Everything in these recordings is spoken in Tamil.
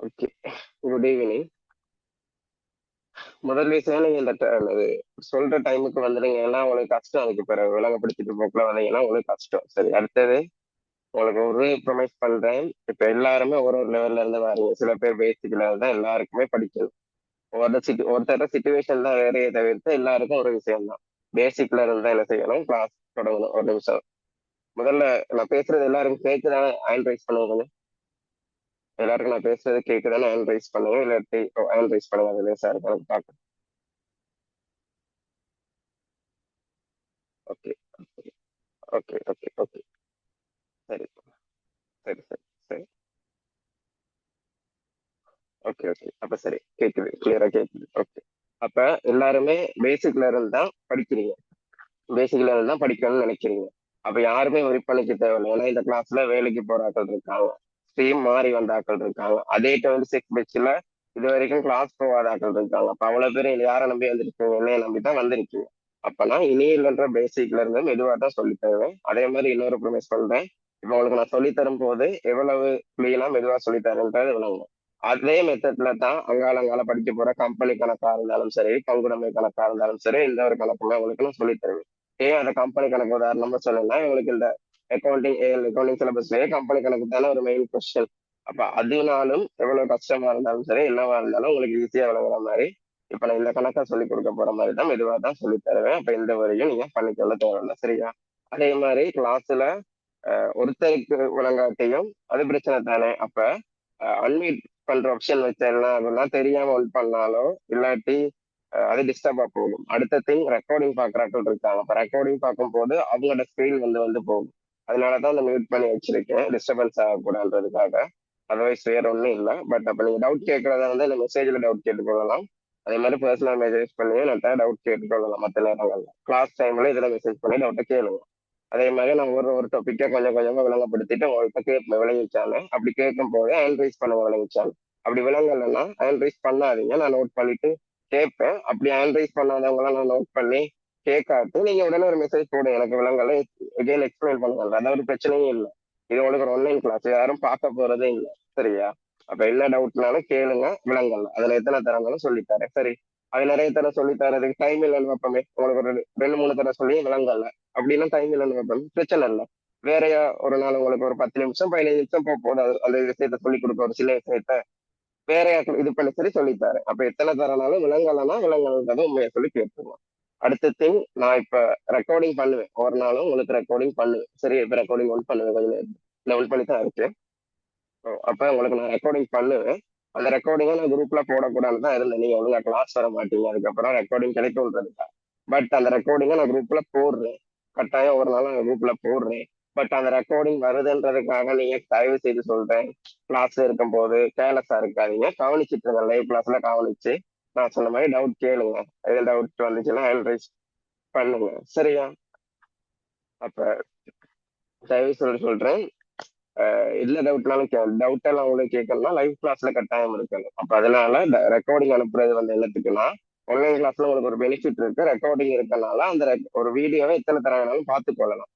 ஓகே. Good evening. முதல் விஷயம் நீங்க என்னது சொல்ற டைமுக்கு வந்துடுங்க. ஏன்னா உங்களுக்கு கஷ்டம். அதுக்கு பிறகு விளங்கப்படுத்திட்டு போக்குல வந்தீங்கன்னா உங்களுக்கு கஷ்டம். சரி, அடுத்தது உங்களுக்கு ஒரு ப்ரொமைஸ் பண்றேன். இப்ப எல்லாருமே ஒரு ஒரு லெவல்ல இருந்து வரீங்க. சில பேர் பேசிக் லெவல் தான் எல்லாருக்குமே படிக்கணும். ஒருத்தர சிச்சுவேஷன் தான் வேறையை தவிர்த்து எல்லாருக்கும் ஒரு விஷயம் தான். பேசிக்ல இருந்தா என்ன செய்யணும்? கிளாஸ் தொடங்கணும். ஒரு நிமிஷம். முதல்ல நான் பேசுறது எல்லாருக்கும் கேக்குதானே? ஹேண்ட் ரைஸ் பண்ணுவாங்க. எல்லாருக்கும் நான் பேசுறது கேக்குதானே? ஹேண்ட் ரைஸ் பண்ணுங்க. இல்லாட்டி ஹேண்ட் ரைஸ் பண்ணுங்க. அதுல சார் பார்க்க. Okay, okay, okay, okay. சரி, சரி, சரி, சரி. Okay, okay. அப்ப சரி, கேக்குது, கிளியரா கேக்குது. ஓகே. அப்ப எல்லாருமே பேசிக்ல இருந்து தான் படிக்கிறீங்க. பேசிக்ல இருந்து தான் படிக்கணும்னு நினைக்கிறீங்க. அப்ப யாருமே ஒரி பண்ணிக்க தேவையில்லை. ஏன்னா இந்த கிளாஸ்ல வேலைக்கு போற ஆட்கள் இருக்காங்க. ஸ்ட்ரீம் மாறி வந்த ஆட்கள் இருக்காங்க. அதே 26 பெட்ச்ல இது வரைக்கும் கிளாஸ் போகாத ஆட்கள் இருக்காங்க. அப்ப அவ்வளவு பேர் யாரை நம்பி வந்திருக்கீங்க? என்னைய நம்பி தான் வந்திருக்கீங்க. அப்பனா இனியில்ன்ற பேசிக்ல இருந்து மெதுவா தான் சொல்லி தருவேன். அதே மாதிரி இன்னொரு ப்ரொமிஸ் சொல்றேன். இப்ப உங்களுக்கு நான் சொல்லி தரும் போது எவ்வளவு கிளீனா மெதுவா சொல்லி தரேன்றது விளங்கும். அதே மெத்தட்ல தான் அங்காளங்கால படிக்க போற கம்பெனி கணக்கா இருந்தாலும் சரி, பங்குடைமை கணக்கா இருந்தாலும் சரி, இந்த ஒரு கணக்குமே உங்களுக்கு நான் சொல்லி தருவேன். ஏன் அந்த கம்பெனி கணக்கு உதாரணமா சொல்லணும்னா உங்களுக்கு இந்த அக்கௌண்டிங் சிலபஸ்லயே கம்பெனி கணக்கு தானே ஒரு மெயின் கொஸ்டின். அப்ப அதுனாலும் எவ்வளவு கஷ்டமா இருந்தாலும் சரி, என்னவா இருந்தாலும் உங்களுக்கு ஈஸியா விளங்குற மாதிரி இப்ப நான் இந்த கணக்கா சொல்லி கொடுக்க போற மாதிரி தான் மெதுவா தான் சொல்லி தருவேன். அப்ப இந்த வரையும் நீங்க பண்ணிக்கொள்ள தேவையில்லை. சரியா? அதே மாதிரி கிளாஸ்ல ஒருத்தருக்கு விளங்காட்டியும் அது பிரச்சனை தானே. அப்ப அன்மியூட் பண்ற ஆப்ஷன் வச்சா என்ன ஆகும்னா, தெரியாம ஒன் பண்ணாலோ இல்லாட்டி அது டிஸ்டர்பா போகும். அடுத்த திங், ரெக்கார்டிங் பாக்குறாக்கள் இருக்காங்க. அப்ப ரெக்கார்டிங் பார்க்கும்போது அவங்களோட ஸ்கிரீன் வந்து போகும். அதனாலதான் அந்த மியூட் பண்ணி வச்சிருக்கேன், டிஸ்டர்பன்ஸ் ஆகக்கூடாதுன்றதுக்காக. அதர்வைஸ் வேற ஒன்றும் இல்லை. பட் அப்ப நீங்க டவுட் கேட்கறதா இருந்தா இந்த மெசேஜ்ல டவுட் கேட்டுக்கொள்ளலாம். அதே மாதிரி பர்சனல் மெசேஜ் பண்ணி நான் டவுட் கேட்டுக்கொள்ளலாம். மற்ற நேரங்கள்ல கிளாஸ் டைம்ல இதுல மெசேஜ் பண்ணி டவுட்டை கேளுங்க. அதே மாதிரி நான் ஒரு ஒரு டாபிக்கை கொஞ்சம் கொஞ்சமா விளங்கப்படுத்திட்டு உங்கள்கிட்ட கேட்பேன் விளங்கிச்சானு. அப்படி கேட்கும் போது ஹேண்ட் ரைஸ் பண்ணுங்க விளங்கிச்சானு. அப்படி விளங்கலைன்னா ஹேண்ட் ரைஸ் பண்ணாதீங்க, நான் நோட் பண்ணிட்டு கேட்பேன். அப்படி ஹேண்ட் ரைஸ் பண்ணாதவங்களாம் நான் நோட் பண்ணி கேட்காட்டு நீங்க உடனே ஒரு மெசேஜ் போடுங்க, எனக்கு விளங்கலை, எகைன் எக்ஸ்பிளைன் பண்ணுங்க. அதாவது ஒரு பிரச்சனையும் இல்லை. இது உங்களுக்கு ஒரு ஆன்லைன் கிளாஸ், யாரும் பார்க்க போறதே இல்லை. சரியா? அப்ப என்ன டவுட்னாலும் கேளுங்க, விளங்கல அதுல எத்தனை தரங்களும் சொல்லித்தரேன். சரி, அது நிறைய தர சொல்லி தரதுக்கு டைம் இல்லைன்னு வைப்போமே. உங்களுக்கு ஒரு 2 3 தர சொல்லி விளங்கல அப்படின்னா டைம் இல்லைன்னு வைப்போம், பிரச்சனை இல்லை. வேறையா ஒரு நாள் உங்களுக்கு ஒரு 10 நிமிஷம் 15 நிமிஷம் போது அந்த விஷயத்த சொல்லி கொடுக்க ஒரு சில விஷயத்த வேறையா இது பண்ணி சரி சொல்லித்தாரேன். அப்ப எத்தனை தரனாலும் விளங்கலைன்னா விளங்கலன்றதை உண்மையை சொல்லி கேட்டுருவோம். அடுத்த திங், நான் இப்ப ரெக்கார்டிங் பண்ணுவேன். ஒரு நாளும் உங்களுக்கு ரெக்கார்டிங் பண்ணுவேன். சரி, இப்ப ரெக்கார்டிங் ஒன் பண்ணுவேன். கொஞ்சம் இல்லை, ஒன் பண்ணி தான் இருக்கேன். அப்ப உங்களுக்கு நான் ரெக்கார்டிங் பண்ணுவேன். அந்த ரெக்கார்டிங்கை நான் குரூப்ல போடக்கூடாதுன்னு தான் இருந்தேன். நீங்க ஒழுங்கா கிளாஸ் வர மாட்டீங்க, அதுக்கப்புறம் ரெக்கார்டிங் கிடைக்கும்ன்றதுக்கா. பட் அந்த ரெக்கார்டிங்கை நான் குரூப்ல போடுறேன். கட்டாயம் ஒரு நாள் நான் குரூப்ல போடுறேன். பட் அந்த ரெக்கார்டிங் வருதுன்றதுக்காக நீங்க தயவு செய்து சொல்றேன், கிளாஸ்ல இருக்கும் போது கேர்லெஸ்ஸா இருக்காதீங்க. கவனிச்சிட்டு இருங்க, லைவ் கிளாஸ்ல கவனிச்சு நான் சொன்ன மாதிரி டவுட் கேளுங்க. எதுவும் டவுட் வந்துச்சுன்னா ஹேண்ட் ரைஸ் பண்ணுங்க. சரியா? அப்ப தயவு சொல்லி சொல்றேன், இல்ல டவுட்னாலும் டவுட் எல்லாம் உங்களுக்கு கேட்கணும்னா லைவ் கிளாஸ்ல கட்டாயம் இருக்கணும். அப்ப அதனால ரெக்கார்டிங் அனுப்புறது வந்து என்னத்துக்குன்னா, ஆன்லைன் கிளாஸ்ல உங்களுக்கு ஒரு பெனிஃபிட் இருக்கு, ரெக்கார்டிங் இருக்கனால அந்த ஒரு வீடியோவை எத்தனை தர வேணாலும் பார்த்து கொள்ளலாம்.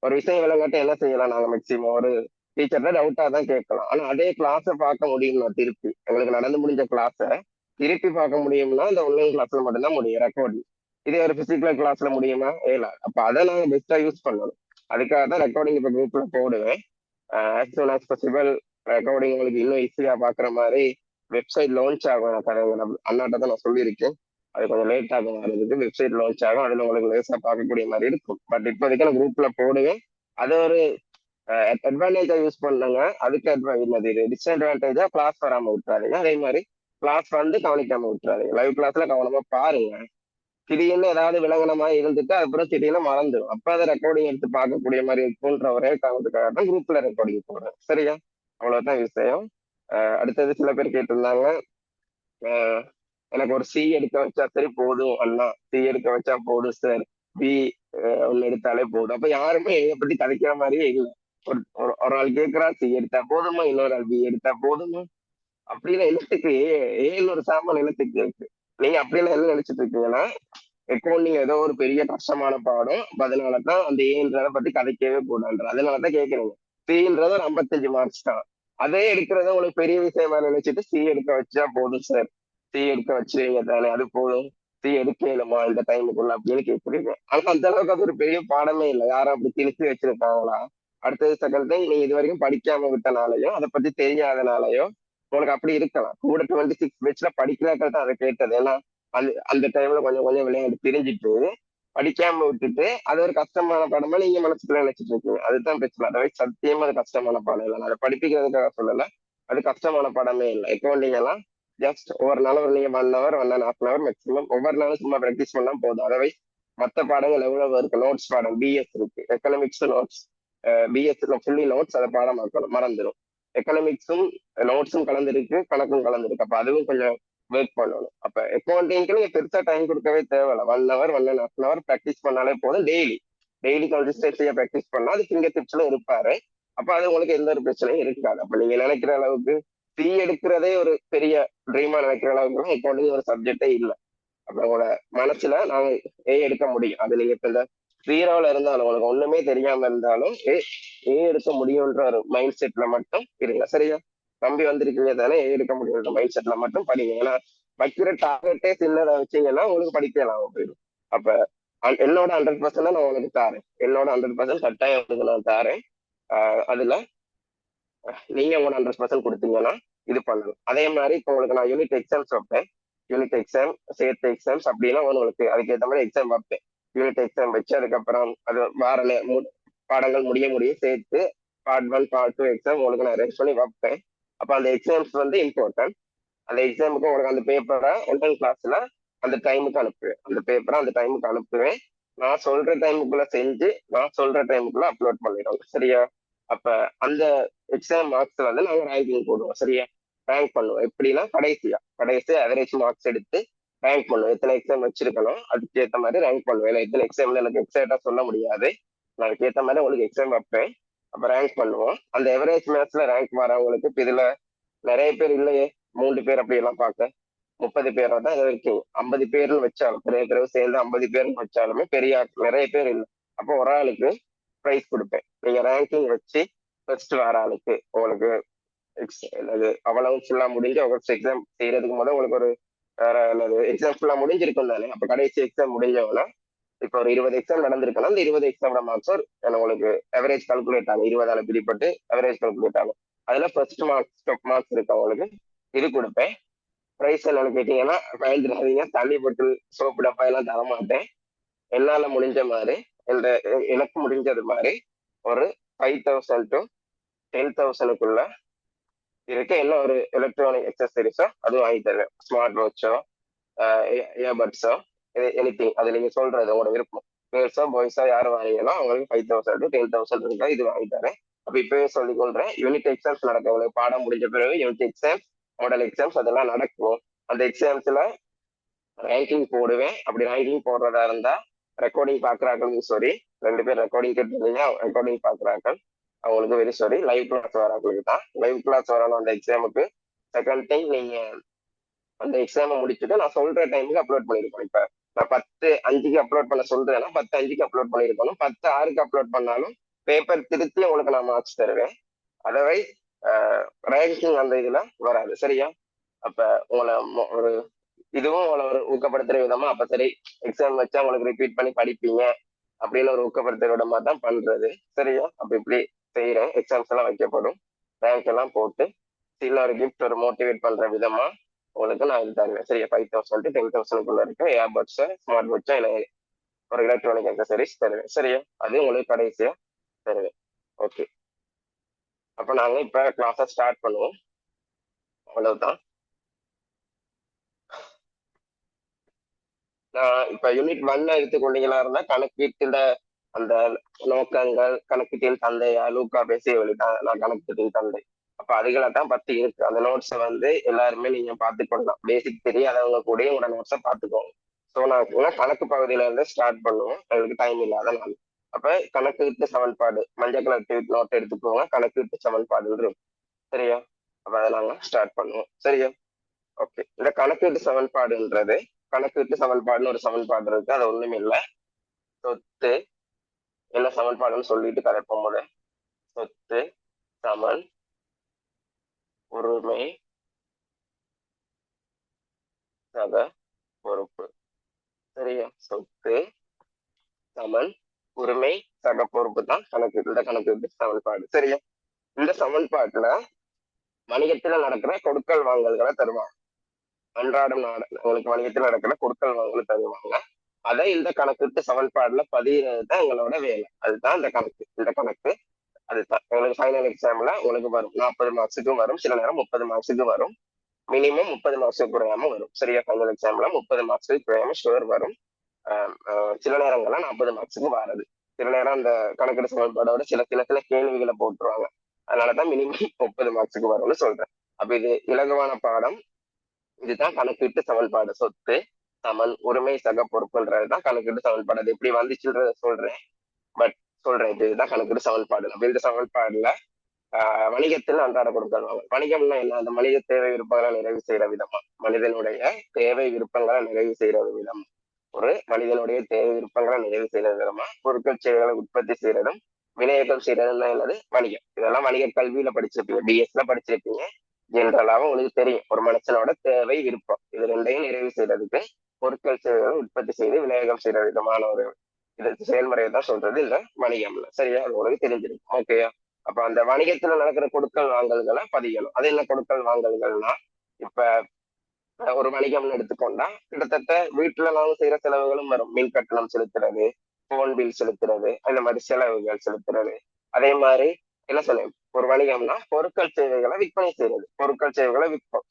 ஒரு விஷயம் விளங்காட்டி என்ன செய்யலாம்? நாங்க மேக்சிமம் ஒரு டீச்சர்ட்ட டவுட்டா தான் கேட்கலாம். ஆனா அதே கிளாஸை பார்க்க முடியும்னா திருப்பி எங்களுக்கு நடந்து முடிஞ்ச கிளாஸை திருப்பி பார்க்க முடியும்னா இந்த ஆன்லைன் கிளாஸ்ல மட்டும்தான் முடியும் ரெக்கார்டிங். இதே ஒரு பிசிக்கல் கிளாஸ்ல முடியுமா? ஏல. அப்ப அதை நாங்க பெஸ்டா யூஸ் பண்ணணும். அதுக்காக தான் ரெக்கார்டிங் இப்ப குரூப்ல போடுவேன். As soon as possible recording உங்களுக்கு இன்னும் ஈஸியா பாக்குற மாதிரி வெப்சைட் லான்ச் ஆகும். எனக்கு அண்ணாட்ட தான் நான் சொல்லியிருக்கேன். அது கொஞ்சம் லேட் ஆகும் வர்றதுக்கு. வெப்சைட் லான்ச் ஆகும், அதுல உங்களுக்கு லேசா பார்க்கக்கூடிய மாதிரி இருக்கும். பட் இப்போதைக்கு நான் குரூப்ல போடுவேன். அது ஒரு அட்வான்டேஜா யூஸ் பண்ணுங்க. அதுக்கு என்னது டிஸ்அட்வான்டேஜா கிளாஸ் வராம விட்டுறாதீங்க. அதே மாதிரி கிளாஸ் வந்து கவனிக்காம விட்டுறாதீங்க. லைவ் கிளாஸ்ல கவனமா பாருங்க. திடீர்னு ஏதாவது விலங்கினமா இருந்துட்டு அப்புறம் திடீர்னு மறந்துடும். அப்ப அதை ரெக்கார்டிங் எடுத்து பார்க்கக்கூடிய மாதிரி இருக்குன்ற ஒரே காரணத்துக்காக தான் குரூப்ல ரெக்கார்டிங் போடுறேன். சரியா? அவ்வளவுதான் விஷயம். அடுத்தது சில பேர் கேட்டிருந்தாங்க, அஹ் எனக்கு ஒரு சி எடுக்க வச்சா சரி போதும் அண்ணா, சி எடுக்க வச்சா போதும் சார், பி ஒன்னு எடுத்தாலே போதும். அப்ப யாருமே இதை பத்தி கதைக்கிற மாதிரியே இல்லை. ஒரு ஆள் கேட்கிறா சி எடுத்தா போதுமா, இன்னொரு ஆள் பி எடுத்தா போதுமா. அப்படின்னா என்னத்துக்கு ஏன்னு ஒரு சாமான் என்னத்துக்கு இருக்கு? நீங்க அப்படியெல்லாம் என்ன நினைச்சிட்டு இருக்கீங்கன்னா, அக்கௌண்டிங் ஏதோ ஒரு பெரிய கஷ்டமான பாடம், அப்ப அதனாலதான் அந்த ஏன்றதை பத்தி கதைக்கவே கூடாது. அதனாலதான் கேட்கறீங்க. சின்றது ஒரு 55 மார்க்ஸ் தான். அதே எடுக்கிறத உங்களுக்கு பெரிய விஷயமா நினைச்சிட்டு சி எடுக்க வச்சா போதும் சார், சி எடுக்க வச்சிருவீங்க தானே, அது போதும், சி எடுக்கணுமா இந்த டைமுக்குள்ள அப்படின்னு கேட்குறீங்க. ஆனா அந்த அளவுக்கு அது ஒரு பெரிய பாடமே இல்லை. யாரும் அப்படி திணிச்சு வச்சிருக்காங்களா? அடுத்தது செகண்ட் திங், நீங்க இது வரைக்கும் படிக்காம விட்டனாலயோ அதை பத்தி தெரியாதனாலயோ உனக்கு அப்படி இருக்கலாம். கூட 26 பேச்சுல படிக்கிறாக்கள் தான் அதை கேட்டது. ஏன்னா அந்த அந்த டைம்ல கொஞ்சம் கொஞ்சம் விளையாண்டு தெரிஞ்சுட்டு படிக்காம விட்டுட்டு அது ஒரு கஷ்டமான பாடமா நீங்க மனசுக்குள்ள நினைச்சிட்டு இருக்கீங்க. அதுதான் பிரச்சனை. அதை சத்தியமா அது கஷ்டமான பாடம் இல்லை. நான் அதை படிப்பிக்கிறதுக்காக சொல்லல. அது கஷ்டமான பாடமே இல்லை. அக்கௌண்டிங் எல்லாம் ஜஸ்ட் ஒவ்வொரு நாளும் ஒரு நீங்க 1 hour 1.5 hour மேக்ஸிமம் ஒவ்வொரு நாளும் சும்மா ப்ராக்டிஸ் பண்ணா போதும். அதர்வைஸ் மற்ற பாடங்கள் எவ்வளவு இருக்கு, நோட்ஸ் பாடம் பிஎஸ் இருக்கு, economics notes, BS fully notes, அதை பாடமாக்கணும், மறந்துடும். எக்கனாமிக்ஸும் நோட்ஸும் கலந்துருக்கு, கணக்கும் கலந்துருக்கு. அப்ப அதுவும் கொஞ்சம் ஒர்க் பண்ணணும். அப்ப அக்கௌண்டிங்க்கு நீங்க பெருசா டைம் கொடுக்கவே தேவையில்ல. 1 hour 1.5 hour ப்ராக்டிஸ் பண்ணாலே போதும். டெய்லி டெய்லி கன்சிஸ்டன்சியா ப்ராக்டிஸ் பண்ணா அது ஃபிங்கர் டிப்ஸ்ல இருப்பாரு. அப்ப அது உங்களுக்கு எந்த ஒரு பிரச்சனையும் இருக்காது. அப்ப நீங்க நினைக்கிற அளவுக்கு சி எடுக்கிறதே ஒரு பெரிய ட்ரீமா நினைக்கிற அளவுக்கு அக்கௌண்டிங் ஒரு சப்ஜெக்டே இல்லை. அப்ப உங்களோட மனசுல நாங்க ஏ எடுக்க முடியும். அது நீங்க இப்ப இந்த 0ல இருந்தாலும் உங்களுக்கு ஒண்ணுமே தெரியாம இருந்தாலும் ஏ எடுக்க முடியும்ன்ற ஒரு மைண்ட் செட்ல மட்டும் இருங்க. சரியா? நம்பி வந்திருக்கீங்க தானே, ஏ எடுக்க முடியும்ன்ற மைண்ட் செட்ல மட்டும் படிங்க. ஏன்னா வைக்கிற டார்கெட்டே சின்னதை வச்சீங்கன்னா உங்களுக்கு படிக்கலாம் போயிடும். அப்ப என்னோட 100% நான் உங்களுக்கு தாரேன். என்னோட 100% கட்டாயம் உங்களுக்கு நான் தாரேன். அதுல நீங்க உங்களோட 100% கொடுத்தீங்கன்னா இது பண்ணணும். அதே மாதிரி இப்போ உங்களுக்கு நான் யூனிட் எக்ஸாம்ஸ் வைப்பேன். யூனிட் எக்ஸாம், சேர்த்து எக்ஸாம்ஸ் அப்படின்னா உங்களுக்கு அதுக்கேற்ற மாதிரி எக்ஸாம் வைப்பேன். யூனிட் எக்ஸாம் வச்சு அதுக்கப்புறம் அது வார பாடங்கள் முடிய முடிய சேர்த்து பார்ட் 1 பார்ட் 2 எக்ஸாம் உங்களுக்கு நான் அரேஞ்ச் பண்ணி வைப்பேன். அப்ப அந்த எக்ஸாம்ஸ் வந்து இம்பார்ட்டன்ட். அந்த எக்ஸாமுக்கு உங்களுக்கு அந்த பேப்பரை ஆன்லைன் கிளாஸ்ல அந்த டைமுக்கு அனுப்புவேன். அந்த பேப்பரை அந்த டைமுக்கு அனுப்புவேன். நான் சொல்ற டைமுக்குள்ள செஞ்சு நான் சொல்ற டைமுக்குள்ள அப்லோட் பண்ணிடுவோம். சரியா? அப்ப அந்த எக்ஸாம் மார்க்ஸ் வந்து நாங்க ரேங்கிங் போடுவோம். சரியா? ரேங்க் பண்ணுவோம். எப்படின்னா கடைசி அவரேஜ் மார்க்ஸ் எடுத்து ரேங்க் பண்ணுவோம். எத்தனை எக்ஸாம் வச்சிருக்கணும் அதுக்கு ஏற்ற மாதிரி ரேங்க் பண்ணுவேன். ஏன்னா எத்தனை எக்ஸாம்ல எனக்கு எக்ஸாக்டா சொல்ல முடியாது. நான் அதுக்கு ஏற்ற மாதிரி உங்களுக்கு எக்ஸாம் வைப்பேன். அப்ப ரேங்க் பண்ணுவோம். அந்த எவரேஜ் மேத்ஸ்ல ரேங்க் வரவங்களுக்கு இப்ப இதுல நிறைய பேர் இல்லையே, 3 பேர் அப்படி எல்லாம் பார்க்க 30 பேரோ தான் இது இருக்கீங்க. 50 பேர்னு வச்சாலும் பெரிய பிறகு சேர்ந்து 50 பேர்னு வச்சாலுமே பெரிய நிறைய பேர் இல்லை. அப்போ ஒரு ஆளுக்கு ப்ரைஸ் கொடுப்பேன். நீங்க ரேங்கிங் வச்சு ஃபர்ஸ்ட் வர ஆளுக்கு உங்களுக்கு அவ்வளவு ஃபுல்லா முடிஞ்சு உங்களுக்கு எக்ஸாம் செய்யறதுக்கு முதல் உங்களுக்கு ஒரு எக்ஸாம் ஃபுல்லா முடிஞ்சிருக்கும் தானே. அப்ப கடைசி எக்ஸாம் முடிஞ்சவனா இப்ப ஒரு 20 எக்ஸாம் நடந்திருக்குன்னா அந்த 20 எக்ஸாமோட மார்க்ஸ் உங்களுக்கு அவரேஜ் கால்குலேட் ஆகும். 20ஆல பிரிப்பட்டு அவரேஜ் கால்குலேட் ஆகும். அதுல ஃபர்ஸ்ட் மார்க்ஸ் டாப் மார்க்ஸ் இருக்கு அவங்களுக்கு இது கொடுப்பேன். ப்ரைஸ் என்னன்னு கேட்டீங்கன்னா பயந்துடாதீங்க, தண்ணி பாட்டில் சோப்பு டப்பா எல்லாம் தர மாட்டேன். என்னால முடிஞ்ச மாதிரி எனக்கு முடிஞ்சது மாதிரி ஒரு 5000 to 10,000க்குள்ள இருக்க என்ன ஒரு எலக்ட்ரானிக் எக்ஸசரிஸோ அது வாங்கி தருவேன். ஸ்மார்ட் வாட்சோ, இயர்பட்ஸோ, எனிதிங் அது நீங்க சொல்றது உங்களோட விருப்பம். கேர்ள்ஸோ பாய்ஸோ யாரும் வாங்கினோ அவங்களுக்கு 5000 to 10,000 இருக்கா இது வாங்கி தரேன். அப்ப இப்பவே சொல்லிக் கொள்றேன், யூனிட் எக்ஸாம்ஸ் நடக்கும். உங்களுக்கு பாடம் முடிஞ்ச பிறகு யூனிட் எக்ஸாம்ஸ், மாடல் எக்ஸாம்ஸ் அதெல்லாம் நடக்கும். அந்த எக்ஸாம்ஸ்ல ரேங்கிங் போடுவேன். அப்படி ரேங்கிங் போடுறதா இருந்தா ரெக்கார்டிங் பாக்குறாங்க சாரி, 2 பேர் ரெக்கார்டிங் கேட்டுருந்தீங்க, ரெக்கார்டிங் பாக்குறாங்க அவங்களுக்கு வெரி சாரி. லைவ் கிளாஸ் வரவங்களுக்கு தான் லைவ் கிளாஸ் வரணும் அந்த எக்ஸாமுக்கு. செகண்ட் டைம் நீங்க அந்த எக்ஸாமை முடிச்சுட்டு நான் சொல்ற டைமுக்கு அப்லோட் பண்ணிருக்கணும். இப்ப நான் 10:05க்கு அப்லோட் பண்ண சொல்றேன்னா 10:05க்கு அப்லோட் பண்ணிருக்கணும். 10:06க்கு அப்லோட் பண்ணாலும் பேப்பர் திருத்தி உங்களுக்கு நான் மார்க்ஸ் தருவேன். அதர்வைஸ் ரேங்கிங் அந்த இதுல வராது. சரியா? அப்ப உங்களை ஒரு இதுவும் உங்களை ஒரு ஊக்கப்படுத்துற விதமா அப்ப சரி எக்ஸாம் வச்சா உங்களுக்கு ரிப்பீட் பண்ணி படிப்பீங்க அப்படின்னு ஒரு ஊக்கப்படுத்துற விதமா தான் பண்றது. சரியா? அப்ப இப்படி செய்யறேன். எக்ஸாம்ஸ் எல்லாம் வைக்கப்படும், ரேங்க் எல்லாம் போட்டு சில ஒரு கிஃப்ட் ஒரு மோட்டிவேட் பண்ற விதமா உங்களுக்கு நான் இது தருவேன். சரியா? 5000 to 10,000க்குள்ள இருக்க ஏர்பட்ஸ், ஸ்மார்ட் வாட்ச், ஒரு எலக்ட்ரானிக் அக்சசரிஸ் தருவேன். சரியா? அது உங்களுக்கு கடைசியா தருவேன். ஓகே, அப்ப நாங்க இப்ப கிளாஸ ஸ்டார்ட் பண்ணுவோம். அவ்வளவுதான். நான் இப்ப யூனிட் 1 எடுத்துக்கொண்டீங்களா இருந்தா கணக்கீட்டுல அந்த நோக்கங்கள், கணக்கீட்டில் தந்தையா லூக்கா பேசிய வழிதான் நான் கணக்கீட்டில் தந்தை. அப்ப அதுகளை தான் பத்தி இருக்கு. அந்த நோட்ஸை வந்து எல்லாருமே நீங்க பார்த்துக்கொள்ளலாம். பேசிக் தெரியாதவங்க கூட உங்களோட நோட்ஸை பார்த்துக்கோங்க. ஸோ நான் கணக்கு பகுதியில இருந்து ஸ்டார்ட் பண்ணுவோம், எங்களுக்கு டைம் இல்லாத நாள். அப்ப கணக்கு சமன்பாடு மஞ்சள் கலர் நோட் எடுத்துக்கோங்க, கணக்கு சமன்பாடு இருக்கும். சரியா? அப்ப அதை நாங்க ஸ்டார்ட் பண்ணுவோம். சரியா? ஓகே, இந்த கணக்கீட்டு சமன்பாடுன்றது கணக்கீட்டு சமன்பாடுன்னு ஒரு சமன்பாடு இருக்கு. அது ஒண்ணுமே இல்லை, சொத்து என்ன சமன்பாடுன்னு சொல்லிட்டு கரைப்போம். சொத்து சமன் உரிமை சக பொறுப்பு. சரியா? சொத்து சமன் உரிமை சக பொறுப்பு தான் கணக்கு. இந்த கணக்கு சமன்பாடு. சரியா? இந்த சமன்பாட்டுல வணிகத்துல நடக்கிற கொடுக்கல் வாங்கல்களை தருவாங்க. அன்றாடம் உங்களுக்கு வணிகத்தில் நடக்கிற கொடுக்கல் வாங்கல் தருவாங்க. அதை இந்த கணக்கு சமன்பாடுல பதிகிறது தான் எங்களோட வேலை. அதுதான் இந்த கணக்கு. இந்த கணக்கு அதுதான் உங்களுக்கு ஃபைனல் எக்ஸாம்ல உங்களுக்கு வரும். 40 மார்க்ஸுக்கும் வரும், சில நேரம் 30 மார்க்ஸுக்கு வரும். மினிமம் 30 மார்க்ஸுக்கு குறையாம வரும். சரியா? ஃபைனல் எக்ஸாம்ல 30 மார்க்ஸுக்கு குறையாம ஷுவர் வரும். சில நேரங்கள்ல 40 மார்க்ஸுக்கு வராது. சில நேரம் அந்த கணக்கெடு சமன்பாடோட சில கேள்விகளை போட்டுருவாங்க. அதனாலதான் மினிமம் 30 மார்க்ஸுக்கு வரும்னு சொல்றேன். அப்ப இது இலகுவான பாடம். இதுதான் கணக்கீட்டு சமன்பாடு. சொத்து சமன் உரிமை சக பொறுப்புன்றதுதான் கணக்கீட்டு சமன்பாடு. அது எப்படி வந்துச்சுன்றத சொல்றேன். பட் சொல்றேன், இதுதான் கணக்கீட்டு சமன்பாடு. அப்ப இந்த சமன்பாடுல வணிகத்தில் அன்றாட கொடுக்கல் வாங்கல். வணிகம்னா என்ன? அந்த மனித தேவை விருப்பங்களை நிறைவு செய்யற விதமா, மனிதனுடைய தேவை விருப்பங்களை நிறைவு செய்யறது விதமா, ஒரு மனிதனுடைய தேவை விருப்பங்களை நிறைவு செய்யற விதமா பொருட்கள் சேவைகளை உற்பத்தி செய்யறதும் விநியோகம் செய்யறதுன்னா என்னது? வணிகம். இதெல்லாம் வணிக கல்வியில படிச்சிருப்பீங்க, பிஎஸ்ல படிச்சிருப்பீங்க. ஜென்ரலாவும் உங்களுக்கு தெரியும். ஒரு மனுஷனோட தேவை விருப்பம் இது ரெண்டையும் நிறைவு செய்யறதுக்கு பொருட்கள் சேவைகளை உற்பத்தி செய்து விநியோகம் செய்யற விதமான ஒரு இது செயல்முறையை தான் சொல்றது இல்ல வணிகம்ல. சரியா? அது உங்களுக்கு தெரிஞ்சிருக்கும். ஓகேயா? அப்ப அந்த வணிகத்துல நடக்கிற கொடுக்கல் வாங்கல்களை பதியணும். அது என்ன கொடுக்கல் வாங்கல்கள்னா, இப்ப ஒரு வணிகம்னு எடுத்துக்கொண்டா கிட்டத்தட்ட வீட்டுல நாம செய்யற செலவுகளும் வரும். மின் கட்டணம் செலுத்துறது, போன் பில் செலுத்துறது, அந்த மாதிரி செலவுகள் செலுத்துறது. அதே மாதிரி என்ன சொல்லுங்க, ஒரு வணிகம்னா பொருட்கள் சேவைகளை விற்பனை செய்யறது. பொருட்கள் சேவைகளை விற்போம்.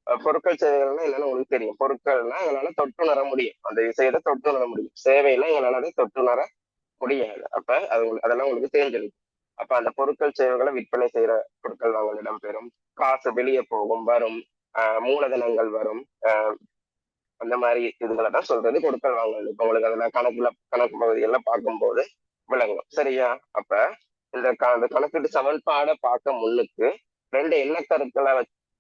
பொருட்கள் சேவைகள்னா என்னன்னு உங்களுக்கு தெரியும். பொருட்கள்னா எங்களால தொட்டுணர முடியும், அந்த விஷயத்தை தொட்டுணர முடியும். சேவைனா எங்களால அதை தொட்டுணர முடியாது. அப்ப அதெல்லாம் உங்களுக்கு தெரிஞ்சிருக்கு. அப்ப அந்த பொருட்கள் சேவைகளை விற்பனை செய்யற பொருட்கள் வாங்கல் இடம்பெறும். காசு வெளியே போகும், வரும், மூலதனங்கள் வரும். அந்த மாதிரி இதுகளை தான் சொல்றது கொடுக்கல் வாங்கல். இப்ப உங்களுக்கு அதுல கணக்கு பகுதிகள்லாம் பார்க்கும்போது விளங்கும். சரியா? அப்ப இந்த கணக்கீட்டு சமன்பாடை பார்க்க முன்னுக்கு 2 எண்ணக்கருக்களை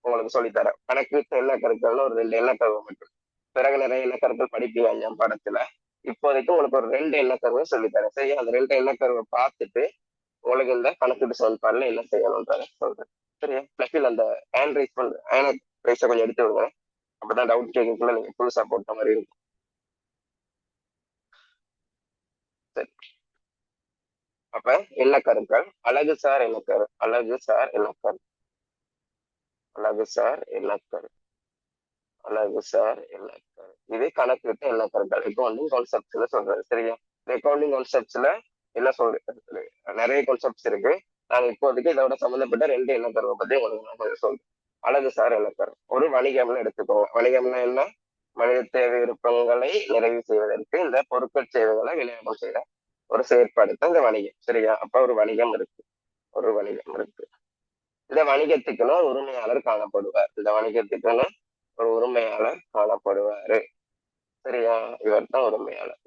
உங்களுக்கு சொல்லித்தரேன். கணக்கீட்டு எண்ணக்கருக்கள்னு ஒரு 2 எண்ணக்கருவை மட்டும். பிறகு நிறைய எண்ணக்கருக்கள் படிப்பீங்க 5ஆம் பாடத்துல. இப்போதைக்கு உங்களுக்கு ஒரு 2 எண்ணக்கருவை சொல்லித்தரேன். சரியா? அந்த 2 எண்ணக்கருவை பார்த்துட்டு உங்களுக்கு இந்த கணக்கீட்டு சமன்பாடுல என்ன செய்யணும்ன்றத சொல்றேன். சரியா? பிளஸ் அந்த ஹேண்ட் ரைஸை கொஞ்சம் எடுத்து விடுங்க. அப்பதான் டவுட் கேட்கக்குள்ள நீங்க புதுசா போட்ட மாதிரி இருக்கும். சரி, அப்ப எண்ணக்கருக்கள் அழகு சார் எண்ணக்கரு, அழகு சார் எண்ணக்கரு, அழகு சார் எண்ணக்கரு, அழகு சார் எண்ணக்கரு. இது கணக்கிட்ட எண்ணக்கருக்கள் அக்கௌண்டிங் கான்செப்ட்ஸ்ல சொல்றது. சரியா? இந்த அக்கௌண்டிங் கான்செப்ட்ஸ்ல என்ன சொல்றது, நிறைய கான்செப்ட்ஸ் இருக்கு. நாங்க இப்போதைக்கு இதோட சம்பந்தப்பட்ட 2 எண்ணக்கருவை பத்தி உங்களுக்கு நான் கொஞ்சம் சொல்றேன். அழகு சார் எண்ணக்கரு ஒரு வணிகம்னு எடுத்துக்கோங்க. வணிகம்னா என்ன? மனித தேவை விருப்பங்களை நிறைவு செய்வதற்கு இந்த பொருட்கள் சேவைகளை விநியோகம் செய்யற ஒரு செயற்பாடு தான் இந்த வணிகம். சரியா? அப்ப ஒரு வணிகம் இருக்கு, ஒரு வணிகம் இருக்கு. இந்த வணிகத்துக்குன்னு ஒரு உரிமையாளர் காணப்படுவார். இந்த வணிகத்துக்குன்னு ஒரு உரிமையாளர் காணப்படுவாரு. சரியா? இவர் தான் உரிமையாளர்.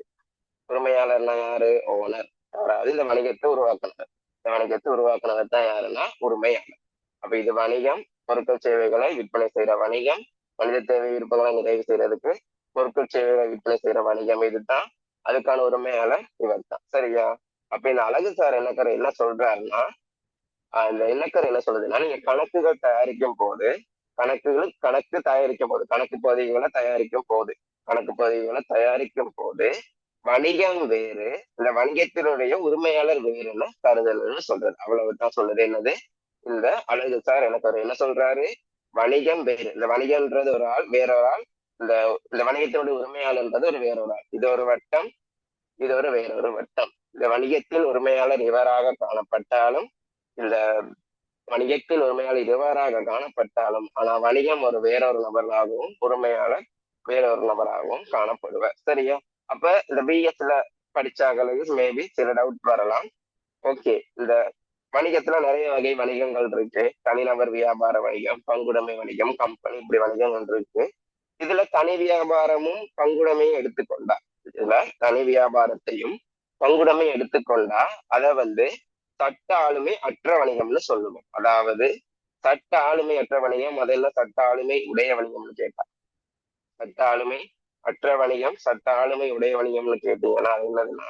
உரிமையாளர்னா யாரு? ஓனர். யாராவது இந்த வணிகத்தை உருவாக்குனவர். இந்த வணிகத்தை உருவாக்குனவர் தான் யாருன்னா உரிமையாளர். அப்ப இது வணிகம், பொருட்கள் சேவைகளை விற்பனை செய்யற வணிகம், மனித தேவை விருப்பங்களை நிறைவு செய்யறதுக்கு பொருட்கள் சேவைகளை விற்பனை செய்யற வணிகம். இதுதான் அதுக்கான உரிமையாளர் இவர் தான். சரியா? அப்ப இந்த அழகு சார் என்ன சொல்றாருன்னா, இந்த எண்ணக்கர் என்ன சொல்றதுன்னா, நீங்க கணக்குகள் தயாரிக்கும் போது கணக்கு தயாரிக்கும் போது கணக்கு பதிவுகளை தயாரிக்கும் போது கணக்கு பதிவுகளை தயாரிக்கும் போது வணிகம் வேறு, இந்த வணிகத்தினுடைய உரிமையாளர் வேறுன்னு கருதல்னு சொல்றது. அவ்வளவுதான் சொல்றது. என்னது? இந்த அழகு சார் எனக்கு என்ன சொல்றாரு? வணிகம் வேறு, இந்த வணிகம்ன்றது ஒரு ஆள், வேறொரு ஆள். இந்த இந்த வணிகத்தினுடைய உரிமையாளர்ன்றது ஒரு வேறொரு ஆள். இது ஒரு வட்டம், இது ஒரு வேறொரு வட்டம். இந்த வணிகத்தின் உரிமையாளர் இவராக காணப்பட்டாலும், இந்த வணிகத்தின் உரிமையாளர் இவ்வாறாக காணப்பட்டாலும், ஆனா வணிகம் ஒரு வேறொரு நபராகவும் உரிமையாளர் வேறொரு நபராகவும் காணப்படுவார். சரியா? அப்ப இந்த பிஎஸ்ல படிச்சாங்களுக்கு மேபி சில டவுட் வரலாம். ஓகே, இந்த வணிகத்துல நிறைய வகை வணிகங்கள் இருக்கு. தனிநபர் வியாபார வணிகம், பங்குடைமை வணிகம், கம்பெனி, இப்படி வணிகங்கள் இருக்கு. இதுல தனி வியாபாரமும் பங்குடைமையும் எடுத்துக்கொண்டா, இதுல தனி வியாபாரத்தையும் பங்குடைமை எடுத்துக்கொண்டா அதை சட்ட ஆளுமை அற்ற வணிகம்னு சொல்லுவோம். அதாவது சட்ட ஆளுமை அற்ற வணிகம், அதெல்லாம் சட்ட ஆளுமை உடைய வணிகம்னு கேட்டா. சட்ட ஆளுமை அற்ற வணிகம், சட்ட ஆளுமை உடைய வணிகம்னு கேட்டீங்கன்னா அது என்னதுன்னா,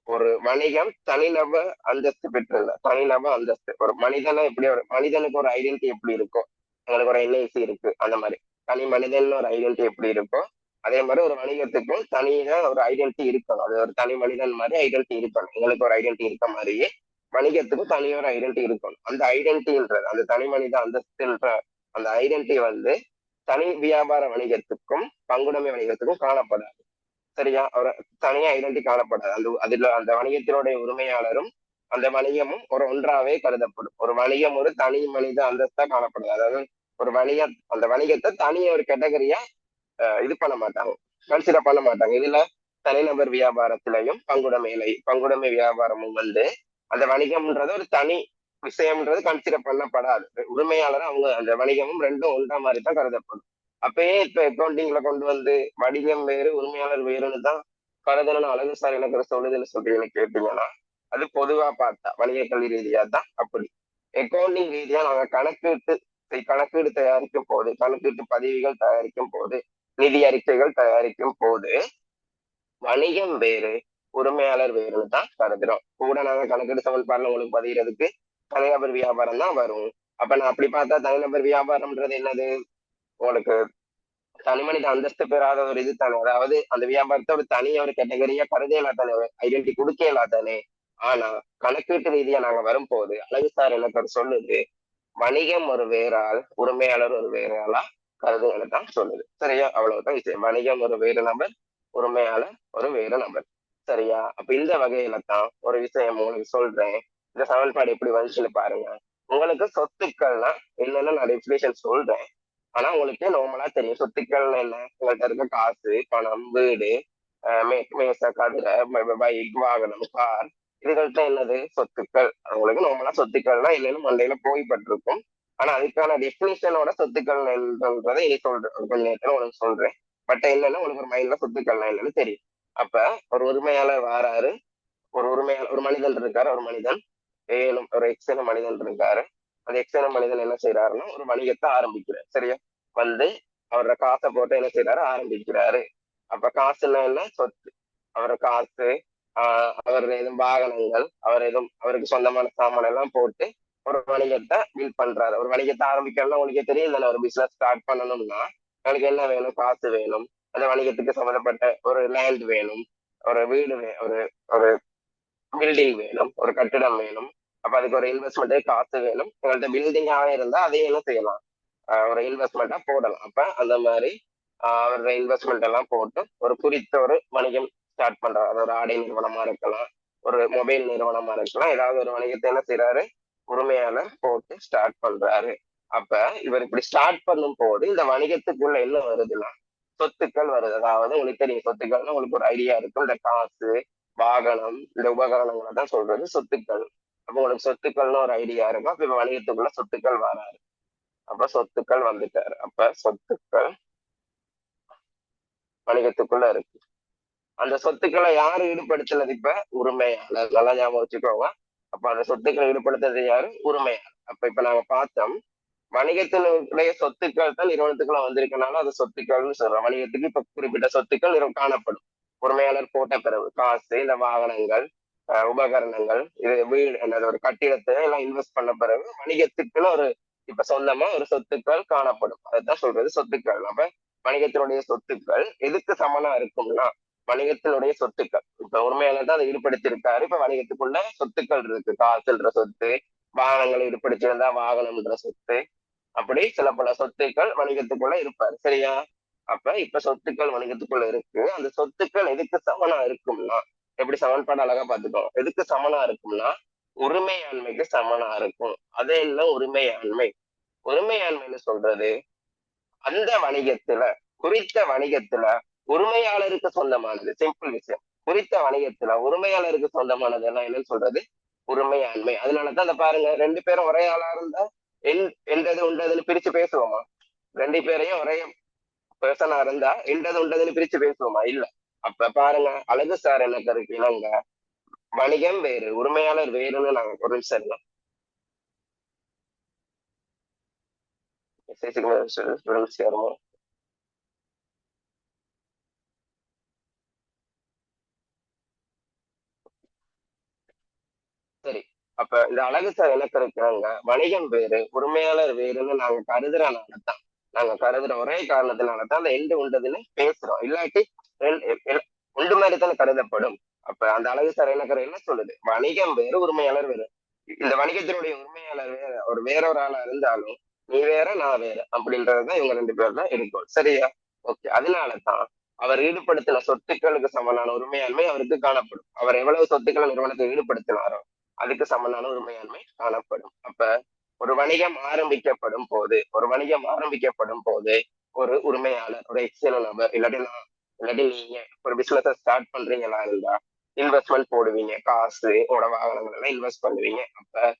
ஒரு வணிகம் தனிநபர் அந்தஸ்து பெற்றிருந்த தனிநபர் அந்தஸ்து ஒரு மனிதனை எப்படி ஒரு மனிதனுக்கு ஒரு ஐடென்டிட்டி எப்படி இருக்கும், எங்களுக்கு ஒரு எல்ஐசி இருக்கு அந்த மாதிரி தனி மனிதன் ஒரு ஐடென்டிட்டி எப்படி இருக்கும், அதே மாதிரி ஒரு வணிகத்துக்கும் தனியா ஒரு ஐடென்டிட்டி இருக்கணும். அது ஒரு தனி மனிதன் மாதிரி ஐடென்டிட்டி இருக்கணும். எங்களுக்கு ஒரு ஐடென்டிட்டி இருக்க மாதிரியே வணிகத்துக்கும் தனியா ஒரு ஐடென்டிட்டி இருக்கணும். அந்த ஐடென்டிட்டின்றது அந்த தனி மனித அந்தஸ்துன்ற அந்த ஐடென்டிட்டி தனி வியாபார வணிகத்துக்கும் பங்குடைமை வணிகத்துக்கும் காணப்படாது. சரியா? அவர் தனியா ஐடென்டி காணப்படாது. அதுல அந்த வணிகத்தினுடைய உரிமையாளரும் அந்த வணிகமும் ஒரு ஒன்றாவே கருதப்படும். ஒரு வணிகம் ஒரு தனி மனித அந்தஸ்தா காணப்படுது. அதாவது ஒரு வணிகம் அந்த வணிகத்தை தனியா ஒரு கேட்டகரியா இது பண்ண மாட்டாங்க, கன்சிடர் பண்ண மாட்டாங்க. இதுல தனிநபர் வியாபாரத்திலையும் பங்குடைமை வியாபாரமும் அந்த வணிகம்ன்றது ஒரு தனி விஷயம்ன்றது கன்சிடர் பண்ணப்படாது. உரிமையாளர் அவங்க அந்த வணிகமும் ரெண்டும் ஒன்றா மாதிரி தான் கருதப்படும். அப்பயே இப்ப அக்கௌண்டிங்ல கொண்டு வணிகம் வேறு உரிமையாளர் வேறுன்னு தான் கருதணும்னு அழகு சார் எனக்கு சொல்லுதுன்னு சொல்றீங்கன்னு கேட்டீங்கன்னா, அது பொதுவா பார்த்தா வணிக கல்வி ரீதியா தான் அப்படி. அக்கௌண்டிங் ரீதியா நாங்க கணக்கீடு தயாரிக்கும் போது, கணக்கீட்டு பதிவுகள் தயாரிக்கும் போது, நிதி அறிக்கைகள் தயாரிக்கும் போது வணிகம் வேறு உரிமையாளர் வேறுன்னு தான் கருதுறோம். கூட நாங்க கணக்கீடு சமன்பாடுல உங்களுக்கு பதிகிறதுக்கு தனிநபர் வியாபாரம் தான் வரும். அப்ப நான் அப்படி பார்த்தா தனிநபர் வியாபாரம்ன்றது என்னது, உங்களுக்கு தனிமனித அந்தஸ்து பெறாத ஒரு இது தானே. அதாவது அந்த வியாபாரத்தை ஒரு தனியா ஒரு கேட்டகரியா கருதலாம் தானே, ஐடென்டி கொடுக்கலாம் தானே. ஆனா கணக்கீட்டு ரீதியா நாங்க வரும்போது அழகு சார் எனக்கு ஒரு சொல்லுது, வணிகம் ஒரு வேறால் உரிமையாளர் ஒரு வேற ஆளா கருதுகளை தான் சொல்லுது. சரியா? அவ்வளவுதான் விஷயம். வணிகம் ஒரு வேறு நபர், உரிமையாளர் ஒரு வேறு நபர். சரியா? அப்ப இந்த வகையில தான் ஒரு விஷயம் உங்களுக்கு சொல்றேன். இந்த சமன்பாடு எப்படி வந்துச்சுன்னு பாருங்க. உங்களுக்கு சொத்துக்கள்னா என்னன்னு நான் டெபினிஷன் சொல்றேன். ஆனா உங்களுக்கு நார்மலா தெரியும் சொத்துக்கள் என்ன, உங்கள்ட்ட இருக்க காசு, பணம், வீடு, மேச கதிரை, பைக், வாகனம், கார், இதுகள்ட்ட என்னது சொத்துக்கள். உங்களுக்கு நார்மலா சொத்துக்கள்னா என்னன்னு மண்டையில போய்பட்டிருக்கும். ஆனா அதுக்கான டெபினிஷனோட சொத்துக்கள் என்னன்றதை இனி சொல்றேன், கொஞ்ச நேரத்துல உங்களுக்கு சொல்றேன். பட் என்னன்னா உங்களுக்கு ஒரு மைண்ட்ல சொத்துக்கள்னா என்னன்னு தெரியும். அப்ப ஒரு உரிமையாளர் வாராரு, ஒரு மனிதன் இருக்காரு, ஒரு மனிதன் ஒரு எக்ஸன மனிதன் இருக்காரு. அந்த எக்ஸன மனிதன் என்ன செய்யறாருன்னா ஒரு வணிகத்தை ஆரம்பிக்கிறார். சரியா? வந்து அவரோட காசை போட்டு என்ன செய்யறாரு, ஆரம்பிக்கிறாரு. அப்ப காசுன்னா என்ன, சொத்து. அவரோட காசு, அவர் எதுவும் வாகனங்கள், அவருக்கு சொந்தமான சாமான் எல்லாம் போட்டு ஒரு வணிகத்தை பில்ட் பண்றாரு. ஒரு வணிகத்தை ஆரம்பிக்கணும்னா உங்களுக்கே தெரியும் தானே, ஒரு பிசினஸ் ஸ்டார்ட் பண்ணணும்னா எனக்கு என்ன வேணும், காசு வேணும். அந்த வணிகத்துக்கு சம்மந்தப்பட்ட ஒரு லேண்ட் வேணும், ஒரு வீடு ஒரு ஒரு பில்டிங் வேணும், ஒரு கட்டிடம் வேணும். அப்ப அதுக்கு ஒரு இன்வெஸ்ட்மெண்ட் காசு வேணும். உங்கள்ட்ட பில்டிங்காக இருந்தா அதையும் என்ன செய்யலாம், ஒரு இன்வெஸ்ட்மெண்ட்டா போடலாம். அப்ப அந்த மாதிரி அவரோட இன்வெஸ்ட்மெண்ட் எல்லாம் போட்டு ஒரு குறித்த ஒரு வணிகம் ஸ்டார்ட் பண்றாரு. அது ஒரு ஆடை நிறுவனமா இருக்கலாம், ஒரு மொபைல் நிறுவனமா இருக்கலாம். ஏதாவது ஒரு வணிகத்தை என்ன செய்யறாரு, உரிமையாளர் போட்டு ஸ்டார்ட் பண்றாரு. அப்ப இவர் இப்படி ஸ்டார்ட் பண்ணும் போது இந்த வணிகத்துக்குள்ள என்ன வருதுன்னா சொத்துக்கள் வருது. அதாவது உங்களுக்கு தெரியும் சொத்துக்கள்னா உங்களுக்கு ஒரு ஐடியா இருக்கும். இந்த காசு, வாகனம், இந்த உபகரணங்களை தான் சொல்றது சொத்துக்கள். அப்ப உங்களுக்கு சொத்துக்கள்னு ஒரு ஐடியா இருக்கும். அப்ப இப்ப வணிகத்துக்குள்ள சொத்துக்கள் வராது. அப்ப சொத்துக்கள் வந்துட்டாரு. அப்ப சொத்துக்கள் வணிகத்துக்குள்ள இருக்கு. அந்த சொத்துக்களை யாரு ஈடுபடுத்தினது, இப்ப உரிமையாளர். நல்லா ஞாபகம் வச்சுக்கோங்க. அப்ப அந்த சொத்துக்களை ஈடுபடுத்துறது யாரு, உரிமையாளர். அப்ப இப்ப நாங்க பார்த்தோம், வணிகத்தினுடைய சொத்துக்கள் தான் நிறுவனத்துக்குள்ள வந்திருக்கனால அது சொத்துக்கள்னு சொல்றோம். வணிகத்துக்கு இப்ப குறிப்பிட்ட சொத்துக்கள் காணப்படும். உரிமையாளர் போட்ட பிறகு காசு, இந்த வாகனங்கள், உபகரணங்கள், இது வீடு என்னது ஒரு கட்டிடத்தை எல்லாம் இன்வெஸ்ட் பண்ண பிறகு வணிகத்துக்குன்னு ஒரு இப்ப சொந்தமா ஒரு சொத்துக்கள் காணப்படும். அதுதான் சொல்றது சொத்துக்கள். அப்ப வணிகத்தினுடைய சொத்துக்கள் எதுக்கு சமனா இருக்கும்னா வணிகத்தினுடைய சொத்துக்கள். இப்ப உரிமையாளர் தான் அதை ஈடுபடுத்தியிருக்காரு. இப்ப வணிகத்துக்குள்ள சொத்துக்கள் இருக்கு, காசுன்ற சொத்து, வாகனங்களை ஈடுபடுத்தியிருந்தா வாகனம்ன்ற சொத்து, அப்படி சில பல சொத்துக்கள் வணிகத்துக்குள்ள இருப்பாரு. சரியா? அப்ப இப்ப சொத்துக்கள் வணிகத்துக்குள்ள இருக்கு. அந்த சொத்துக்கள் எதுக்கு சமனா இருக்கும்னா, எப்படி சமன்பாடு அழகா பார்த்துக்கோங்க, எதுக்கு சமனா இருக்கும்னா உரிமையாண்மைக்கு சமனா இருக்கும். அதே இல்ல உரிமையாண்மை. உரிமையாண்மைன்னு சொல்றது அந்த வணிகத்துல குறித்த வணிகத்துல உரிமையாளருக்கு சொந்தமானது. சிம்பிள் விஷயம். குறித்த வணிகத்துல உரிமையாளருக்கு சொந்தமானது எல்லாம் என்னன்னு சொல்றது, உரிமையாண்மை. அதனாலதான் அந்த பாருங்க, ரெண்டு பேரும் ஒரே ஆளா இருந்தா எந்தது உண்டதுன்னு பிரிச்சு பேசுவோமா? ரெண்டு பேரையும் ஒரே பெர்சனா இருந்தா எந்தது உண்டதுன்னு பிரிச்சு பேசுவோமா? இல்ல. அப்ப பாருங்க, அழகு சார் என்ன கருக்கு இணங்க வணிகம் வேறு உரிமையாளர் வேறுன்னு நாங்க ஒரு நிமிஷம் இருந்தோம். அப்ப இந்த அழகு சார் என்ன இருக்கிறாங்க, வணிகம் வேறு உரிமையாளர் வேறுன்னு நாங்க கருதுறனாலதான், நாங்க கருதுற ஒரே காரணத்தினாலதான் அந்த எண்டு உண்டதுன்னு பேசுறோம். இல்லாட்டி உண்டு மாதிரி தானே கருதப்படும். அப்ப அந்த அழகு சார் என்ன சொல்லுது, வணிகம் வேறு உரிமையாளர் வேறு. இந்த வணிகத்தினுடைய உரிமையாளர் வேற ஒரு வேற ஒரு ஆளா இருந்தாலும் நீ வேற நான் வேற அப்படின்றதுதான் இவங்க ரெண்டு பேர் தான் இருக்கும். சரியா? ஓகே. அதனாலதான் அவர் ஈடுபடுத்தின சொத்துக்களுக்கு சமனான உரிமையாண்மை அவருக்கு காணப்படும். அவர் எவ்வளவு சொத்துக்களை நிறுவனத்தை ஈடுபடுத்தினாரோ அதுக்கு சமனான உரிமையாண்மை காணப்படும். அப்ப ஒரு வணிகம் ஆரம்பிக்கப்படும் போது ஒரு உரிமையாளர், ஒரு எக்ஸ்டர்னல் நபர், இல்லாட்டி நீங்க ஒரு பிசினஸ் ஸ்டார்ட் பண்றீங்களா இருந்தா இன்வெஸ்ட்மெண்ட் போடுவீங்க, காசு உங்களோட வாகனங்கள் எல்லாம் இன்வெஸ்ட் பண்ணுவீங்க. அப்ப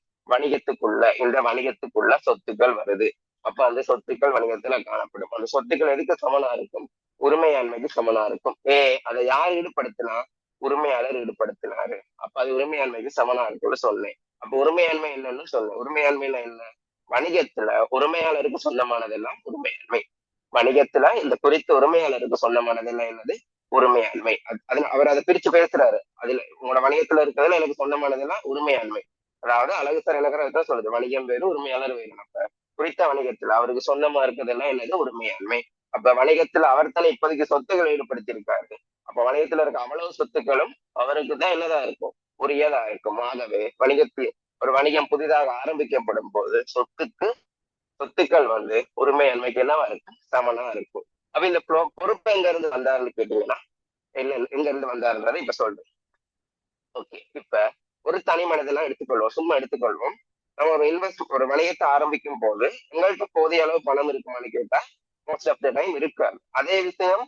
இந்த வணிகத்துக்குள்ள சொத்துக்கள் வருது. அப்ப அந்த சொத்துக்கள் வணிகத்துல காணப்படும். அந்த சொத்துக்கள் எதுக்கு சமனா இருக்கும், உரிமையாண்மைக்கு சமனா இருக்கும். அதை யார் ஈடுபடுத்தினா, உரிமையாளர் ஈடுபடுத்தினாரு. அப்ப அது உரிமையாண்மைக்கு சமனா இருக்கும்னு சொன்னேன். அப்ப உரிமையாண்மை என்னன்னு சொன்னேன். உரிமையாண்மையில என்ன, வணிகத்துல உரிமையாளருக்கு சொந்தமானதெல்லாம் உரிமையாண்மை. வணிகத்துல இந்த குறித்த உரிமையாளருக்கு சொந்தமானதெல்லாம் என்னது, உரிமையாண்மை. அவர் அதை பிரிச்சு பேசுறாரு. அதுல உங்களோட வணிகத்துல இருக்கிறதுல எனக்கு சொந்தமானதெல்லாம் உரிமையாண்மை. அதாவது அழகு சார் என்ன சொல்லுது, வணிகம் வேறு உரிமையாளர் வேறு. அப்ப குறித்த வணிகத்துல அவருக்கு சொந்தமா இருக்கிறதெல்லாம் என்னது, உரிமையாண்மை. அப்ப வணிகத்துல அவர் தானே இப்போதைக்கு சொத்துக்களை ஈடுபடுத்தி இருக்காரு. அப்ப வணிகத்துல இருக்க அவ்வளவு சொத்துக்களும் அவருக்கு தான் என்னதா இருக்கும், உரியதா இருக்கும். ஆகவே ஒரு வணிகம் புதிதாக ஆரம்பிக்கப்படும் போது சொத்துக்கள் உரிமையாண்மைக்கு என்னவா இருக்கும், சமனா இருக்கும். அப்ப இந்த பொறுப்பு எங்க இருந்து வந்தாருன்னு கேட்டீங்கன்னா, எங்க இருந்து வந்தாருன்றதை இப்ப சொல்றேன். ஓகே. இப்ப ஒரு தனி மனிதனா சும்மா எடுத்துக்கொள்வோம். நம்ம ஒரு வணிகத்தை ஆரம்பிக்கும் போது எங்கள்கிட்ட போதிய அளவு பணம் இருக்குமான்னு கேட்டா மோஸ்ட் ஆஃப் த டைம் இருக்காது. அதே விஷயம்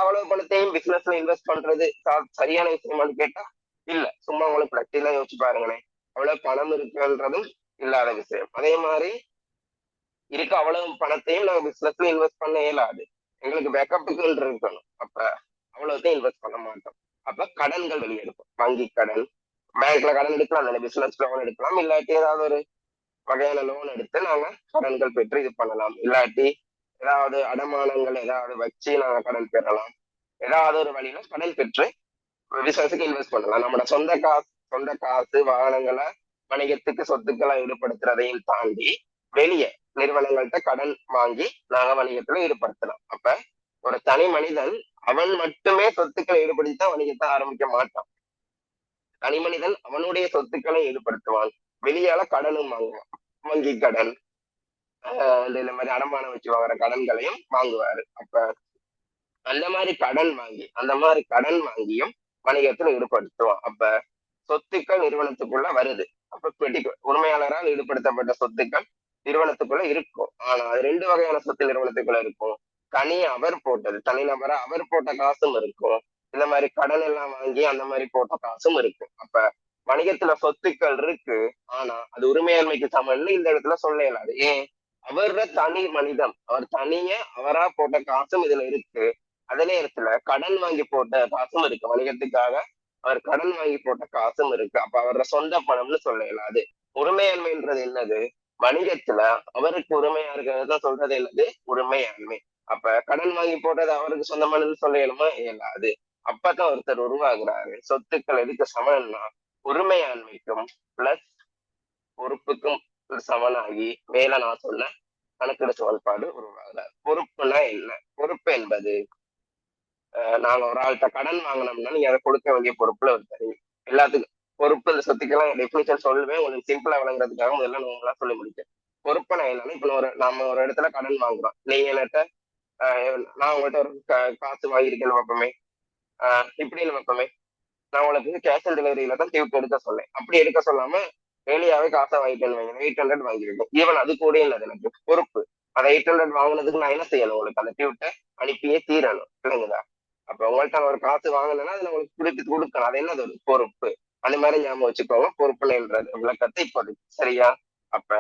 அவ்வளவு பணத்தையும் பிசினஸ்ல இன்வெஸ்ட் பண்றது சரியான விஷயமானு கேட்டா இல்ல. சும்மா உங்களுக்கு பிரக்டிலாம் யோசிச்சு பாருங்களேன். அவ்வளவு பணம் இருக்குன்றதும் இல்லாத விஷயம். அதே மாதிரி அவ்வளவு பணத்தையும் நாங்க பிசினஸ்ல இன்வெஸ்ட் பண்ண இயலாது. எங்களுக்கு பேக்கப்புக்கு இருக்கணும். அப்ப அவ்வளவுத்தையும் இன்வெஸ்ட் பண்ண மாட்டோம். அப்ப கடன்கள் வெளியெடுப்போம். வங்கி கடன், பேங்க்ல கடன் எடுக்கலாம், அந்த பிசினஸ் லோன் எடுக்கலாம். இல்லாட்டி ஏதாவது ஒரு வகையான லோன் எடுத்து நாங்க கடன்கள் பெற்று இது பண்ணலாம். இல்லாட்டி ஏதாவது அடமானங்கள் ஏதாவது வச்சு நாங்க கடன் பெறலாம். ஏதாவது ஒரு வழியில கடன் பெற்று பிசினஸுக்கு இன்வெஸ்ட் பண்ணலாம். நம்மளோட சொந்த காசு வாகனங்களை வணிகத்துக்கு சொத்துக்களை ஈடுபடுத்துறதையும் தாண்டி வெளியே நிறுவனங்கள்கிட்ட கடன் வாங்கி நாங்க வணிகத்துல ஈடுபடுத்தலாம். அப்ப ஒரு தனி மனிதன் அவன் மட்டுமே சொத்துக்களை ஈடுபடுத்தி தான் வணிகத்தை ஆரம்பிக்க மாட்டான். தனி மனிதன் அவனுடைய சொத்துக்களை ஈடுபடுத்துவான், வெளியால கடனும் வாங்குவான். வங்கி கடன், இந்த மாதிரி அடமானம் வச்சு வாங்குற கடன்களையும் வாங்குவாரு. அப்ப அந்த மாதிரி கடன் வாங்கியும் வணிகத்தில் ஈடுபடுத்துவான். அப்ப சொத்துக்கள் நிறுவனத்துக்குள்ள வருது. அப்ப உரிமையாளரால் ஈடுபடுத்தப்பட்ட சொத்துக்கள் நிறுவனத்துக்குள்ள இருக்கும். ஆனா அது ரெண்டு வகையான சொத்து நிறுவனத்துக்குள்ள இருக்கும். தனிநபரா அவர் போட்ட காசும் இருக்கும். இந்த மாதிரி கடன் எல்லாம் வாங்கி அந்த மாதிரி போட்ட காசும் இருக்கும். அப்ப வணிகத்துல சொத்துக்கள் இருக்கு, ஆனா அது உரிமையாண்மைக்கு சமம்னு இந்த இடத்துல சொல்ல இயலாது. ஏன், அவர தனி மனிதன், அவர் அவரா போட்ட காசும் இதுல இருக்கு. அதே நேரத்துல கடன் வாங்கி போட்ட காசும் இருக்கு. வணிகத்துக்காக அவர் கடன் வாங்கி போட்ட காசும் இருக்கு. அப்ப அவரோட சொந்த பணம்னு சொல்ல இயலாது. உரிமையாண்மைன்றது என்னது, வணிகத்துல அவருக்கு உரிமையா இருக்கிறது சொல்றது என்னது, உரிமையாண்மை. அப்ப கடன் வாங்கி போட்டது அவருக்கு சொந்தமானது சொல்ல இயலுமா, இயலாது. அப்பதான் ஒருத்தர் உருவாகுறாரு. சொத்துக்கள் எதுக்கு சமம்னா உரிமையாண்மைக்கும் பிளஸ் பொறுப்புக்கும் சமனாகி மேல நான் சொன்ன கணக்கிட செயல்பாடு உருவாகிறார். பொறுப்புனா என்ன, பொறுப்பு என்பது நாங்க ஒரு ஆள்கிட்ட கடன் வாங்கினோம்னா நீங்க அதை கொடுக்க வேண்டிய பொறுப்புல ஒரு தெரியும். எல்லாத்துக்கும் பொறுப்பு, இந்த சொத்துக்கெல்லாம் டெபினிஷன் சொல்லுவேன், உங்களுக்கு சிம்பிளா வழங்குறதுக்காக முதல்ல நான் சொல்லி முடிச்சேன். பொறுப்புனா என்னன்னா, இப்ப நம்ம ஒரு இடத்துல கடன் வாங்குறோம். நீங்க என்கிட்ட நான் உங்கள்கிட்ட ஒரு காசு வாங்கியிருக்கேன்னு வைப்போமே, இப்படின்னு வைப்போமே, நான் உங்களுக்கு கேஷ் ஆன் டெலிவரியில தான் டியூட் எடுக்க சொன்னேன். அப்படி எடுக்க சொல்லாம டெய்லியாவே காசை வாங்கிட்டேன்னு வைங்க, 800 வாங்கியிருக்கேன். ஈவன் அது கூட இல்லை, எனக்கு பொறுப்பு. அதை 800 வாங்கினதுக்கு நான் என்ன செய்யணும், உங்களுக்கு அந்த டியூட்டை அனுப்பியே தீரணும், இல்லைங்களா? அப்ப உங்கள்கிட்ட ஒரு காசு வாங்கினேன்னா அதுல உங்களுக்கு திருப்பி கொடுக்கணும். அது என்னது, ஒரு பொறுப்பு. அந்த மாதிரி ஞாபகம் வச்சுக்கோங்க பொறுப்புலன்றது விளக்கத்தை இப்போதைக்கு. சரியா? அப்ப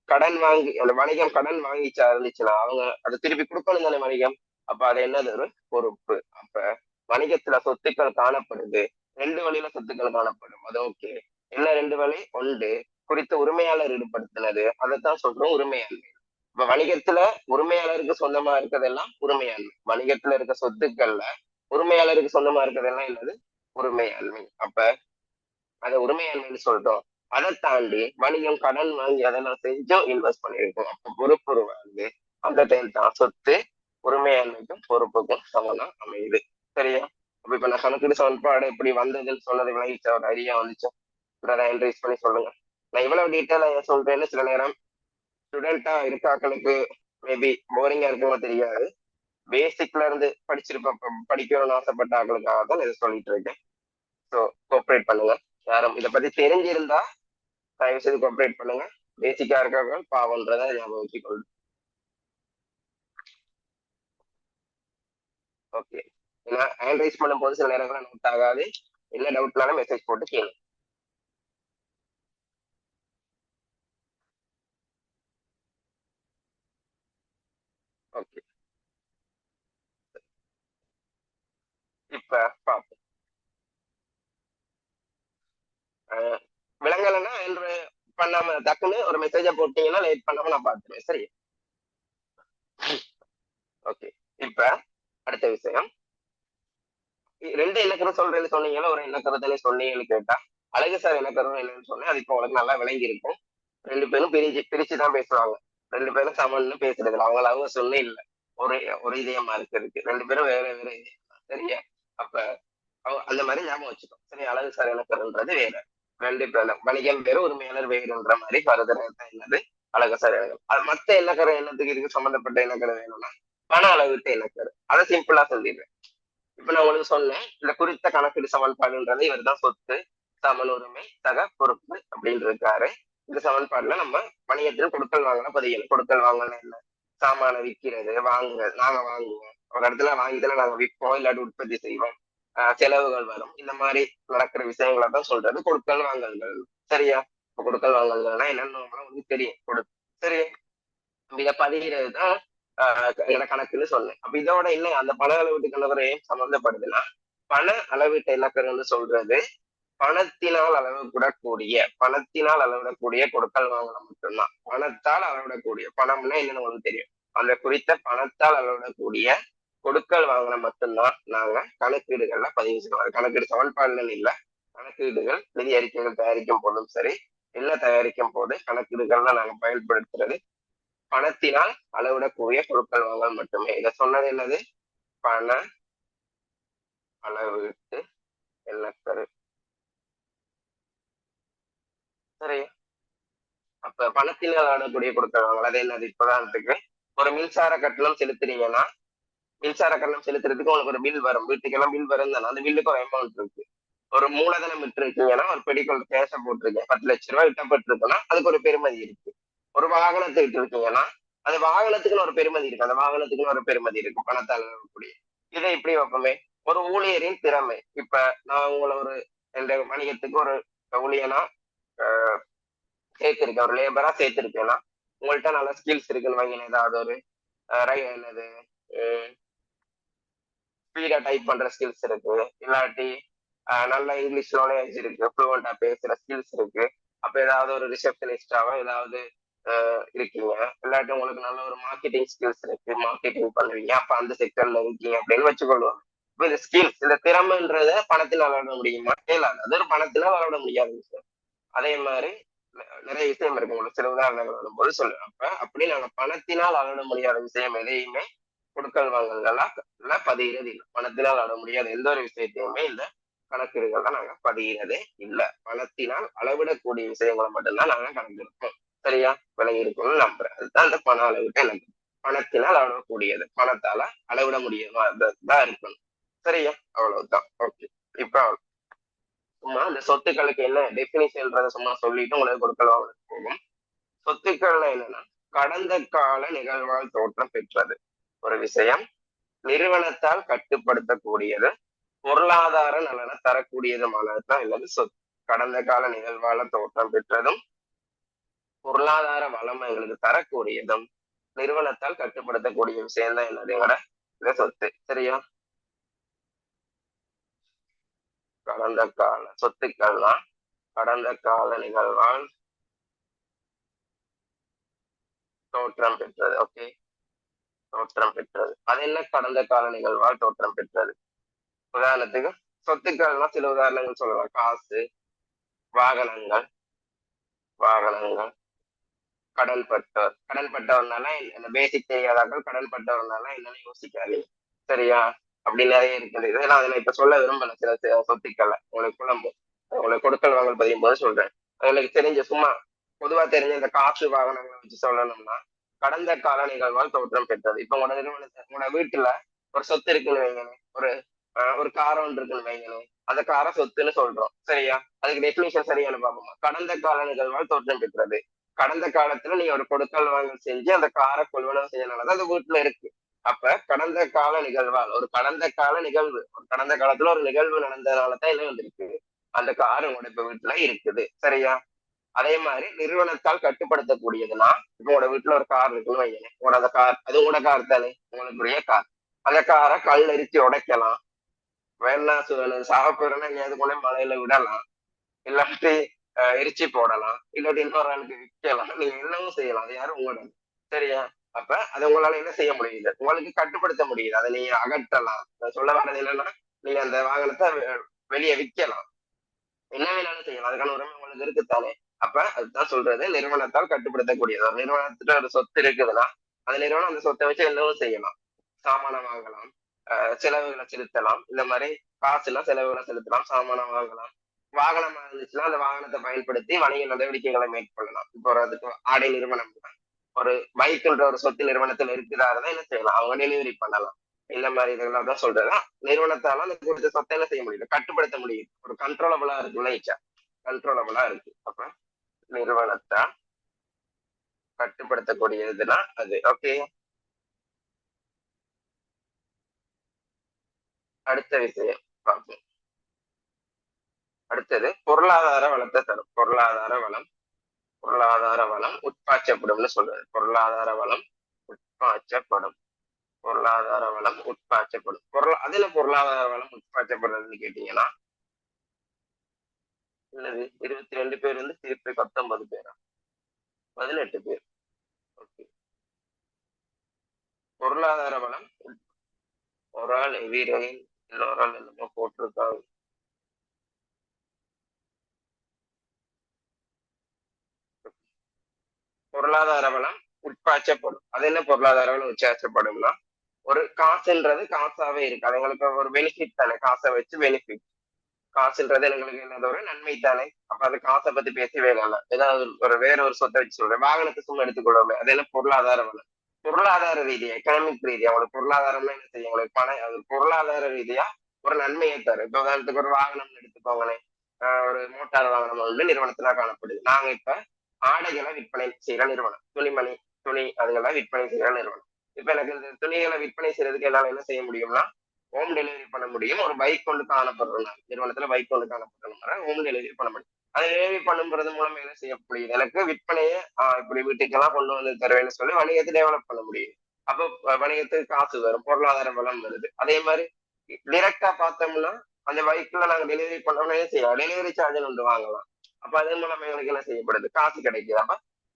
அந்த வணிகம் கடன் வாங்கிச்சா இருந்துச்சுன்னா அவங்க அதை திருப்பி கொடுக்கணும் தானே வணிகம். அப்ப அது என்னது, ஒரு பொறுப்பு. அப்ப வணிகத்துல சொத்துக்கள் காணப்படுது, ரெண்டு வழியில சொத்துக்கள் காணப்படும். அது ஓகே. என்ன ரெண்டு வழி, ஒன்று குறித்த உரிமையாளர் ஈடுபடுத்தினது, அதைத்தான் சொல்றோம் உரிமையாண்மை. இப்ப வணிகத்துல உரிமையாளருக்கு சொந்தமா இருக்கிறதெல்லாம் உரிமையாண்மை. வணிகத்துல இருக்க சொத்துக்கள்ல உரிமையாளருக்கு சொந்தமா இருக்கிறதெல்லாம் என்னது, உரிமையாண்மை. அப்ப அதை உரிமையாண்மைன்னு சொல்றோம். அதை தாண்டி வணிகம் கடன் வாங்கி அதெல்லாம் செஞ்சும் இன்வெஸ்ட் பண்ணியிருக்கோம். அப்ப பொறுப்புரு வந்து அந்த டைம் தான் சொத்து உரிமையாண்மைக்கும் பொறுப்புக்கும் சமனா அமையுது. சரியா? அப்ப இப்ப நான் கணக்கீடு சமன்பாடு எப்படி வந்ததுன்னு சொன்னது விளைவிச்ச ஒரு ஐடியா வந்துச்சு. என்ட்ரைஸ் பண்ணி சொல்லுங்க. நான் இவ்வளவு டீட்டெயிலா சொல்றேன்னு சில நேரம் ஸ்டூடெண்டா இருக்காக்களுக்கு மேபி போரிங்கா இருக்குமோ தெரியாது. பேசிக்ல இருந்து படிக்கணும்னு ஆசைப்பட்ட ஆக்களுக்காக தான் இதை சொல்லிட்டு இருக்கேன். ஸோ கோஆப்ரேட் பண்ணுங்க. யாரும் இதை பத்தி தெரிஞ்சிருந்தா தயவு செய்து கோஆப்ரேட் பண்ணுங்க. பேசிக்கா இருக்காங்க பாவம்ன்றதை ஞாபகம் வச்சுக்கொள்ளு. ஓகே. ஏன்னா ஹேண்ட் பண்ணும்போது சில நேரங்களில் நோட் ஆகாது. என்ன டவுட்னாலும் மெசேஜ் போட்டு கேளு. ஓகே. இப்ப பார்ப்போம். விலங்கலைன்னா என்று பண்ணாம டக்குன்னு ஒரு மெசேஜ போட்டீங்கன்னா லேட் பண்ணாம நான் பார்த்துருவேன். சரி. ஓகே. இப்ப அடுத்த விஷயம், ரெண்டு இலக்கணம் சொல்றேன்னு சொன்னீங்களா, ஒரு இலக்கணத்திலே சொன்னீங்கன்னு கேட்டா அழகு சார் இலக்கணம் என்னன்னு சொன்னேன். அது இப்போ உங்களுக்கு நல்லா விளங்கி இருக்கும். ரெண்டு பேரும் பிரிச்சுதான் பேசுவாங்க. ரெண்டு பேரும் சமன்னு பேசுறது இல்லை. அவங்க சொல்ல இல்லை. ஒரு ஒரு இதயமா இருக்கு. ரெண்டு பேரும் வேற வேற இதயம். சரியா? அப்ப அந்த மாதிரி ஞாபகம் வச்சுக்கோம். சரி, அழகு சார் இலக்கணன்றது வேற. ரெண்டு பேரும் வணிகம் வேறு உரிமையாளர் வேறுன்ற மாதிரி கருதுறது என்னது அழகு சார் இலக்கணம். அது மத்த இலக்கணம் என்னத்துக்கு இதுக்கு சம்பந்தப்பட்ட இலக்கணம் வேணும்னா பண அளவிட்ட இலக்கணம். அதை சிம்பிளா சொல்லிடுறேன். இப்ப நான் உங்களுக்கு சொன்னேன், இந்த குறித்த கணக்கீடு சமன்பாடுன்றது இவர் தான் சொத்து சமன் உரிமை சக பொறுப்பு அப்படின்னு இருக்காரு. இந்த சமன்பாடுல நம்ம வணிகத்தில் கொடுக்கல் வாங்கலாம் பதியணும். கொடுக்கல் வாங்கலாம் என்ன? சாமான விற்கிறது, வாங்குறது. நாங்க வாங்குவோம், ஒரு இடத்துல வாங்கிதானே நாங்க விற்போம், இல்லாட்டி உற்பத்தி செய்வோம். செலவுகள் வரும். இந்த மாதிரி நடக்கிற விஷயங்களை தான் சொல்றது கொடுக்கல் வாங்கல்கள். சரியா? இப்ப கொடுக்கல் வாங்கல்கள்னா என்னன்னு வந்து தெரியும். சரி, இதை பதிகிறது தான் என்னோட கணக்குன்னு சொன்னேன். அப்ப இதோட இல்லை அந்த பண அளவீட்டு கணவரை சம்மந்தப்படுதுன்னா பண அளவீட்டு இலக்கணம்னு சொல்றது பணத்தினால் அளவிடக்கூடிய கொடுக்கல் வாங்கலாம் மட்டும்தான். பணத்தால் அளவிடக்கூடிய, பணம்னா என்னன்னு உங்களுக்கு தெரியும். அந்த குறித்த பணத்தால் அளவிடக்கூடிய கொடுக்கல் வாங்கின மட்டும்தான் நாங்க கணக்கீடுகள்ல பதிவு செய்வோம். கணக்கீடு சமன்பாடுகள் இல்ல, கணக்கீடுகள் நிதி அறிக்கைகள் தயாரிக்கும் போதும் சரி, இல்ல தயாரிக்கும் போது கணக்கீடுகள்ல நாங்க பயன்படுத்துறது பணத்தினால் அளவிடக்கூடிய பொருட்கள் வாங்கல் மட்டுமே. இதை சொன்னது என்னது? பண அளவீட்டு இலக்கணம். சரி, அப்ப பணத்தினால் அளவிடக்கூடிய பொருட்கள் வாங்கல் அது என்னது? இப்பதானத்துக்கு ஒரு மின்சார கட்டணம் செலுத்துறீங்கன்னா, மின்சார கட்டணம் செலுத்துறதுக்கு உங்களுக்கு ஒரு பில் வரும். வீட்டுக்கெல்லாம் பில் வரும் தானே, அந்த பில்லுக்கு ஒரு அமௌண்ட் இருக்கு. ஒரு மூலதனம் விட்டுருக்கீங்கன்னா, ஒரு பெடிக்கல் கேஷ போட்டிருக்கேன், 10 லட்சம் ரூபாய் விட்டப்பட்டிருக்குன்னா அதுக்கு ஒரு பெருமதி இருக்கு. ஒரு வாகனத்தை விட்டு இருக்கீங்கன்னா அந்த வாகனத்துக்குன்னு ஒரு பெருமதி இருக்கு. அந்த வாகனத்துக்குன்னு ஒரு பெருமதி இருக்கு பணத்தால் கூடிய. இதை இப்படி வைப்போமே, ஒரு ஊழியரின் திறமை. இப்ப நான் உங்களை ஒரு இந்த வணிகத்துக்கு ஒரு ஊழியனா சேர்த்திருக்கேன், ஒரு லேபரா சேர்த்திருக்கேன்னா உங்கள்கிட்ட நல்ல ஸ்கில்ஸ் இருக்குன்னு வாங்கினேன். ஏதாவது ஒரு என்னது ஸ்பீடா டைப் பண்ற ஸ்கில்ஸ் இருக்கு, இல்லாட்டி நல்ல இங்கிலீஷ் நாலேஜ் இருக்கு, ஃப்ளூவெண்டா பேசுற ஸ்கில்ஸ் இருக்கு. அப்ப ஏதாவது ஒரு ரிசப்ஷனிஸ்டாவோ ஏதாவது இருக்கீங்க, இல்லாட்டி உங்களுக்கு நல்ல ஒரு மார்க்கெட்டிங் ஸ்கில்ஸ் இருக்கு, மார்க்கெட்டிங் பண்ணுவீங்க, அப்ப அந்த செக்டர்ல இருக்கீங்க அப்படின்னு வச்சுக்கொள்வாங்க. இப்ப இந்த ஸ்கில்ஸ், இந்த திறமைன்றத பணத்தில் அளவிட முடியுமா? இயலாது. அது ஒரு பணத்தினால் அளவிட முடியாத விஷயம். அதே மாதிரி நிறைய விஷயம் இருக்கு. உங்களுக்கு சில உதாரணங்கள் வரும்போது சொல்லுவேன். அப்ப அப்படி நாங்க பணத்தினால் அளவிட முடியாத விஷயம் எதையுமே கொடுக்கல் வாங்கல்கள்லாம் பதிகிறது இல்லை. பணத்தினால் அளவிட முடியாத எந்த ஒரு விஷயத்தையுமே இந்த கணக்கீடுகள்ல நாங்க பதிகிறதே இல்லை. பணத்தினால் அளவிடக்கூடிய விஷயங்களை மட்டும்தான் நாங்க கணக்கெடுப்போம். சரியா? விளங்கி இருக்கும்னு நம்புறேன். அதுதான் இந்த பண அளவிட்டு எனக்கு பணத்தினால் அளவிடக்கூடியது, பணத்தால அளவிட முடியாதான் இருக்கணும். சரியா? அவ்வளவுதான். ஓகே. இப்ப சும்மா இந்த சொத்துக்களுக்கு என்ன டெபினிஷன்றத சும்மா சொல்லிட்டு உங்களுக்கு கொடுக்கல் வாங்க போகும். சொத்துக்கள்ல என்னன்னா கடந்த கால நிகழ்வால் தோற்றம் பெற்றது ஒரு விஷயம், நிறுவனத்தால் கட்டுப்படுத்தக்கூடியது, பொருளாதார நலனை தரக்கூடியதுமானதுதான் இல்லது சொத்து. கடந்த கால நிகழ்வால தோற்றம் பெற்றதும் பொருளாதார வளம் எங்களுக்கு தரக்கூடியதும் நிறுவனத்தால் கட்டுப்படுத்தக்கூடிய விஷயம் தான் என்னதுங்கிற இந்த சொத்து. சரியா? கடந்த கால சொத்துக்கள்னா கடந்த கால நிகழ்வால் தோற்றம் பெற்றது. ஓகே, தோற்றம் பெற்றது. அது என்ன கடந்த கால நிகழ்வால் தோற்றம் பெற்றது? உதாரணத்துக்கு சொத்துக்கள்னா சில உதாரணங்கள் சொல்லலாம். காசு, வாகனங்கள், வாகனங்கள், கடன்பட்டவர்னால இந்த பேசிக் தெரியாதாக்கள் கடன்பட்டவர்னால என்னன்னு யோசிக்காதீங்க. சரியா? அப்படி நிறைய இருக்குது. இதெல்லாம் அதுல இப்ப சொல்ல விரும்பல. சில சொத்துக்களை உங்களுக்கு குழம்பும் உங்களுக்கு கொடுக்கல் வாங்கல் பதியும் போது சொல்றேன். உங்களுக்கு தெரிஞ்ச சும்மா பொதுவா தெரிஞ்ச இந்த காசு வாகனங்களை வச்சு சொல்லணும்னா கடந்த கால நிகழ்வால் தோற்றம் பெற்றது. இப்ப உங்களோட நிறுவனத்தை உங்களோட வீட்டுல ஒரு சொத்து இருக்குன்னு வைங்களேன், ஒரு காரம் ஒன்று இருக்குன்னு வைங்களேன், அந்த கார சொத்துன்னு சொல்றோம். சரியா? அதுக்கு டெபினிஷன் சரியான பார்ப்போமா? கடந்த கால நிகழ்வால் தோற்றம் பெற்றது. கடந்த காலத்துல நீ ஒரு கொடுக்கல் வாங்கல் செஞ்சு அந்த காரை கொள்வனவு செஞ்சனாலதான் அந்த வீட்டுல இருக்கு. அப்ப கடந்த கால நிகழ்வால் ஒரு கடந்த கால நிகழ்வு, ஒரு கடந்த காலத்துல ஒரு நிகழ்வு நடந்ததுனாலதான் என்ன வந்திருக்கு, அந்த கார் உங்களோட இப்ப வீட்டுல இருக்குது. சரியா? அதே மாதிரி நிறுவனத்தால் கட்டுப்படுத்தக்கூடியதுன்னா இப்ப உங்களோட வீட்டுல ஒரு கார் இருக்குன்னு வைங்களேன், உங்களோட அந்த கார் அது உங்களோட கார் தானே, உங்களுக்குரிய கார். அந்த காரை கல் எரிச்சு உடைக்கலாம், வேணா சாகப்போறேன்னா எங்கேயாவது கொண்டு மலையில விடலாம், இல்லாட்டி எரிச்சு போடலாம், இல்லாட்டி இன்னொரு ஆளுக்கு விற்கலாம். நீங்க என்னவும் செய்யலாம், அது யாரும் உங்களோட. சரியா? அப்ப அதை உங்களால என்ன செய்ய முடியுது, உங்களுக்கு கட்டுப்படுத்த முடியுது. அதை நீங்க அகற்றலாம். சொல்ல வர்றது என்னன்னா, நீங்க அந்த வாகனத்தை வெளியே விற்கலாம், என்ன வேணாலும் செய்யலாம், அதுக்கான உரிமை உங்களுக்கு இருக்குத்தானே. அப்ப அதுதான் சொல்றது, நிறுவனத்தால் கட்டுப்படுத்தக்கூடியது. ஒரு நிறுவனத்துல ஒரு சொத்து இருக்குதுன்னா அந்த நிறுவனம் அந்த சொத்தை வச்சு என்னவும் செய்யலாம். சாமானம் வாங்கலாம், செலவுகளை செலுத்தலாம். இந்த மாதிரி காசுனா செலவுகளை செலுத்தலாம், சாமானம் வாங்கலாம். வாகனம் இருந்துச்சுன்னா அந்த வாகனத்தை பயன்படுத்தி வணிக நடவடிக்கைகளை மேற்கொள்ளலாம். இப்போ ஒரு அதுக்கு ஆடை நிறுவனம், ஒரு பைக்ன்ற ஒரு சொத்து நிறுவனத்துல இருக்குதாருன்னா என்ன செய்யலாம், அவங்க டெலிவரி பண்ணலாம். இந்த மாதிரி இதெல்லாம் தான் சொல்றேன். நிறுவனத்தால அந்த குறித்த சொத்தை என்ன செய்ய முடியுது, கட்டுப்படுத்த முடியுது. ஒரு கண்ட்ரோலபிளா இருக்கு, நேச்சர் கண்ட்ரோலபிளா இருக்கு. அப்ப நிறுவனத்தால் கட்டுப்படுத்தக்கூடியதுன்னா அது ஓகே. அடுத்த விஷயம் பார்ப்போம். அடுத்தது பொருளாதார வளத்தை தரும். பொருளாதார வளம் உட்பாய்ச்சப்படும்னு சொல்றது. பொருளாதார வளம் உட்பாய்ச்சப்படும். பொருளாதார வளம் உட்பாய்ச்சப்படும். அதுல பொருளாதார வளம் உட்பாய்ச்சப்படுறதுன்னு கேட்டீங்கன்னா, 22 பேர் திருப்பி 19 பேரா, 18 பேர். ஓகே. பொருளாதார வளம் ஒரு ஆள் வீரர்கள், இன்னொரு ஆள் என்னமோ போட்டிருக்காங்க. பொருளாதார வளம் உட்பாய்ச்சப்படும். அது என்ன பொருளாதார வளம் உட்பாய்ச்சப்படும்னா, ஒரு காசுன்றது காசாவே இருக்கு, அது எங்களுக்கு ஒரு பெனிஃபிட் தானே. காசை வச்சு பெனிஃபிட், காசுன்றது எங்களுக்கு என்னது ஒரு நன்மை தானே. அப்ப அது காசை பத்தி பேசவே இல்லை. ஏதாவது வேற ஒரு சொத்தை வச்சு சொல்றேன், வாகனத்தை சும்மா எடுத்துக்கொள்ளுமே, அது என்ன பொருளாதார வளம். பொருளாதார ரீதியா, எக்கனாமிக் ரீதியா உங்களுக்கு பொருளாதாரம்னா என்ன செய்யும், உங்களுக்கு பணம், அது பொருளாதார ரீதியா ஒரு நன்மையை தரும். இப்ப உதாரணத்துக்கு ஒரு வாகனம் எடுத்துக்கோங்களேன், ஒரு மோட்டார் வாகனம் வந்து நிறுவனத்துல காணப்படுது. நாங்க இப்ப ஆடைகளை விற்பனை செய்யற நிறுவனம், துணி அதுகளை விற்பனை செய்யற நிறுவனம். இப்ப எனக்கு இந்த துணிகளை விற்பனை செய்யறதுக்கு என்னால என்ன செய்ய முடியும்னா, ஹோம் டெலிவரி பண்ண முடியும். ஒரு பைக் கொண்டு காணப்படுறோம், நிறுவனத்துல பைக் கொண்டு காணப்படுறோம், ஹோம் டெலிவரி பண்ண முடியும். அதை டெலிவரி பண்ணுறது மூலம் என்ன செய்ய முடியுது, எனக்கு விற்பனையை இப்படி வீட்டுக்கெல்லாம் கொண்டு வந்து தருவேன்னு சொல்லி வணிகத்தை டெவலப் பண்ண முடியும். அப்போ வணிகத்துக்கு காசு வரும், பொருளாதார வளம் வருது. அதே மாதிரி டிரெக்டா பார்த்தோம்னா அந்த பைக்ல நாங்க டெலிவரி பண்ணோம்னா என்ன செய்யலாம், டெலிவரி சார்ஜ் ஒன்று வாங்கலாம். அப்ப அதன் மூலம் எங்களுக்கு என்ன செய்யப்படுது, காசு கிடைக்குது. அப்ப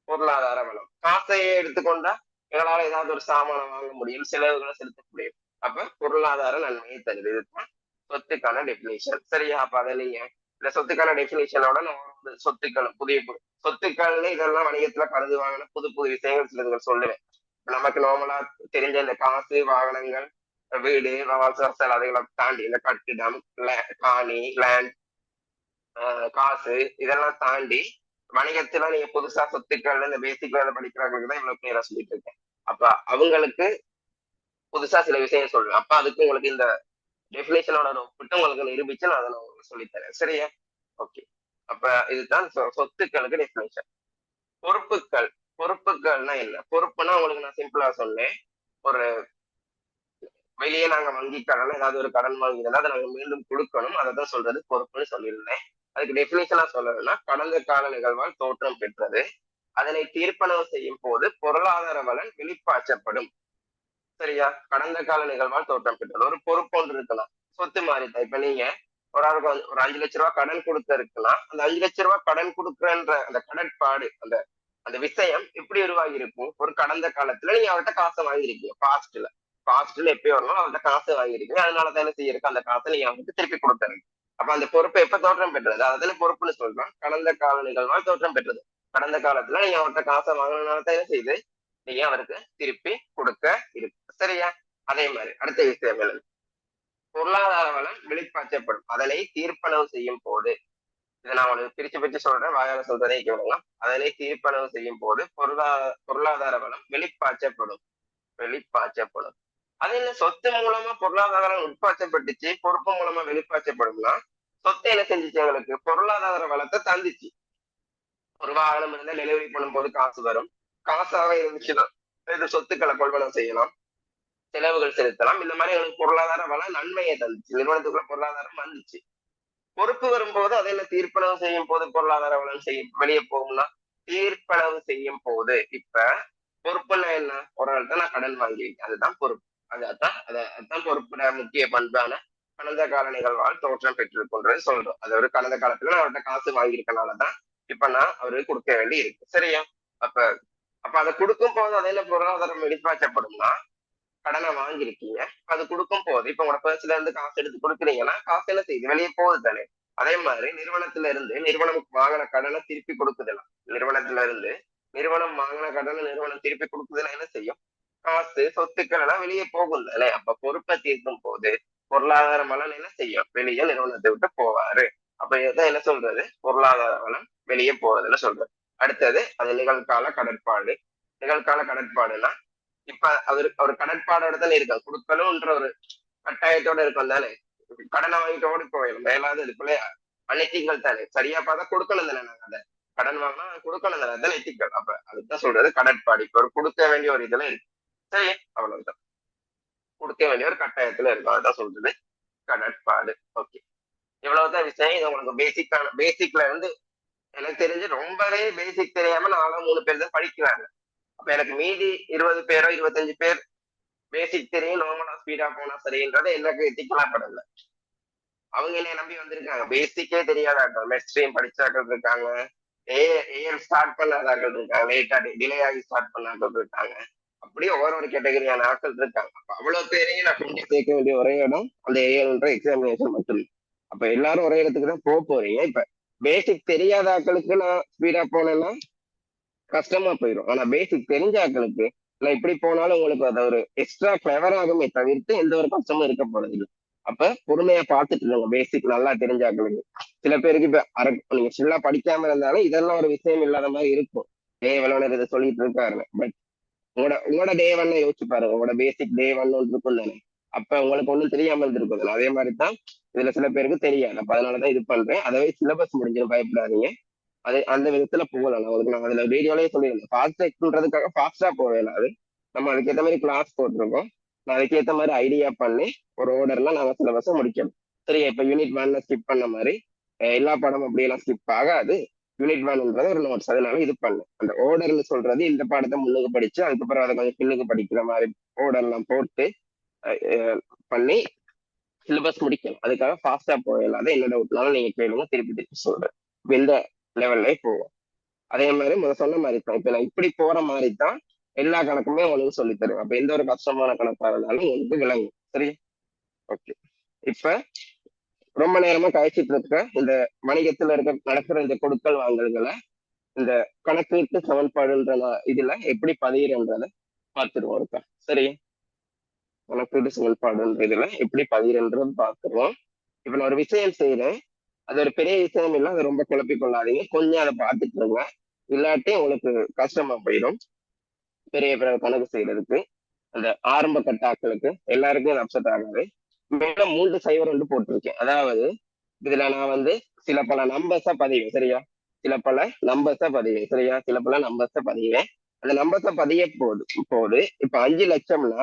பொருளாதார வளம். காசையே எடுத்துக்கொண்டா எங்களால ஏதாவது ஒரு சாமானம் வாங்க முடியும், செலவுகளை செலுத்த முடியும். அப்ப பொருளாதார நன்மையை தருது. இதுதான் சொத்துக்கான டெபினிஷன். சரியா? அப்ப அதை நீங்க இந்த சொத்துக்கான டெபினிஷனோட நம்ம சொத்துக்கள் புதிய சொத்துக்கள்னு இதெல்லாம் வணிகத்துல கருதுவாங்கன்னா புது புது விஷயங்கள் சிலதுகள் சொல்லுவேன். நமக்கு நார்மலா தெரிஞ்ச இந்த காசு, வாகனங்கள், வீடு, வாசல், அதுகளை தாண்டி இந்த கட்டிடம், காணி, லேண்ட், காசு, இதெல்லாம் தாண்டி வணிகத்துல நீங்க புதுசா சொத்துக்கள் இந்த பேசிக் படிக்கிறவங்களுக்கு தான் இவ்வளவு பேரா சொல்லிட்டு இருக்கேன். அப்ப அவங்களுக்கு புதுசா சில விஷயம் சொல்லுவேன். அப்ப அதுக்கு உங்களுக்கு இந்த டெபினேஷனோட ஒப்பிட்டு உங்களுக்கு நிரூபிச்சு நான் அதை உங்களுக்கு சொல்லித்தரேன். சரியா? ஓகே. அப்ப இதுதான் சொத்துக்களுக்கு டெபினேஷன். பொறுப்புகள்னா என்ன? பொறுப்புனா உங்களுக்கு நான் சிம்பிளா சொன்னேன். ஒரு வெளியே நாங்க வங்கி கடன் ஏதாவது ஒரு கடன் வாங்கினா அதை நாங்க மீண்டும் கொடுக்கணும், அதை தான் சொல்றது பொறுப்புன்னு சொல்லியிருந்தேன். அதுக்கு டெபினேஷனா சொல்லணும்னா, கடந்த கால நிகழ்வால் தோற்றம் பெற்றது, அதனை தீர்ப்பனவு செய்யும் போது பொருளாதார வளன் வெளிப்பாய்ச்சப்படும். சரியா? கடந்த கால நிகழ்வால் தோற்றம் பெற்றது. ஒரு பொறுப்பு ஒன்று இருக்கலாம், சொத்து மாறிதான். இப்ப நீங்க ஒரு ஆளுக்கு ஒரு 5 லட்ச ரூபாய் கடன் கொடுத்த இருக்குன்னா, அந்த 5 லட்ச ரூபாய் கடன் கொடுக்குறன்ற அந்த கடற்பாடு, அந்த அந்த விஷயம் எப்படி உருவாகி இருக்கும், ஒரு கடந்த காலத்துல நீங்க அவர்கிட்ட காசை வாங்கிருக்கீங்க. பாஸ்ட்ல எப்பயும் வரணும் அவர்கிட்ட காசை வாங்கிருக்கீங்க, அதனாலதான் என்ன செய்யிருக்கு, அந்த காசை நீங்க அவங்களுக்கு திருப்பி கொடுத்துருங்க. அப்ப அந்த பொறுப்பை எப்ப தோற்றம் பெற்றது, அதுல பொறுப்புன்னு சொல்றோம். கடந்த கால நிகழ்வால் தோற்றம் பெற்றது. கடந்த காலத்துல நீங்க அவர்கிட்ட காசை வாங்கினால தான் என்ன செய்யுது, நீங்க அவருக்கு திருப்பி கொடுக்க இருக்கு. சரியா? அதே மாதிரி அடுத்த விஷயம் எழுது. பொருளாதார வளம் வெளிப்பாய்ச்சப்படும் அதனை தீர்ப்பனவு செய்யும் போது, இதை நான் உங்களுக்கு பிரிச்சு பிரிச்சு சொல்றேன், வாயால சொல்றதே கேளுங்க. அதனை தீர்ப்பனவு செய்யும் போது பொருளாதார வளம் வெளிப்பாய்ச்சப்படும். வெளிப்பாய்ச்சப்படும். அது என்ன, சொத்து மூலமா பொருளாதாரம் உட்பாய்ச்சப்பட்டுச்சு, பொறுப்பு மூலமா வெளிப்பாய்ச்சப்படும்னா, சொத்து என்ன செஞ்சுச்சு, எங்களுக்கு பொருளாதார வளத்தை தந்துச்சு. ஒரு வாகனம் இருந்தா டெலிவரி பண்ணும்போது காசு வரும். காசாக இருந்துச்சுன்னா இது சொத்துக்களை கொள்வனம் செய்யலாம், செலவுகள் செலுத்தலாம். இந்த மாதிரி எங்களுக்கு பொருளாதார வளம் நன்மையை தந்துச்சு, நிறுவனத்துக்குள்ள பொருளாதாரம் வந்துச்சு. பொறுப்பு வரும்போது அதை என்ன தீர்ப்பனவு செய்யும் போது பொருளாதார வளம் செய்யும் வெளியே போகும்னா, தீர்ப்பனவு செய்யும் போது இப்ப பொறுப்புன்னா என்ன, ஒரு ஆள்கிட்ட நான் கடன் வாங்கியிருக்கேன், அதுதான் பொறுப்பு. அதுதான் பொறுப்புட முக்கிய பண்பான கடந்த கால நிகழ்வால் தோற்றம் பெற்றிருக்குன்றது சொல்றோம். அது ஒரு கடந்த காலத்துல நான் அவர்கிட்ட காசு வாங்கியிருக்கனாலதான் இப்ப நான் அவருக்கு கொடுக்க வேண்டி இருக்கு. சரியா? அப்ப அப்ப அதை கொடுக்கும் போது அதே பொருளாதாரம் வெளிப்பாய்ச்சப்படும்னா, கடனை வாங்கியிருக்கீங்க, அது கொடுக்கும் போது இப்ப உங்க பர்ஸ்ல இருந்து காசு எடுத்து கொடுக்குறீங்கன்னா காசு என்ன செய்யுது, வெளியே போகுது தானே. அதே மாதிரி நிறுவனத்துல இருந்து நிறுவனம் வாங்கின கடனை திருப்பி கொடுக்குதுலாம். நிறுவனத்துல இருந்து நிறுவனம் வாங்கின கடனை நிறுவனம் திருப்பி கொடுக்குதுன்னா என்ன செய்யும், காசு சொத்துக்கள் எல்லாம் வெளியே போகும் தானே. அப்ப பொறுப்பை தீர்க்கும் போது பொருளாதார வளம் என்ன செய்யும், வெளியே நிறுவனத்தை விட்டு போவாரு. அப்ப இதான் என்ன சொல்றது, பொருளாதார வளம் வெளியே போறதுன்னு சொல்றது. அடுத்தது அது நிகழ்கால கடற்பாடு. நிகழ்கால கடற்பாடுனா, இப்ப அவர் கடற்பாடோட தானே இருக்காரு, கொடுக்கணும்ன்ற ஒரு கட்டாயத்தோட இருக்கும் தானே. கடனை வாங்கிட்டு ஓடி போயிடும் மேலாவது இதுக்குள்ள அனைத்திகள் தானே. சரியா பார்த்தா கொடுக்கணும் தானே, நாங்க அதை கடன் வாங்கினா கொடுக்கணும் தானே, அதான் எத்திக்கல். அப்ப அதுதான் சொல்றது கடற்பாடு. இப்ப ஒரு கொடுக்க வேண்டிய ஒரு இதுல இருக்கு. சரி, அவ்வளவுதான், கொடுக்க வேண்டிய ஒரு கட்டாயத்துல இருக்கும், அதுதான் சொல்றது கடற்பாடு. ஓகே, இவ்வளவுதான் விஷயம். இது உங்களுக்கு பேசிக்ல இருந்து எனக்கு தெரிஞ்சு ரொம்பவே பேசிக் தெரியாம 4-3 பேர் தான் படிக்கிறாங்க. அப்ப எனக்கு மீதி 20 பேரோ 25 பேர் பேசிக் தெரியும், நார்மலா ஸ்பீடா போனா சரின்றது எனக்கு எத்திக்கலாம் படல. அவங்க என்னைய நம்பி வந்திருக்காங்க, பேசிக்கே தெரியாதாக்கள், மெட்ஸ்ட்ரீம் படிச்சாக்கள் இருக்காங்க, ஏஎல் ஸ்டார்ட் பண்ணாதாக்கள் இருக்காங்க, லேட்டா டிலே ஆகி ஸ்டார்ட் பண்ணாக்கள் இருக்காங்க. அப்படியே ஒவ்வொரு கேட்டகரியான ஆட்கள் இருக்காங்க. அப்ப அவ்வளவு பேரையும் நான் கொண்டு சேர்க்க வேண்டிய ஒரே இடம் அந்த ஏஎல்ன்ற எக்ஸாமினேஷன் மட்டும். அப்ப எல்லாரும் ஒரே இடத்துக்கு தான் போக போறீங்க. இப்ப பேசிக் தெரியாத ஆட்களுக்கு நான் ஸ்பீடா போனேன்னா கஷ்டமா போயிடும். ஆனா பேசிக் தெரிஞ்ச ஆட்களுக்கு நான் இப்படி போனாலும் உங்களுக்கு அது ஒரு எக்ஸ்ட்ரா கிளவர் ஆகுமே தவிர்த்து எந்த ஒரு கஷ்டமும் இருக்க போறது இல்லை. அப்ப பொறுமையா பார்த்துட்டு இருங்க பேசிக் நல்லா தெரிஞ்ச ஆட்களுக்கு. சில பேருக்கு இப்ப நீங்க ஃபுல்லா படிக்காம இருந்தாலும் இதெல்லாம் ஒரு விஷயம் இல்லாத மாதிரி இருக்கும். வல்லுநர் இதை சொல்லிட்டு இருக்காரு, பட் உங்களோட டே ஒன்னு யோசிச்சு பாருங்க. உங்களோட பேசிக் டே ஒன்னு இருக்கும் தானே. அப்ப உங்களுக்கு ஒண்ணும் தெரியாம இருந்திருக்கும். அதே மாதிரிதான் இதுல சில பேருக்கு தெரியாது. அப்ப அதனாலதான் இது பண்றேன். அதவே சிலபஸ் முடிஞ்சிடும், பயப்படாதீங்க. அது அந்த விதத்துல போகலாம். நான் அதுல வீடியோலயே சொல்லியிருந்தேன், ஃபாஸ்ட் எக்ஸ்ன்றதுக்காக ஃபாஸ்டா போவேன். அது நம்ம அதுக்கேற்ற மாதிரி கிளாஸ் போட்டிருக்கோம். நான் அதுக்கேற்ற மாதிரி ஐடியா பண்ணி ஒரு ஓர்டர்ல நாங்க சிலபஸை முடிக்கணும். சரியா? இப்ப யூனிட் 1 ஸ்கிப் பண்ண மாதிரி எல்லா படமும் அப்படியெல்லாம் ஸ்கிப் ஆகாது. யூனிட் 1ன்றது ஒரு நோட்ஸ், அதனால இது பண்ணு அந்த ஓர்டர்னு சொல்றது இந்த பாடத்தை முன்னுக்கு படிச்சு அதுக்கப்புறம் அதை கொஞ்சம் பின்னுக்கு படிக்கிற மாதிரி ஓர்டர்லாம் போட்டு பண்ணி சிலபஸ் முடிக்கணும். அதுக்காக ஃபாஸ்டா போயிடலாம். அதை என்ன டவுட்னாலும் நீங்க கேளுங்க, திருப்பி திருப்பி சொல்றேன். இந்த லெவல்ல போவோம். அதே மாதிரி சொன்ன மாதிரி தான் இப்ப நான் இப்படி போற மாதிரி தான் எல்லா கணக்குமே உங்களுக்கு சொல்லி தருவேன். அப்ப எந்த ஒரு கஷ்டமான கணக்கா இருந்தாலும் உங்களுக்கு விளங்கும். சரி, ஓகே. இப்ப ரொம்ப நேரமா கழிச்சிட்டு இருக்க இந்த வணிகத்துல நடக்கிற இந்த கொடுக்கல் வாங்கல்களை இந்த கணக்கீட்டு சமன்பாடுன்ற இதுல எப்படி பதிகிறன்றத பார்த்துருவோம் இருக்கா. சரி, கணக்கீட்டு சமன்பாடுன்ற இதுல எப்படி பதிகிறன்றது பார்த்துருவோம். இப்ப நான் ஒரு விஷயம் செய்யறேன், அது ஒரு பெரிய விஷயம் இல்லை, அதை ரொம்ப குழப்பிக் கொள்ளாதீங்க, கொஞ்சம் அதை பார்த்துட்டு இருங்க. இல்லாட்டி உங்களுக்கு கஷ்டமா போயிடும் பெரிய கணக்கு செய்யறதுக்கு. அந்த ஆரம்ப கட்டாக்களுக்கு எல்லாருக்கும் அப்செட் ஆகாது. மேல 3 0 போட்டிருக்கேன். அதாவது இதுல நான் சில பல நம்பர்ஸா பதிவேன். சரியா? சில பல நம்பர்ஸா பதிவேன். சரியா? சில பல நம்பர்ஸா பதிவேன். அந்த நம்பர்ஸா பதிய போது இப்ப 5 லட்சம்னா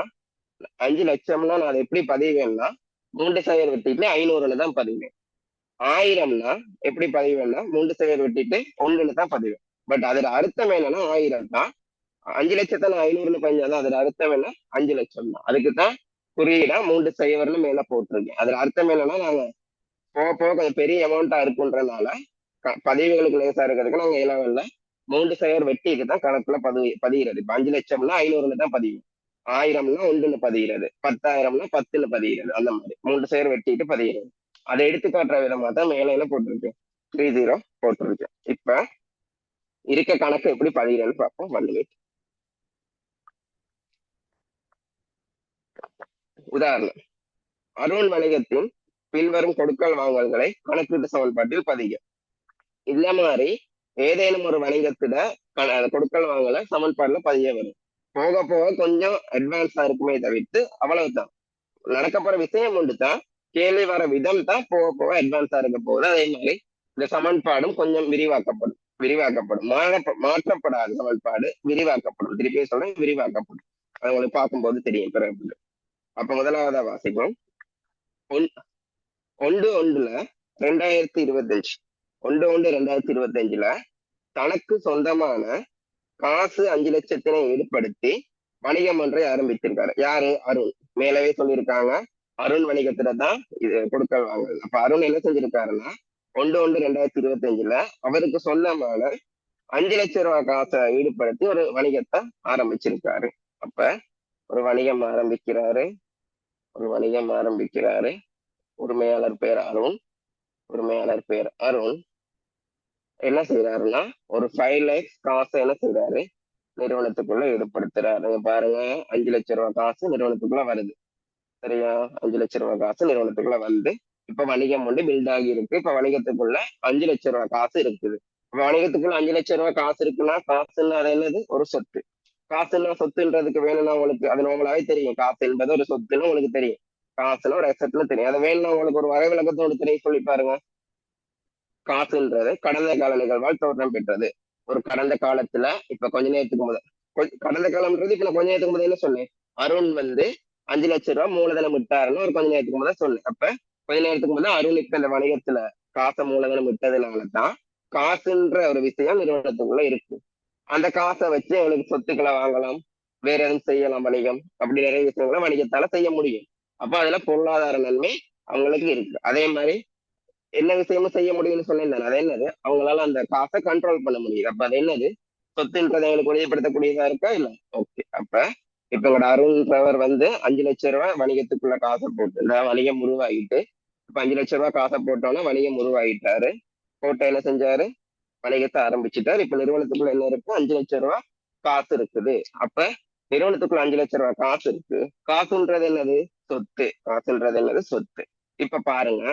5 லட்சம்னா நான் அதை எப்படி பதிவேன்னா 3 0 வெட்டிட்டு 500ன்னு தான் பதிவேன். 1000னா எப்படி பதிவேன்னா 3 0 வெட்டிட்டு 1ன்னு தான் பதிவேன். பட் அதுல அர்த்தம் என்னன்னா 1000 தான். 5 லட்சத்தை நான் 500ன்னு பதிஞ்சாதான் அதுல அர்த்தம் என்ன, 5 லட்சம் தான். அதுக்குதான் குறியீடா 3 0ன்னு மேல போட்டிருக்கேன். அதுல அர்த்தம் என்னன்னா நாங்க போக போக கொஞ்சம் பெரிய அமௌண்டா இருக்குன்றதுனால பதிவுகளுக்கு லேசா இருக்கிறதுக்கு நாங்க இளவல்ல 3 0 வெட்டிட்டு தான் கணக்குல பதிகிறது. இப்ப 5 லட்சம்னா 500ன்னு தான் பதியும், 1000னா 1ன்னு பதிகிறது, 10,000னா 10ன்னு பதிகிறது. அந்த மாதிரி 3 0 வெட்டிட்டு பதிகிறது. அதை எடுத்து காட்டுற விதமா தான் மேலையில போட்டிருக்கேன், 30 போட்டிருக்கேன். இப்ப இருக்க கணக்கு எப்படி பதிகிறேன்னு பார்ப்போம். 1 minute. உதாரணம், அருண் வணிகத்தின் பின்வரும் கொடுக்கல் வாங்கல்களை கணக்கீட்டு சமன்பாட்டில் பதிக. இந்த மாதிரி ஏதேனும் ஒரு வணிகத்திட கொடுக்கல் வாங்கல சமன்பாடுல பதிய வரும். போக போக கொஞ்சம் அட்வான்ஸா இருக்குமே தவிர்த்து அவ்வளவுதான். நடக்கப்படுற விஷயம் ஒன்று தான், கேள்வி வர விதம் தான் போக போக அட்வான்ஸா இருக்க போகுது. அதே மாதிரி இந்த சமன்பாடும் கொஞ்சம் விரிவாக்கப்படும் மாற்றப்படாத சமன்பாடு விரிவாக்கப்படும். திருப்பியே சொல்றேன், விரிவாக்கப்படும். அது உங்களுக்கு பார்க்கும்போது தெரியும் பிறகு. அப்ப முதலாவதா வாசிப்போம். 1/1/2025 1/1/2025 தனக்கு சொந்தமான காசு 5 லட்சத்தினை ஈடுபடுத்தி வணிகம் ஒன்றை ஆரம்பிச்சிருக்காரு. யாரு? அருண். மேலவே சொல்லியிருக்காங்க, அருண் வணிகத்துல தான் இது கொடுக்கல் வாங்கல். அப்ப அருண் என்ன செஞ்சிருக்காருன்னா 1/1/2025 அவருக்கு சொந்தமான 5 லட்சம் ரூபாய் காசை ஈடுபடுத்தி ஒரு வணிகத்தை ஆரம்பிச்சிருக்காரு. அப்ப ஒரு வணிகம் ஆரம்பிக்கிறாரு. உரிமையாளர் பேர் அருண். என்ன செய்யறாருன்னா ஒரு 5 lakhs காசை என்ன செய்யறாரு, நிறுவனத்துக்குள்ள ஈடுபடுத்துறாரு. பாருங்க, 5 லட்சம் ரூபாய் காசு நிறுவனத்துக்குள்ள வருது. சரியா? 5 லட்சம் ரூபாய் காசு நிறுவனத்துக்குள்ள வந்து இப்ப வணிகம் வந்து பில்ட் ஆகி இருக்கு. இப்ப வணிகத்துக்குள்ள 5 லட்சம் ரூபாய் காசு இருக்குது. இப்ப வணிகத்துக்குள்ள 5 லட்சம் ரூபாய் காசு இருக்குன்னா, காசுன்னா அது என்னது? ஒரு சொத்து. காசுன்னா சொத்துன்றதுக்கு வேணும்னா உங்களுக்கு அது நம்மளாவே தெரியும். காசு என்பது ஒரு சொத்துன்னு உங்களுக்கு தெரியும். காசுல ஒரு அசெட்னு தெரியும். அதை வேணும்னா உங்களுக்கு ஒரு வரை விளக்கத்தோடு தெரியும், சொல்லி பாருங்க. காசுன்றது கடந்த கால நிகழ்வால் தோற்றம் பெற்றது. ஒரு கடந்த காலத்துல இப்ப கொஞ்ச நேரத்துக்கு முதல் கடந்த காலம்ன்றது இப்ப நான் கொஞ்ச நேரத்துக்கு முதல்ல சொன்னேன். அருண் வந்து 5 லட்சம் ரூபாய் மூலதனம் விட்டாருன்னு ஒரு கொஞ்ச நேரத்துக்கு முதல்ல சொன்னேன். அப்ப கொஞ்ச நேரத்துக்கு முதல்ல அருண் இப்ப இந்த வணிகத்துல காசை மூலதனம் விட்டதுனாலதான் காசுன்ற ஒரு விஷயம் நிறுவனத்துக்குள்ள இருக்கு. அந்த காசை வச்சு அவளுக்கு சொத்துக்களை வாங்கலாம், வேற எதுவும் செய்யலாம், வணிகம் அப்படி நிறைய விஷயங்களை வணிகத்தால செய்ய முடியும். அப்ப அதுல பொருளாதார நன்மை அவங்களுக்கு இருக்கு. அதே மாதிரி என்ன விஷயமும் செய்ய முடியும்னு சொல்லியிருந்தாங்க. அது என்னது? அவங்களால அந்த காசை கண்ட்ரோல் பண்ண முடியுது. அப்ப அது என்னது? சொத்துன்றதை அவங்களுக்கு உறுதிப்படுத்தக்கூடியதா இருக்கா? இல்ல. ஓகே. அப்ப இப்ப எங்களோட அருண்ன்றவர் வந்து 5 லட்சம் ரூபாய் வணிகத்துக்குள்ள காசை போட்டு இந்த வணிகம் உருவாகிட்டு, இப்ப 5 லட்சம் ரூபாய் காசை போட்டோன்னா வணிகம் உருவாகிட்டாரு. போட்ட என்ன செஞ்சாரு? வணிகத்தை ஆரம்பிச்சுட்டாரு. இப்ப நிறுவனத்துக்குள்ள என்ன இருக்கு? 5 லட்சம் ரூபாய் காசு இருக்குது. அப்ப நிறுவனத்துக்குள்ள 5 லட்சம் ரூபாய் காசு இருக்கு. காசுன்றது என்னது? சொத்து. இப்ப பாருங்க,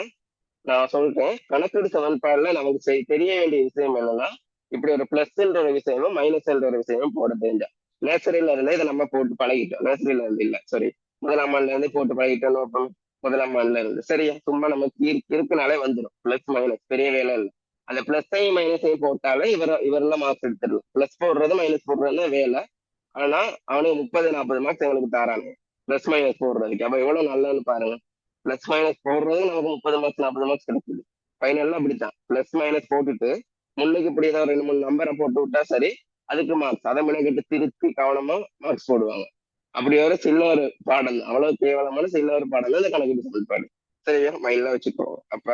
நான் சொல்றேன், கணக்கீடு சமன்பாடுல நமக்கு தெரிய வேண்டிய விஷயம் என்னன்னா, இப்படி ஒரு பிளஸ்ன்ற ஒரு விஷயமும் மைனஸ்ன்ற ஒரு விஷயமும் போட தெரிஞ்சா. நேச்சரில இருந்தே இதை நம்ம போட்டு பழகிட்டோம். நேச்சரில இருந்து இல்ல, சாரி, முதலாம் ஆண்டுல இருந்து போட்டு பழகிட்டோம். முதலாம் ஆண்டுல இருந்து சரியா சும்மா நமக்கு இருக்குனாலே வந்துடும். பிளஸ் மைனஸ் பெரிய வேலை இல்லை. அந்த பிளஸையும் மைனஸையும் போட்டாலே இவரெல்லாம் மார்க்ஸ் எடுத்துடலாம். பிளஸ் போடுறது மைனஸ் போடுறதுன்னு வேலை. ஆனா அவனுக்கு 30-40 மார்க்ஸ் எங்களுக்கு தாராங்க பிளஸ் மைனஸ் போடுறதுக்கு. அப்ப எவ்வளவு நல்லதுன்னு பாருங்க. பிளஸ் மைனஸ் போடுறது நமக்கு 30 மார்க்ஸ் 40 மார்க்ஸ் கிடைக்குது. ஃபைனல்ல அப்படித்தான் பிளஸ் மைனஸ் போட்டுட்டு முன்னுக்கு இப்படி ஏதாவது 2-3 நம்பரை போட்டு விட்டா சரி, அதுக்கு மார்க்ஸ். அதை முன்னகிட்டு திருத்தி கவனமா மார்க்ஸ் போடுவாங்க. அப்படி ஒரு சின்ன ஒரு பாடம் தான், அவ்வளவு கேவலமான சின்ன ஒரு பாடம் தான் இந்த கணக்கீட்டு சமன்பாடு. சரியா? மைண்ட்ல வச்சுக்கோங்க. அப்ப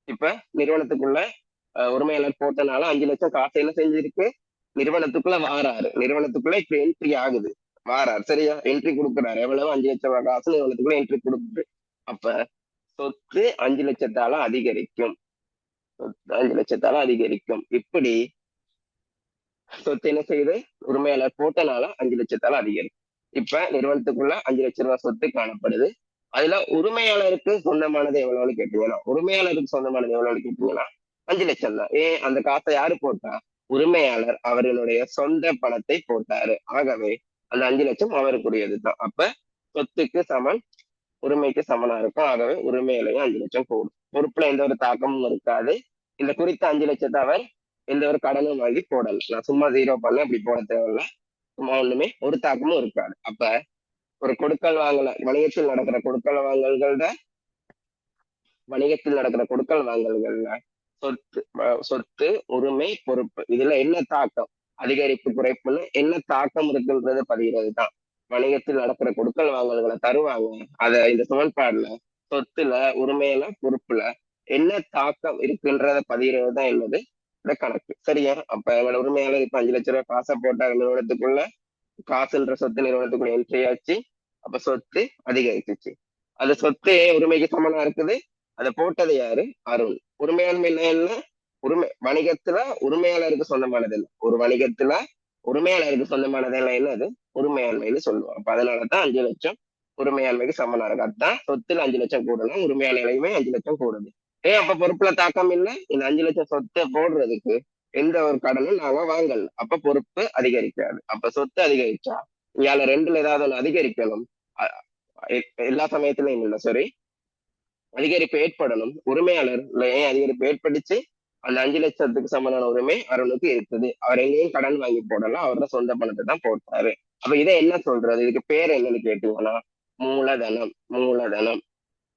இப்ப நிறுவனத்துக்குள்ள உரிமையாளர் போட்டனால 5 லட்சம் காசு என்ன செஞ்சிருக்கு? நிறுவனத்துக்குள்ள இப்ப என்ட்ரி ஆகுது. வாரார். சரியா? என்ட்ரி கொடுக்குறாரு. எவ்வளவு? 5 லட்சம் ரூபாய் காசு நிறுவனத்துக்குள்ள என்ட்ரி கொடுக்குது. அப்ப சொத்து 5 லட்சத்தால அதிகரிக்கும். இப்படி சொத்து என்ன செய்யுது? உரிமையாளர் போட்டனால 5 லட்சத்தால அதிகரிக்கும். இப்ப நிறுவனத்துக்குள்ள 5 லட்சம் ரூபாய் சொத்து காணப்படுது. அதுல உரிமையாளருக்கு சொந்தமானது எவ்வளவுன்னு கேட்டீங்கன்னா, 5 லட்சம் தான். ஏன்? அந்த காசை யாரு போட்டா? உரிமையாளர் அவர்களுடைய சொந்த பணத்தை போட்டாரு. ஆகவே அந்த 5 லட்சம் அவருக்குரியது தான். அப்ப சொத்துக்கு சமன் உரிமைக்கு சமனா இருக்கும். ஆகவே உரிமையிலையும் 5 லட்சம் கூடும். பொறுப்புல எந்த ஒரு தாக்கமும் இருக்காது. இந்த குறித்த 5 லட்சத்தை அவர் எந்த ஒரு கடனும் வாங்கி போடல. நான் சும்மா 0 பண்ண அப்படி போட தேவையில்ல. சும்மா ஒண்ணுமே ஒரு தாக்கமும் இருக்காது. அப்ப ஒரு கொடுக்கல் வாங்கல வணிகத்தில் நடக்கிற கொடுக்கல் வாங்கல்கள்ல சொத்து உரிமை பொறுப்பு இதுல என்ன தாக்கம், அதிகரிப்பு குறைப்புன்னு என்ன தாக்கம் இருக்குன்றது பதிகிறது தான். வணிகத்தில் நடக்கிற கொடுக்கல் வாங்கல்களை தருவாங்க. அத இந்த சமன்பாடுல சொத்துல உரிமையில பொறுப்புல என்ன தாக்கம் இருக்குன்றத பதிகிறது தான் என்னது இந்த கணக்கு. சரியா? அப்ப எங்களோட உரிமையாளர் இப்ப 5 லட்சம் ரூபாய் காசை போட்டாங்க நிறுவனத்துக்குள்ள. காசுன்ற சொத்து நிறுவனத்துக்குள்ள என்ட்ரி ஆச்சு. அப்ப சொத்து அதிகரிச்சிச்சு. அந்த சொத்து உரிமைக்கு சமனா இருக்குது. அதை போட்டது யாரு? அருண். உரிமையாண்மை என்ன? வணிகத்துல உரிமையாளருக்கு சொந்தமானது இல்லை. ஒரு வணிகத்துல உரிமையாளருக்கு சொந்தமானது எல்லாம் என்னது? உரிமையாண்மைன்னு சொல்லுவோம். அப்ப அதனாலதான் 5 லட்சம் உரிமையாண்மைக்கு சமனா இருக்கு. அதான் சொத்துல 5 லட்சம் கூடணும், உரிமையாளர்களையுமே 5 லட்சம் கூடுது. அப்ப பொறுப்புல தாக்கம் இல்லை. இந்த 5 லட்சம் சொத்தை போடுறதுக்கு எந்த ஒரு கடனும் நாங்க வாங்கல. அப்ப பொறுப்பு அதிகரிக்காது. அப்ப சொத்து அதிகரிச்சா இயால ரெண்டுல ஏதாவது ஒண்ணு அதிகரிக்கணும். எல்லா சமயத்திலும் இல்லை, சாரி, அதிகரிப்பு ஏற்படணும். உரிமையாளர் ஏன் அதிகரிப்பு ஏற்பட்டுச்சு? அந்த 5 லட்சத்துக்கு சமமான உரிமை அருணுக்கு இருக்குது. அவர் எங்கேயும் கடன் வாங்கி போடல, அவரோட சொந்த பணத்தை தான் போட்டாரு. அப்ப இதை என்ன சொல்றது? இதுக்கு பேர் என்னன்னு கேட்டீங்கன்னா மூலதனம். மூலதனம்,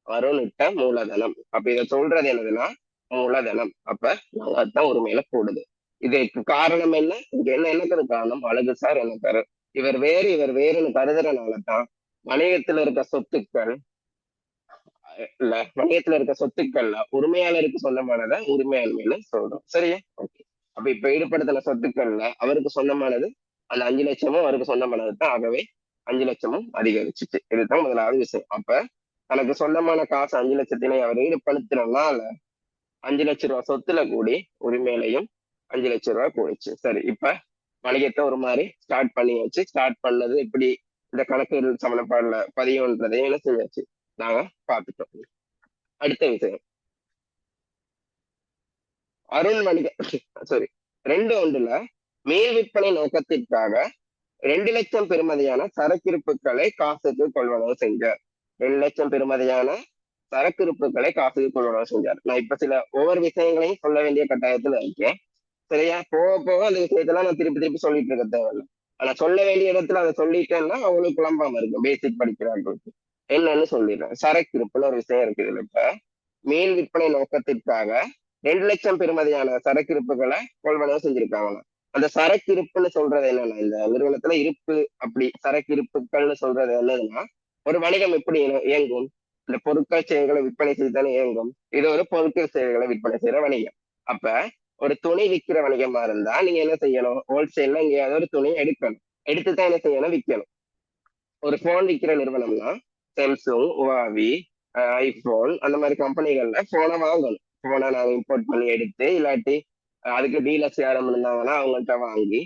அருணிட்ட மூலதனம். அப்ப இதை சொல்றது என்னதுன்னா மூலதனம். அப்ப அதுதான் உரிமையில கூடுது. இதுக்கு காரணம் என்ன? இங்க என்னத்துக்கு காரணம்? அழகு சார் என்ன இவர் வேறு இவர் வேறுன்னு கருதுறதுனாலதான் வணிகத்துல இருக்க சொத்துக்கள் இல்ல, வணிகத்துல இருக்க சொத்துக்கள்ல உரிமையாளருக்கு சொந்தமானதை உரிமையாண்மையில சொல்றோம். சரியா? ஓகே. அப்ப இப்ப ஈடுபடுத்தின சொத்துக்கள்ல அவருக்கு சொந்தமானது அந்த 5 லட்சமும் அவருக்கு சொந்தமானது தான். ஆகவே 5 லட்சமும் அதிகரிச்சுட்டு. இதுதான் முதலாவது விஷயம். அப்ப தனக்கு சொந்தமான காசு 5 லட்சத்தினை அவர் ஈடுபடுத்தினால 5 லட்சம் ரூபாய் சொத்துல கூடி உரிமையிலையும் 5 லட்சம் ரூபாய் கூடிச்சு. சரி, இப்ப வணிகத்தை ஒரு மாதிரி ஸ்டார்ட் பண்ணியாச்சு. ஸ்டார்ட் பண்ணது இப்படி இந்த கணக்கு சமணப்பாடுல பதிவுன்றதையும் என்ன செஞ்சாச்சு, நாங்க பார்த்துட்டோம். அடுத்த விஷயம், அருண் வணிக சாரி 2:1 மேல் விற்பனை நோக்கத்திற்காக 2 லட்சம் பெறுமதியான சரக்கிருப்புகளை காசுக்கு கொள்வனவு செஞ்சார். 2 லட்சம் பெறுமதியான சரக்கிருப்புகளை காசுக்கு கொள்வனவு செஞ்சார். நான் இப்ப சில ஒவ்வொரு விஷயங்களையும் சொல்ல வேண்டிய கட்டாயத்துல இருக்கேன். சரியா? போக போக அந்த விஷயத்தெல்லாம் நான் திருப்பி திருப்பி சொல்லிட்டு இருக்க தேவையில்லை. ஆனா சொல்ல வேண்டிய இடத்துல அதை சொல்லிட்டேன்னா அவங்களுக்கு குழம்பாம இருக்கும். பேசிக் படிக்கிறாங்களுக்கு என்னன்னு சொல்லிடுறேன். சரக்கிருப்புல ஒரு விஷயம் இருக்குது. இதுல இப்ப மேல் விற்பனை நோக்கத்திற்காக 2 லட்சம் பெறுமதியான சரக்கிருப்புகளை கொள்வனவு செஞ்சிருக்காங்க. அந்த சரக்கிருப்புன்னு சொல்றது என்னன்னா, இந்த நிறுவனத்துல இருப்பு அப்படி சரக்கிருப்புகள்னு சொல்றது என்னதுன்னா, ஒரு வணிகம் எப்படி இயங்கும்? இந்த பொருட்கள் சேவைகளை விற்பனை செய்தானே இயங்கும். இது ஒரு பொருட்கள் சேவைகளை விற்பனை செய்யற வணிகம். அப்ப ஒரு துணி விற்கிற வணிகமா இருந்தா நீங்க என்ன செய்யணும்? ஹோல்சேல்ல எங்கேயாவது ஒரு துணியை எடுக்கணும். எடுத்துதான் என்ன செய்யணும்? விற்கணும். ஒரு போன் விற்கிற நிறுவனம்னா சாம்சங், ஹுவாவி, ஐபோன் அந்த மாதிரி கம்பெனிகள்ல போனை வாங்கணும். போனை நாங்க இம்போர்ட் பண்ணி எடுத்து, இல்லாட்டி அதுக்கு டீலர்ஸ் யாரும் இருந்தாங்கன்னா அவங்கள்ட்ட வாங்கி,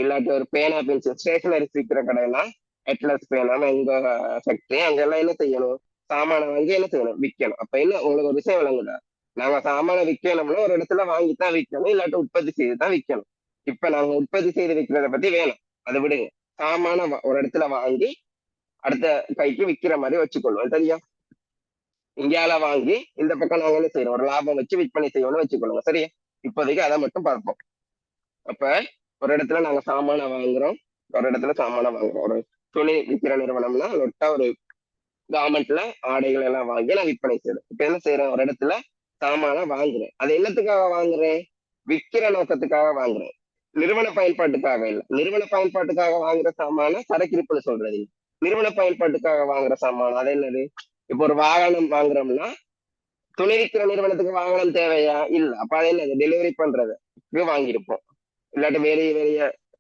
இல்லாட்டி ஒரு பேனா பென்சில் ஸ்டேஷனரி விற்கிற கடைனா அட்லஸ் பேனா எங்க ஃபேக்டரி அங்கெல்லாம் என்ன செய்யணும்? சாமானை வாங்கி என்ன செய்யணும்? விற்கணும். அப்ப என்ன உங்களுக்கு ஒரு விஷயம் விளங்குதா? நாங்க சாமானை விற்கணும்னா ஒரு இடத்துல வாங்கித்தான் விற்கணும், இல்லாட்டி உற்பத்தி செய்து தான் விற்கணும். இப்ப நாங்க உற்பத்தி செய்து விற்கிறத பத்தி வேணும், அதை விடுங்க. சாமான ஒரு இடத்துல வாங்கி அடுத்த கைக்கு விற்கிற மாதிரி வச்சுக்கொள்வோம். சரியா? இந்தியால வாங்கி இந்த பக்கம் நாங்க என்ன செய்யறோம்? ஒரு லாபம் வச்சு விற்பனை செய்யணும்னு வச்சுக்கொள்ளுங்க. சரியா? இப்போதைக்கு அதை மட்டும் பார்ப்போம். அப்ப ஒரு இடத்துல நாங்க சாமான வாங்குறோம், ஒரு இடத்துல சாமான வாங்குறோம். ஒரு துணி விற்கிற நிறுவனம்னா லொட்டா ஒரு கார்மெண்ட்ல ஆடைகள் எல்லாம் வாங்கி நான் விற்பனை செய்யறேன். இப்ப என்ன செய்யறேன்? ஒரு இடத்துல சாமான வாங்குறேன். அது என்னத்துக்காக வாங்குறேன்? விற்கிற நோக்கத்துக்காக வாங்குறேன், நிறுவன பயன்பாட்டுக்காக இல்லை. நிறுவன பயன்பாட்டுக்காக வாங்குற சாமான சரக்கிருப்புன்னு சொல்றது இல்லை. நிறுவன பயன்பாட்டுக்காக வாங்குற சாமான் அது என்னது? இப்போ ஒரு வாகனம் வாங்குறோம்னா துணி விற்கிற நிறுவனத்துக்கு வாகனம் தேவையா? இல்ல. அப்ப அது என்னது? டெலிவரி பண்றதுக்கு வாங்கியிருப்போம், இல்லாட்டி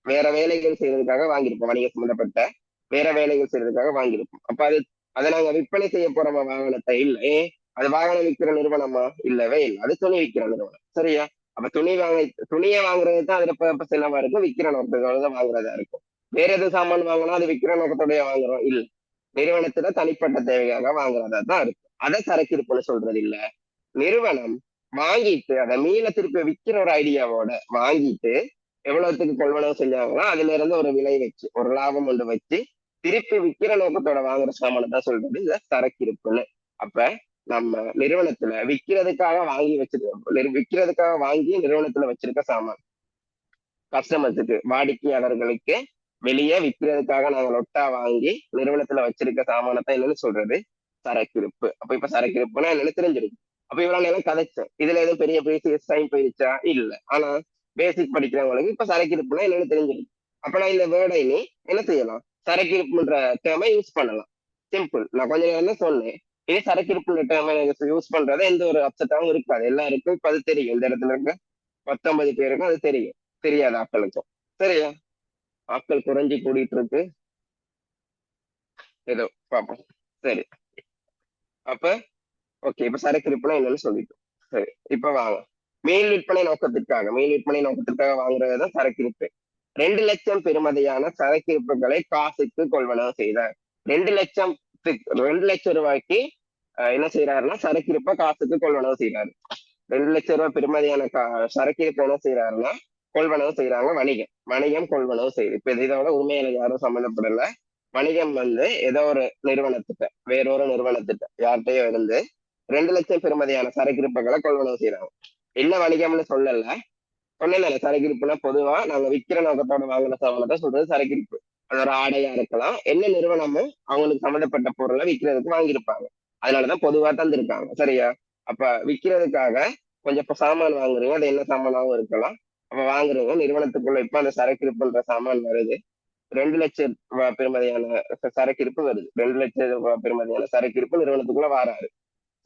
வேற வேலைகள் செய்யறதுக்காக வாங்கியிருப்போம். வணிக சம்பந்தப்பட்ட வேற வேலைகள் செய்யறதுக்காக வாங்கியிருப்போம். அப்ப அதை நாங்க விற்பனை செய்ய போறோமா வாகனத்தை? இல்ல. அது வாகனம் விற்கிற நிறுவனமா? இல்லவே இல்லை. அது துணி விற்கிற நிறுவனம். சரியா? அப்ப துணியை வாங்குறது தான் அதுல பர்பஸ் என்னவா இருக்கும்? விற்கிற நோக்கத்தோட தான் வாங்குறதா இருக்கும். வேற எதுவும் சாமான் வாங்கினா அது விற்கிற நோக்கத்தோடய வாங்குறோம்? இல்ல, நிறுவனத்துல தனிப்பட்ட தேவைக்காக வாங்குறதா தான் இருக்கும். அதை சரக்கிருப்புன்னு சொல்றது இல்ல. நிறுவனம் வாங்கிட்டு அதை மீள திருப்பி விற்கிற ஒரு ஐடியாவோட வாங்கிட்டு எவ்வளவுத்துக்கு கொள்வனவு செஞ்சாங்களோ அதுல இருந்து ஒரு விலை வச்சு ஒரு லாபம் ஒன்று வச்சு திருப்பி விற்கிற நோக்கத்தோட வாங்குற சாமானை தான் சொல்றது இந்த சரக்கிருப்புன்னு. அப்ப நம்ம நிறுவனத்துல விற்கிறதுக்காக வாங்கி நிறுவனத்துல வச்சிருக்க சாமான் கஸ்டமர்ஸுக்கு, வாடிக்கையாளர்களுக்கு வெளியே விற்கிறதுக்காக நாங்க லொட்டா வாங்கி நிறுவனத்துல வச்சிருக்க சாமானத்தை என்னன்னு சொல்றது? சரக்கிருப்பு. அப்ப இப்ப சரக்கிருப்புன்னா என்னன்னு தெரிஞ்சிருக்கு. அப்ப இவ்வளவு நேரம் கதைச்சேன். இதுல எதுவும் பெரிய பேசிக் டைம் போயிருச்சா? இல்ல. ஆனா பேசிக் படிக்கிறவங்களுக்கு இப்ப சரக்கிருப்புனா என்னன்னு தெரிஞ்சிருக்கு. அப்ப நான் இந்த வேர்டை நீ என்ன செய்யலாம்? சரக்கிருப்புன்ற டேர்மை யூஸ் பண்ணலாம். சிம்பிள். நான் கொஞ்ச நேரம் தான் சொன்னேன். இதே சரக்கிருப்புன்ற டேர்மை யூஸ் பண்றத எந்த ஒரு அப்செட்டாவும் இருக்காது. எல்லாருக்கும் இப்ப அது தெரியும். இந்த இடத்துல இருக்க 19 பேருக்கும் அது தெரியும், தெரியாத ஆட்களுக்கும். சரியா? ஆட்கள் குறைஞ்சி கூடிட்டு இருக்கு. ஏதோ பார்ப்போம். சரி. அப்ப ஓகே, இப்ப சரக்கு இருப்புனா என்னன்னு சொல்லிட்டோம். சரி, இப்ப வாங்க. மீள் விற்பனை நோக்கத்திற்காக வாங்குறதுதான் சரக்கிருப்பு. 2 லட்சம் பெறுமதியான சரக்கிருப்புகளை காசுக்கு கொள்வனவு செய்தார். 2 லட்சம் 2 லட்சம் ரூபாய்க்கு என்ன செய்யறாருன்னா சரக்கிருப்ப காசுக்கு கொள்வனவு செய்யறாரு. 2 லட்சம் ரூபாய் பெறுமதியான சரக்கிருப்ப என்ன செய்யறாருன்னா கொள்வனவு செய்யறாங்க. வணிகம் கொள்வனவு செய்யுது. இப்ப இதோட உண்மையில யாரும் சம்மந்தப்படல. வணிகம் ஏதோ ஒரு நிறுவனத்திட்ட வேறொரு நிறுவனத்திட்ட யார்கிட்டயோ இருந்து 2 லட்சம் பெறுமதியான சரக்கிருப்புகளை கொள்வனவு செய்யறாங்க. என்ன வணிகம்னு சொல்லல. சொன்னேன் சரக்கிருப்புனா பொதுவா நாங்க விற்கிற நோக்கத்தோட வாங்கின சாமானத்தை சொல்றது சரக்கிருப்பு. அது ஒரு ஆடையா இருக்கலாம். என்ன நிறுவனமும் அவங்களுக்கு சம்மந்தப்பட்ட பொருளை விற்கிறதுக்கு வாங்கியிருப்பாங்க. அதனாலதான் பொதுவா தந்திருக்காங்க. சரியா? அப்ப விற்கிறதுக்காக கொஞ்சம் சாமான் வாங்குறீங்க. அது என்ன சாமானாவும் இருக்கலாம். அப்ப வாங்குறீங்க நிறுவனத்துக்குள்ள. இப்ப அந்த சரக்கிருப்புன்ற சாமான் வருது. 2 லட்சம் ரூபாய் பெறுமதியான சரக்கிருப்பு வருது. 2 லட்சம் ரூபாய் பெறுமதியான சரக்கிருப்பு நிறுவனத்துக்குள்ள வாராரு.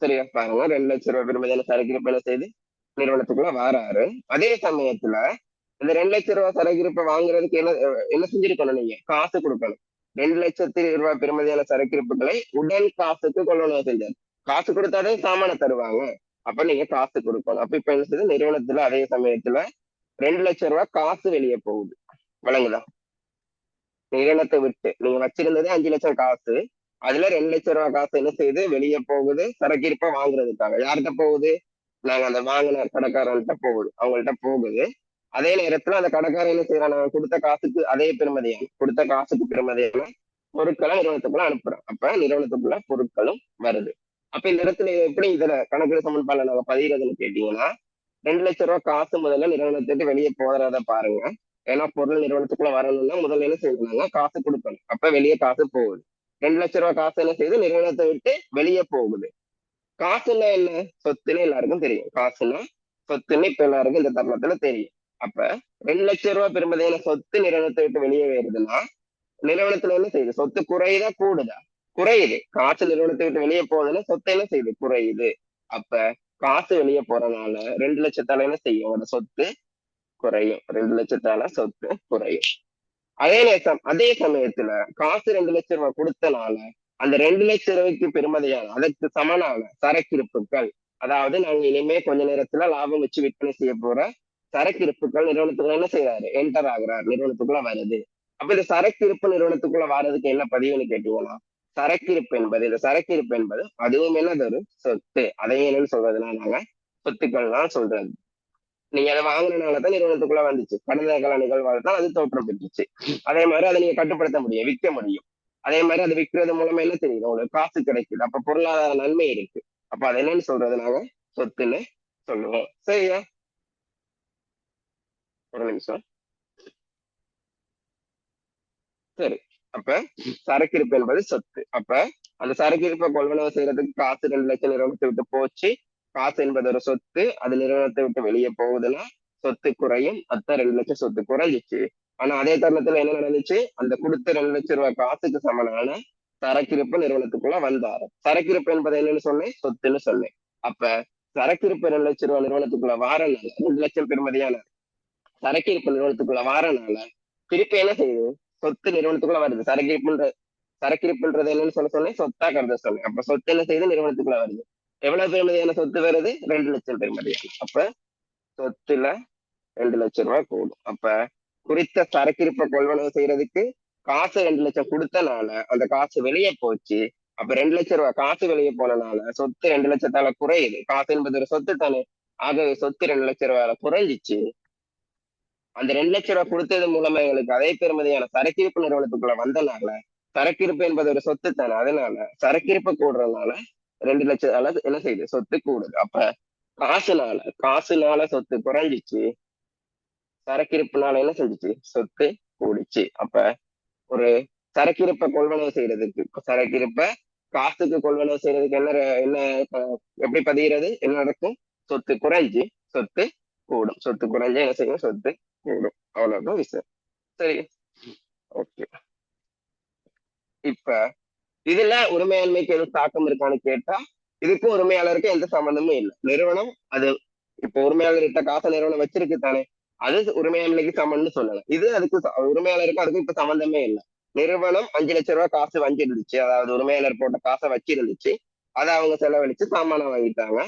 சரியா? பாருங்க, 2 லட்சம் ரூபாய் பெறுமதியான சரக்கிருப்பு என்ன செய்து நிறுவனத்துக்குள்ள வாராரு. அதே சமயத்துல இந்த 2 லட்சம் ரூபாய் சரக்கிருப்பை வாங்குறதுக்கு என்ன செஞ்சிருக்கணும்? நீங்க காசு கொடுக்கணும். 2 லட்சம் ரூபாய் பெறுமதியான சரக்கிருப்புகளை உடல் காசுக்கு கொள்வனவு செஞ்சாரு. காசு கொடுத்தாலே சாமான தருவாங்க. அப்ப நீங்க காசு கொடுக்கணும். அப்ப இப்ப என்ன செய்யுது நிறுவனத்துல அதே சமயத்துல 2 லட்சம் ரூபாய் காசு வெளியே போகுது. வழங்குதா? நிறுவனத்தை விட்டு நீங்க வச்சிருந்ததே 5 லட்சம் காசு. அதுல 2 லட்சம் ரூபாய் காசு என்ன செய்யுது வெளியே போகுது சரக்கிருப்ப வாங்குறதுக்காக. யார்கிட்ட போகுது? நாங்க அந்த வாங்கின கடைக்காரன்கிட்ட போகுது. அவங்கள்ட்ட போகுது. அதே நேரத்துல அந்த கடைக்காரன் என்ன செய்யறான்? நாங்க கொடுத்த காசுக்கு பெருமதியான பொருட்களை நிறுவனத்துக்குள்ள அனுப்புறோம். அப்ப நிறுவனத்துக்குள்ள பொருட்களும் வருது. அப்ப இந்த இடத்துல எப்படி இதுல கணக்கு சமன்பாடுல நாங்க பதிகிறதுன்னு கேட்டீங்கன்னா, 2 லட்சம் ரூபாய் காசு முதல்ல நிறுவனத்துக்கு வெளியே போறத பாருங்க. ஏன்னா பொருள் நிறுவனத்துக்குள்ள வரணும்னா முதல்ல என்ன செய்யணும்னா காசு கொடுக்கணும். அப்ப வெளியே காசு போகுது. 2 லட்சம் ரூபாய் காசு என்ன செய்யுது நிறுவனத்தை விட்டு வெளியே போகுது. காசுன்னா என்ன? சொத்துன்னு எல்லாருக்கும் தெரியும். காசுன்னா சொத்துன்னு இப்ப எல்லாருக்கும் இந்த தருணத்துல தெரியும். அப்ப 2 லட்சம் ரூபாய் பெறுமதியான சொத்து நிறுவனத்தை விட்டு வெளியே வருதுன்னா நிறுவனத்துல என்ன செய்யுது? சொத்து குறையுதா கூடுதா? குறையுது. காசு நிறுவனத்தை விட்டு வெளியே போகுதுன்னா சொத்து என்ன செய்யுது? குறையுது. அப்ப காசு வெளியே போறதுனால 2 லட்சத்தால என்ன செய்யும்? ஒரு சொத்து குறையும். 2 லட்சத்தால சொத்து குறையும். அதே சமயத்துல காசு 2 லட்சம் ரூபாய் கொடுத்தனால அந்த 2 லட்சம் ரூபாய்க்கு பெறுமதியான அதற்கு சமனான சரக்கிருப்புகள், அதாவது நாங்க இனிமே கொஞ்ச நேரத்துல லாபம் வச்சு விற்பனை செய்ய போற சரக்கிருப்புகள் நிறுவனத்துக்குள்ள என்ன செய்யறாரு? என்டர் ஆகுறாரு. நிறுவனத்துக்குள்ள வருது. அப்ப இந்த சரக்கிருப்பு நிறுவனத்துக்குள்ள வர்றதுக்கு என்ன பதிவுன்னு கேட்டீங்கன்னா, இந்த சரக்கிருப்பு என்பது அதுவும் என்னது? ஒரு சொத்து. அதையும் என்னன்னு சொல்றதுன்னா நாங்க சொத்துக்கள் தான் சொல்றது. நீங்க அதை வாங்கினாலதான் நிறுவனத்துக்குள்ள வந்துச்சு. கடந்த கால நிகழ்வால் தான் அது தோற்றம் பெற்றுச்சு. அதே மாதிரி அதை நீங்க கட்டுப்படுத்த முடியும், விற்க முடியும். அதே மாதிரி அதை விற்கிறது மூலமா என்ன தெரியுது? உங்களுக்கு காசு கிடைக்குது. அப்ப பொருளாதார நன்மை இருக்கு. அப்ப அது என்னன்னு சொல்றது நாங்க சொத்துன்னு சொல்லுவோம். சரியா? ஒரு நிமிஷம். சரி. அப்ப சரக்கிருப்பு என்பது சொத்து. அப்ப அந்த சரக்கிருப்பை கொள்வனவு செய்யறதுக்கு காசு 2 லட்சம் நிறுவனத்தை விட்டு போச்சு. காசு என்பது ஒரு சொத்து. அது நிறுவனத்தை விட்டு வெளியே போகுதுன்னா சொத்து குறையும். 2 லட்சம் சொத்து குறைஞ்சிச்சு. ஆனா அதே தருணத்துல என்ன நடந்துச்சு? அந்த கொடுத்த 2 லட்சம் ரூபாய் காசுக்கு சமனான சரக்கிருப்பு நிறுவனத்துக்குள்ள வந்தாரு. சரக்கிருப்பு என்பது என்னன்னு சொன்னேன்? சொத்துன்னு சொன்னேன். அப்ப சரக்கிருப்பு 2 லட்சம் ரூபாய் நிறுவனத்துக்குள்ள வாரனால 2 லட்சம் பெறுமதியான சரக்கிருப்பு நிறுவனத்துக்குள்ள வாரனால திருப்பி என்ன செய்யுது? சொத்து நிறுவனத்துக்குள்ள வருது. சரக்கிருப்புன்றது என்னன்னு சொன்னேன்? சொத்தா கருத சொன்னேன். அப்ப சொத்து என்ன செய்யுது? நிறுவனத்துக்குள்ள வருது. எவ்வளவு பெருமதியான சொத்து வருது? 2 லட்சம் பெருமதியான. அப்ப சொத்துல 2 லட்சம் ரூபாய் கூடும். அப்ப குறித்த சரக்கிருப்பை கொள்வனவு செய்யறதுக்கு காசு 2 லட்சம் கொடுத்தனால அந்த காசு வெளியே போச்சு. அப்ப 2 லட்சம் ரூபாய் காசு வெளியே போனனால சொத்து 2 லட்சத்தால குறையுது. காசு என்பது ஒரு சொத்து தானே. ஆகவே சொத்து 2 லட்சம் ரூபாயில குறைஞ்சிச்சு. அந்த 2 லட்சம் ரூபாய் கொடுத்தது மூலமா எங்களுக்கு அதே பெருமதியான சரக்கிருப்பு நிறுவனத்துக்குள்ள வந்தனால, சரக்கிருப்பு என்பது ஒரு சொத்து தானே. அதனால சரக்கிருப்பு கூடுறதுனால 2 லட்சத்தால என்ன செய்யுது? சொத்து கூடுது. அப்ப காசுனால சொத்து குறைஞ்சிச்சு. சரக்கிருப்புனால என்ன செஞ்சுச்சு? சொத்து கூடிச்சு. அப்ப ஒரு சரக்கிருப்பை கொள்வனவு செய்யறதுக்கு, சரக்கிருப்ப காசுக்கு கொள்வனவு செய்யறதுக்கு என்ன எப்படி பதிகிறது? என்ன நடக்கும்? சொத்து குறைஞ்சு சொத்து கூடும். சொத்து குறைஞ்சு என்ன செய்யும்? சொத்து கூடும். அவ்வளவுதான் விஷயம். சரி, ஓகே. இப்ப இதுல உரிமையாண்மைக்கு எதுவும் தாக்கம் இருக்கான்னு கேட்டா, இதுக்கும் உரிமையாளருக்கு எந்த சம்பந்தமும் இல்லை. நிறுவனம் அது இப்ப உரிமையாளர்கிட்ட காசை நிறுவனம் வச்சிருக்கு தானே, அது உரிமையாண்மைக்கு சமம்னு சொல்லலாம். இது அதுக்கு உரிமையாளருக்கு அதுக்கும் இப்ப சம்பந்தமே இல்லை. நிறுவனம் 5 லட்சம் ரூபாய் காசு வஞ்சிருந்துச்சு. அதாவது உரிமையாளர் போட்ட காசை வச்சிருந்துச்சு. அதை அவங்க செலவழிச்சு சாமான வாங்கிட்டாங்க.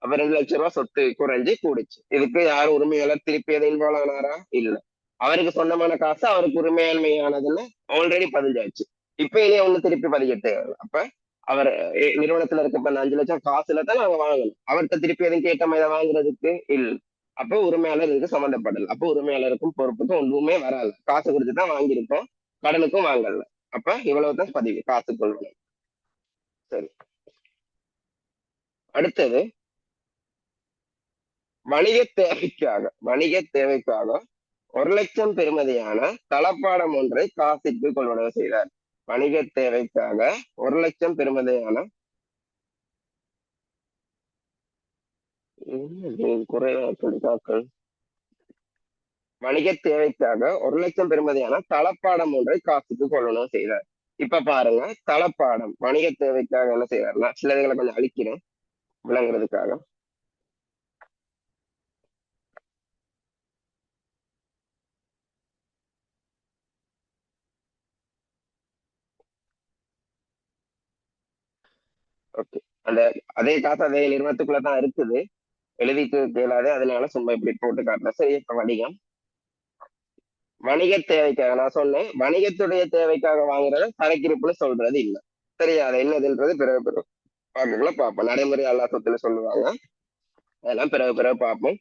அப்ப 2 லட்சம் ரூபாய் சொத்து குறைஞ்சு கூடுச்சு. இதுக்கு யார் உரிமையாளர் திருப்பி எதை இன்வால்வ் ஆனாரா? இல்ல. அவருக்கு சொந்தமான காசு அவருக்கு உரிமையாண்மையானதுன்னு ஆல்ரெடி பதிஞ்சாச்சு. இப்ப இனி ஒண்ணு திருப்பி பதிக்க தேவை. அப்ப அவர் நிறுவனத்துல இருக்க இப்ப 5 லட்சம் காசுல தான் நாங்க வாங்கணும். அவர்கிட்ட திருப்பி எதுவும் கேட்ட மாதிரி வாங்குறதுக்கு இல்ல. அப்ப உரிமையாளர் இதுக்கு சம்மந்தப்படல. அப்ப உரிமையாளருக்கும் பொறுப்புக்கும் ஒன்றுமே வராது. காசு கொடுத்துதான் வாங்கியிருக்கோம். கடனுக்கும் வாங்கல. அப்ப இவ்வளவுதான் பதிவு காசு கொள்வனம். சரி. அடுத்தது வணிக தேவைக்காக 1 லட்சம் பெறுமதியான தளபாடம் ஒன்றை காசுக்கு கொள்வனவு செய்தார். வணிக தேவைக்காக 1 லட்சம் பெறுமதியான குறைவாக்கள் வணிக தேவைக்காக 1 லட்சம் பெறுமதியான தளப்பாடம் ஒன்றை காசுக்கு கொள்ளணும் செய்தார். இப்ப பாருங்க, தளப்பாடம் வணிக தேவைக்காக என்ன செய்யறாருன்னா, சிலதுகளை கொஞ்சம் அழிக்கிறேன் விளங்குறதுக்காக. ஓகே, அந்த அதே காசு அதே நிறுவனத்துக்குள்ளதான் இருக்குது, எழுதிட்டு கேளாது, அதனால சும்மா இப்படி போட்டு காட்டுறேன். சரி, இப்ப வணிக தேவைக்காக நான் சொன்னேன், வணிகத்துடைய தேவைக்காக வாங்குறத சரக்கிருப்புன்னு சொல்றது இல்லை. சரியா? அது என்னதுன்றது பிறகு பிறகு பார்க்கக்குள்ள பார்ப்போம். நடைமுறை அல்லா சொத்துல சொல்லுவாங்க, அதெல்லாம் பிறகு பிறகு பார்ப்போம்.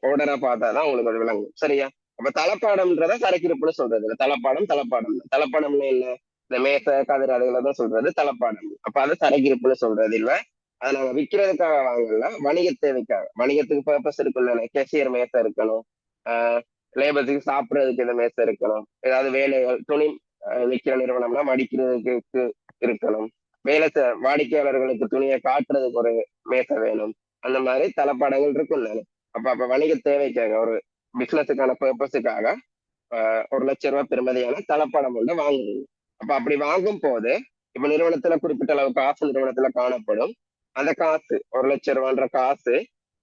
ஓர்டரா பார்த்தாதான் உங்களுக்கு அது விளங்கும். சரியா? அப்ப தளப்பாடம்ன்றத சரக்கிருப்புன்னு சொல்றது இல்லை. தளப்பாடம்னா என்ன? இந்த மேசை கதிர் அதுகளை தான் சொல்றது தளப்பாடம். அப்ப அதை சரக்கிருப்புன்னு சொல்றது இல்லை. அதை நாங்க விற்கிறதுக்காக வாங்கல, வணிக தேவைக்காக. வணிகத்துக்கு பர்பஸ் இருக்குல்ல, கேசியர் மேசை இருக்கணும், லேபர்ஸுக்கு சாப்பிடுறதுக்கு இந்த மேசை இருக்கணும், ஏதாவது வேலைகள் துணி விற்கிற நிறுவனம்னா மடிக்கிறதுக்கு இருக்கணும், வாடிக்கையாளர்களுக்கு துணியை காட்டுறதுக்கு ஒரு மேசை வேணும். அந்த மாதிரி தளப்பாடங்கள் இருக்கும் தானே. அப்ப வணிக தேவைக்காக ஒரு பிசினஸுக்கான பர்பஸுக்காக 1 லட்சம் ரூபாய் பெறுமதியான தளப்பாடம் ஒன்று வாங்குறீங்க. அப்ப அப்படி வாங்கும் போது இப்ப நிறுவனத்துல குறிப்பிட்ட அளவு காசு நிறுவனத்துல காணப்படும். அந்த காசு 1 லட்சம் ரூபான்ற காசு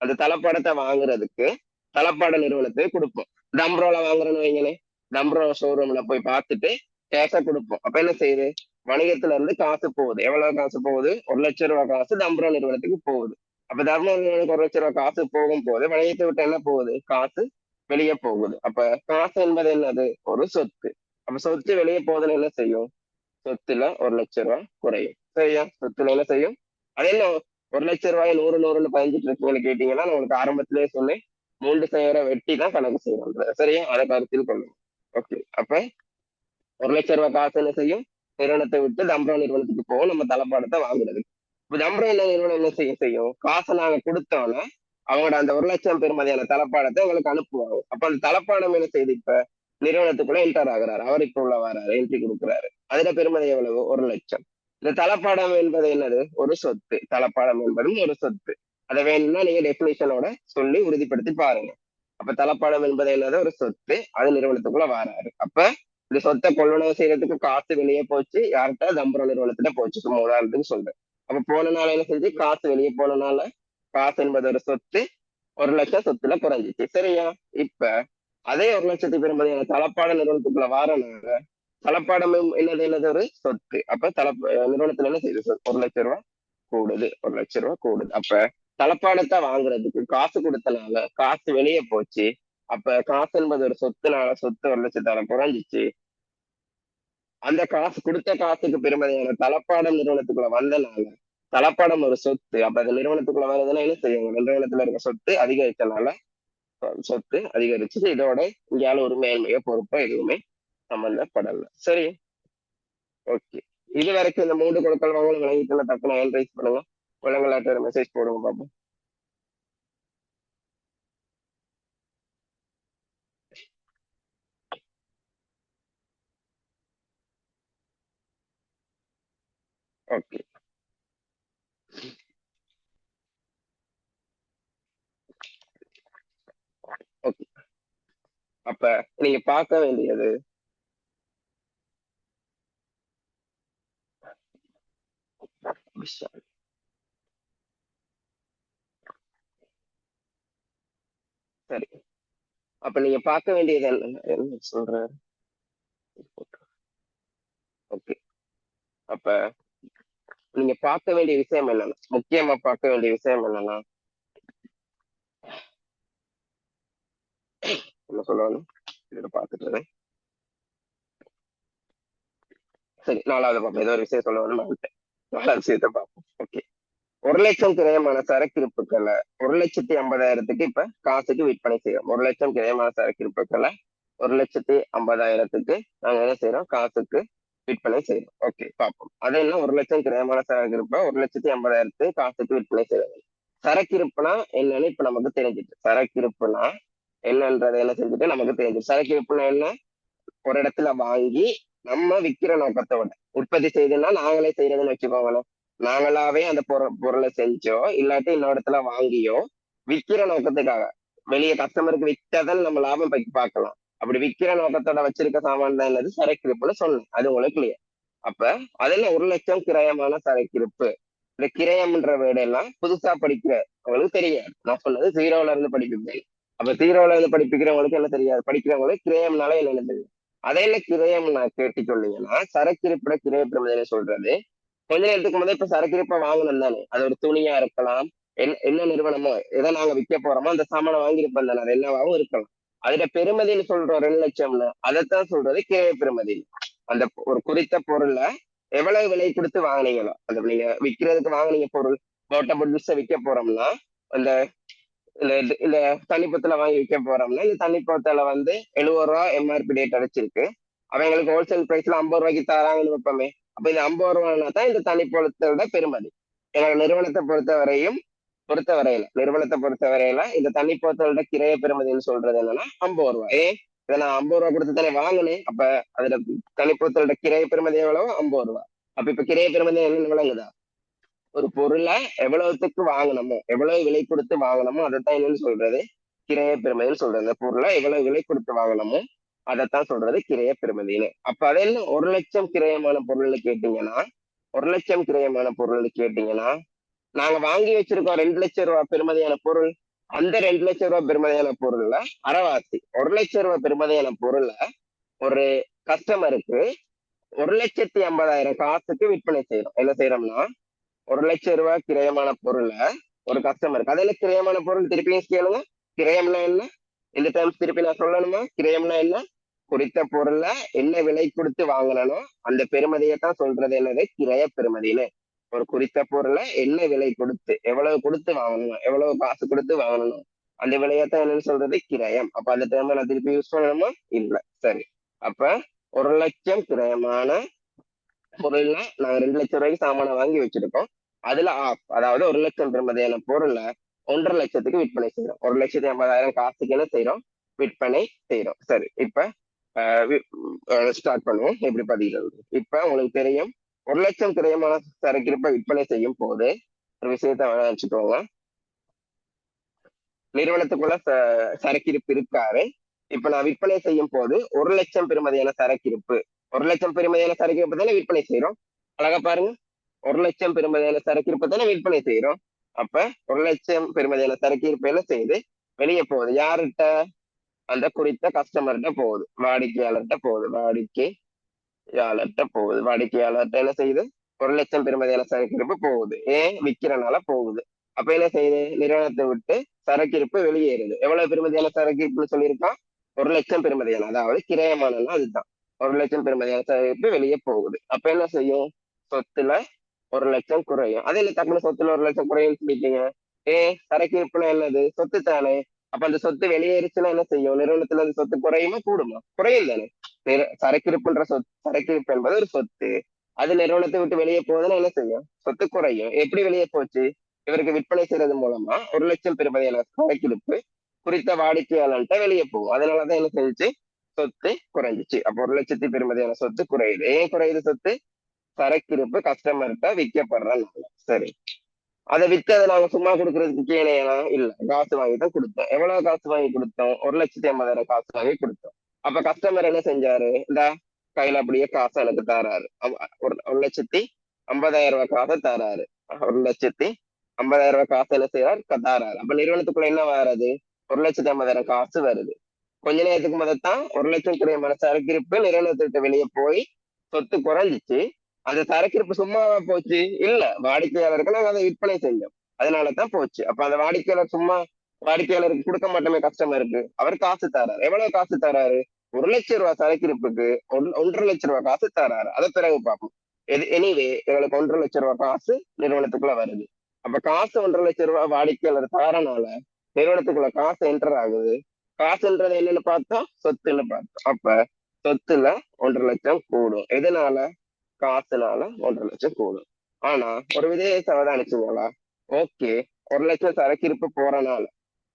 அந்த தளப்பாடத்தை வாங்குறதுக்கு தளப்பாட நிறுவனத்துக்கு கொடுப்போம். டம்ப்ரோல வாங்குறேன்னு வைங்களேன், டம்ப்ரோ ஷோரூம்ல போய் பார்த்துட்டு கேஷ கொடுப்போம். அப்ப என்ன செய்யுது, வணிகத்துல இருந்து காசு போகுது. எவ்வளவு காசு போகுது? 1 லட்சம் ரூபாய் காசு டம்ப்ரோ நிறுவனத்துக்கு போகுது. அப்ப டம்ப்ரோ நிறுவனத்துக்கு 1 லட்சம் ரூபாய் காசு போகும் போது வணிகத்தை விட்டு என்ன போகுது? காசு வெளியே போகுது. அப்ப காசு என்பது என்னது? ஒரு சொத்து. அப்ப சொத்து வெளியே போகுதுன்னு என்ன செய்யும்? சொத்துல 1 லட்சம் ரூபாய் குறையும். சரியா? சொத்துல என்ன செய்யும்? அது என்ன 1 லட்சம் ரூபாய் 100 100ன்னு பதிஞ்சிட்டு இருக்கீங்கன்னு கேட்டீங்கன்னா, நான் உங்களுக்கு ஆரம்பத்திலேயே சொன்னேன், 3 வெட்டி தான் கணக்கு செய்யணும். சரியா? அதை கருத்தில் கொள்ளணும். ஓகே, அப்ப 1 லட்சம் ரூபாய் காசு என்ன செய்யும்? நிறுவனத்தை விட்டு தம்பரோ நிறுவனத்துக்கு போகும், நம்ம தளப்பாடத்தை வாங்குறது. இப்ப தம்பரோ நிறுவனம் என்ன செய்யும்? காசை நாங்க கொடுத்தோம்னா அவங்களோட அந்த 1 லட்சம் பெறுமதியான தளப்பாடத்தை உங்களுக்கு அனுப்புவாங்க. அப்ப அந்த தளப்பாடம் என்ன செய்யுது? இப்ப நிறுவனத்துக்குள்ள என்டர் ஆகுறாரு, அவர் இப்ப உள்ள வராரு, என்ட்ரி கொடுக்குறாரு. அதுல பெறுமதி எவ்வளவு? 1 லட்சம். இந்த தளப்பாடம் என்பது என்னது? ஒரு சொத்து. தளப்பாடம் என்பதும் ஒரு சொத்து. அதை வேணும்னா நீங்க டெபினிஷனோட சொல்லி உறுதிப்படுத்தி பாருங்க. அப்ப தளப்பாடம் என்பது என்னது? ஒரு சொத்து. அது நிறுவனத்துக்குள்ள வராரு. அப்ப இந்த சொத்தை கொள்வனவு செய்யறதுக்கு காசு வெளியே போச்சு, யார்கிட்ட? தம்பரம் நிறுவனத்திட்ட போச்சு. சும்மா உதாரணத்துக்கு சொல்றேன். அப்ப போனனால என்ன செஞ்சு? காசு வெளியே போனனால காசு என்பது ஒரு சொத்து, 1 லட்சம் சொத்துல குறைஞ்சிச்சு. சரியா? இப்ப அதே 1 லட்சத்துக்கு பெறுமதியான தளப்பாட நிறுவனத்துக்குள்ள வாரனால தளப்பாடம் என்னது ஒரு சொத்து. அப்ப நிறுவனத்துல என்ன செய்யுது? 1 லட்சம் ரூபாய் கூடுது. 1 லட்சம் ரூபாய் கூடுது. அப்ப தளப்பாடத்தை வாங்குறதுக்கு காசு கொடுத்தனால காசு வெளியே போச்சு. அப்ப காசு என்பது ஒரு சொத்துனால சொத்து 1 லட்சத்தால குறைஞ்சிச்சு. அந்த காசு கொடுத்த காசுக்கு பெருமதியான தளப்பாடம் நிறுவனத்துக்குள்ள வந்தனால தளப்பாடம் ஒரு சொத்து. அப்ப அந்த நிறுவனத்துக்குள்ள வந்ததுன்னா என்ன செய்யுங்க? நிறுவனத்துல இருக்க சொத்து அதிகரிச்சனால சொத்து அதிகரிச்சு. இதோட இங்கேயால ஒரு மேன்மையோ பொறுப்போ எதுவுமே சம்பந்தப்படல. சரி, ஓகே. இது வரைக்கும் இந்த 3 கொடுக்கல் வாங்கலும் விளங்கிட்டு டக்குனு ஹேண்ட் ரைஸ் பண்ணுங்க. விலங்கலாட்ட ஒரு மெசேஜ் போடுங்க பாப்போம். Okay, okay. அப்ப நீங்க பார்க்க வேண்டியது விஷயம். சரி, அப்ப நீங்க பார்க்க வேண்டியது என்ன சொல்ற? ஓகே, அப்ப நீங்க பார்க்க வேண்டிய விஷயம் என்னன்னா, முக்கியமா பார்க்க வேண்டிய விஷயம் என்னன்னா, என்ன சொல்லணும், இதை பார்த்துட்டு இருக்கேன். சரி, நாலாவது பார்ப்போம். ஏதோ ஒரு விஷயம் சொல்லணும்னு மறந்துட்டேன். நாலாவது விஷயத்த பார்ப்போம். ஓகே. 1,00,000 கிரயமான சரக்கிருப்புகளை 1,50,000 இப்ப காசுக்கு விற்பனை செய்யறோம். 1,00,000 கிரயமான சரக்கிருப்புகளை 1,50,000 நாங்க என்ன செய்யறோம், காசுக்கு விற்பனை செய்யறோம். ஓகே, பார்ப்போம். அது என்ன, 1,00,000 கிரயமான சரக்கிருப்பை 1,50,000 காசுக்கு விற்பனை செய்யறது. சரக்கிருப்புனா என்னன்னு இப்ப நமக்கு தெரிஞ்சிட்டு, சரக்கிருப்புனா என்னன்றதை என்ன செஞ்சுட்டு நமக்கு தெரிஞ்சு. சரக்கிருப்புனா என்ன, ஒரு இடத்துல வாங்கி நம்ம விக்கிற நோக்கத்தோட உற்பத்தி செய்துன்னா நாங்களே செய்யறதுன்னு வச்சுக்கோங்களேன். நாங்களாவே அந்த பொருளை செஞ்சோ இல்லாட்டி இன்னொரு இடத்துல வாங்கியோ விக்கிற நோக்கத்துக்காக வெளியே கஸ்டமருக்கு விற்றதல் நம்ம லாபம் பார்க்கலாம். அப்படி விக்கிற நோக்கத்தோட வச்சிருக்க சாமான் தான் என்னது, சரக்கிருப்புன்னு சொன்னேன். அது உங்களுக்கு இல்லையா? அப்ப அதுல 1,00,000 கிரயமான சரக்கிருப்பு. இந்த கிரயம்ன்ற வேர்டு எல்லாம் புதுசா படிக்கிற உங்களுக்கு தெரியாது. நான் சொன்னது 0ல இருந்து படிப்பீங்க. அப்ப 0ல இருந்து படிப்பிக்கிறவங்களுக்கு என்ன தெரியாது, படிக்கிறவங்களுக்கு கிரயம்னால என்ன தெரியும். அதையில கிரயம் நான் கேட்டு சொன்னீங்கன்னா, சரக்கிருப்புட கிரய பிரமதினை சொல்றது. கொஞ்ச நேரத்துக்கு முதல்ல இப்ப சரக்கிருப்பை வாங்கணும் தானே, அது ஒரு துணியா இருக்கலாம், என்ன நிறுவனமோ எதை நாங்க விற்க போறோமோ அந்த சாமானை வாங்கியிருப்போம் தானே, அது என்னவாவும் இருக்கலாம். அதுல பெருமதின்னு சொல்றோம் 2,00,000ல, அதைத்தான் சொல்றது கிரய பெருமதி. அந்த ஒரு குறித்த பொருள்ல எவ்வளவு விலை கொடுத்து வாங்கினீங்களோ, அந்த நீங்க விற்கிறதுக்கு வாங்கினீங்க பொருள், போட்டபிள் விற்க போறோம்னா அந்த இந்த இந்த தண்ணிப்பத்துல வாங்கி விற்க போறோம்னா, இந்த தண்ணிப்பத்துல வந்து 70 ரூபா எம்ஆர்பி டேட் அடைச்சிருக்கு. அவங்களுக்கு ஹோல்சேல் பிரைஸ்ல 50 ரூபாய்க்கு தராங்கன்னு வைப்போமே. அப்ப இந்த 50 ரூபான்னா தான் இந்த தண்ணிப்பழத்தோட பெருமதி. எங்க நிறுவனத்தை பொறுத்தவரையில இந்த தண்ணிப்பழத்தோட கிரைய பெருமதின்னு சொல்றது என்னன்னா 50 ரூபாய். இதை நான் 50 ரூபா கொடுத்து தானே வாங்கினேன். அப்ப அதுல தண்ணிப்பழத்தோட கிரைய பெருமதி எவ்வளவு, 50 ரூபாய். அப்ப இப்ப கிரைய பெருமதி என்ன விளங்குதா, ஒரு பொருளை எவ்வளவுக்கு வாங்கணுமோ எவ்வளவு விலை கொடுத்து வாங்கணுமோ அதைத்தான் என்னன்னு சொல்றது, கிரைய பெருமதின்னு சொல்றது. அந்த பொருளை எவ்வளவு விலை கொடுத்து வாங்கணுமோ அதைத்தான் சொல்றது கிரைய பெருமதின்னு. அப்ப அது என்ன, 1,00,000 கிரயமான பொருள்னு கேட்டீங்கன்னா, 1,00,000 கிரயமான பொருள்னு கேட்டீங்கன்னா, நாங்க வாங்கி வச்சிருக்கோம் 2,00,000 ரூபாய் பெருமதியான பொருள். அந்த 2,00,000 ரூபாய் பெருமதியான பொருள்ல அரைவாசி 1,00,000 ரூபாய் பெருமதியான பொருளை ஒரு கஸ்டமருக்கு 1,50,000 காசுக்கு விற்பனை செய்யறோம். என்ன செய்யறோம்னா, 1,00,000 ரூபாய் கிரயமான பொருளை ஒரு கஸ்டமருக்கு, அதில் கிரயமான பொருள் திருப்பியும் கேளுங்க. கிரயம்னா என்ன, இந்த டைம்ஸ் திருப்பி நான் சொல்லணுமா, கிரயம்னா என்ன, குறித்த பொருளை என்ன விலை கொடுத்து வாங்கணும் அந்த பெருமதியை தான் சொல்றது என்னது, கிரய பெருமதின்னு. ஒரு குறித்த பொருளை என்ன விலை கொடுத்து எவ்வளவு கொடுத்து வாங்கணும், எவ்வளவு காசு கொடுத்து வாங்கணும் அந்த விலையத்தான் என்னன்னு சொல்றது, கிரயம். அப்ப அந்த டைம் நான் திருப்பி யூஸ் பண்ணணுமா, இல்ல. சரி, அப்ப 1,00,000 கிரயமான பொருள்ல நாங்க 2,00,000 ரூபாய்க்கு சாமானை வாங்கி வச்சிருக்கோம். அதுல ஆஃப், அதாவது 1,00,000 பெறுமதியான பொருளை 1,50,000 விற்பனை செய்யறோம். 1,50,000 காசுக்கு என்ன செய்யறோம், விற்பனை செய்யறோம். சரி, இப்ப ஸ்டார்ட் பண்ணுவோம் எப்படி பதிகிறது. இப்ப உங்களுக்கு தெரியும், 1,00,000 கிரயமான சரக்கிருப்பை விற்பனை செய்யும் போது ஒரு விஷயத்த வச்சுக்கோங்க. நிறுவனத்துக்குள்ள சரக்கிருப்பு இருக்காரு. இப்ப நான் விற்பனை செய்யும் போது 1,00,000 பெறுமதியான சரக்கிருப்பு, 1,00,000 பெறுமதியான சரக்கிருப்பு தானே விற்பனை செய்யறோம். அழகா பாருங்க, 1,00,000 பெறுமதியான சரக்கிருப்பு தானே விற்பனை செய்யறோம். அப்ப 1,00,000 பெறுமதியான சரக்கிருப்பு என்ன செய்யுது, வெளியே போகுது. யாருகிட்ட, அந்த குறித்த கஸ்டமர்கிட்ட போகுது, வாடிக்கையாளர்கிட்ட போகுது. வாடிக்கையாளர்கிட்ட என்ன செய்யுது, 1,00,000 பெறுமதியான சரக்கிருப்பு போகுது. ஏன், விற்கிறனால போகுது. அப்ப என்ன செய்யுது, நிறுவனத்தை விட்டு சரக்கிருப்பு வெளியேறுது. எவ்வளவு பெறுமதியான சரக்கிருப்புன்னு சொல்லியிருக்கான், 1,00,000 பெறுமதியான, அதாவது கிரயமானன்னா அதுதான். 1,00,000 பெறுமதியான சரக்கிருப்பு வெளியே போகுது. அப்ப என்ன செய்யும், சொத்துல 1,00,000 குறையும். அதே இல்லை, டக்குனு சொத்துல 1,00,000 குறையும் சொல்லிட்டீங்க. சரக்கிருப்புனா என்னது, சொத்து தானே. அப்ப அந்த சொத்து வெளியேறிச்சுன்னா என்ன செய்யும், நிறுவனத்துல அந்த சொத்து குறையுமா கூடுமா, குறையும் தானே. சரக்கிருப்பு என்பது ஒரு சொத்து, அது நிறுவனத்தை விட்டு வெளியே போகுதுன்னா என்ன செய்யும், சொத்து குறையும். எப்படி வெளியே போச்சு, இவருக்கு விற்பனை செய்யறது மூலமா 1,00,000 பெறுமதியான சரக்கிருப்பு குறித்த வாடிக்கையாளர்கிட்ட வெளியே போகும். அதனாலதான் என்ன செஞ்சுச்சு, சொத்து குறைஞ்சிச்சு. அப்ப 1,00,000 பெறுமதியான சொத்து குறையுது. ஏன் குறையுது சொத்து, சரக்கிருப்பு கஸ்டமர்கிட்ட விற்கப்படுறதுனால. சரி, அதை விற்று நாங்க சும்மா கொடுக்கறதுக்கு கீழேனா இல்ல, காசு வாங்கி தான் கொடுத்தோம். எவ்வளவு காசு வாங்கி கொடுத்தோம், 1,50,000 காசு வாங்கி கொடுத்தோம். அப்ப கஸ்டமர் என்ன செஞ்சாரு, இந்த கையில அப்படியே காசு எனக்கு தராரு. 1,50,000 காசை தராரு. 1,50,000 காசு என்ன செய்யறாரு, தாராரு. அப்ப நிறுவனத்துக்குள்ள என்ன வராது, 1,50,000 காசு வருது. கொஞ்ச நேரத்துக்கு முதத்தான் 1,00,000 கிரயமான சரக்கிருப்பு நிறுவனத்தை விட்டு வெளியே போய் சொத்து குறைஞ்சிச்சு. அந்த சரக்கிருப்பு சும்மாவா போச்சு? இல்ல, வாடிக்கையாளருக்கு நாங்க அதை விற்பனை செஞ்சோம். அதனாலதான் போச்சு. அப்ப அந்த வாடிக்கையாளர் சும்மா வாடிக்கையாளருக்கு கொடுக்க மாட்டோமே கஸ்டமருக்கு, அவர் காசு தராரு. எவ்வளவு காசு தராரு? 1,00,000 சரக்கிருப்புக்கு 1,50,000 காசு தராரு. அதை பிறகு பார்ப்போம். எனிவே எங்களுக்கு 1,50,000 காசு நிறுவனத்துக்குள்ள வருது. அப்ப காசு 1,50,000 வாடிக்கையாளர் தாரனால நிறுவனத்துக்குள்ள காசு என்டர் ஆகுது. காசுன்றது என்னன்னு பார்த்தோம், சொத்துன்னு பார்த்தோம். அப்ப சொத்துல 1,50,000 கூடும். எதனால? காசுனால 1,50,000 கூடும். ஆனா ஒரு விதத்தை அவதானிச்சுங்களா? ஓகே, 1,00,000 சரக்கிருப்பு போறனால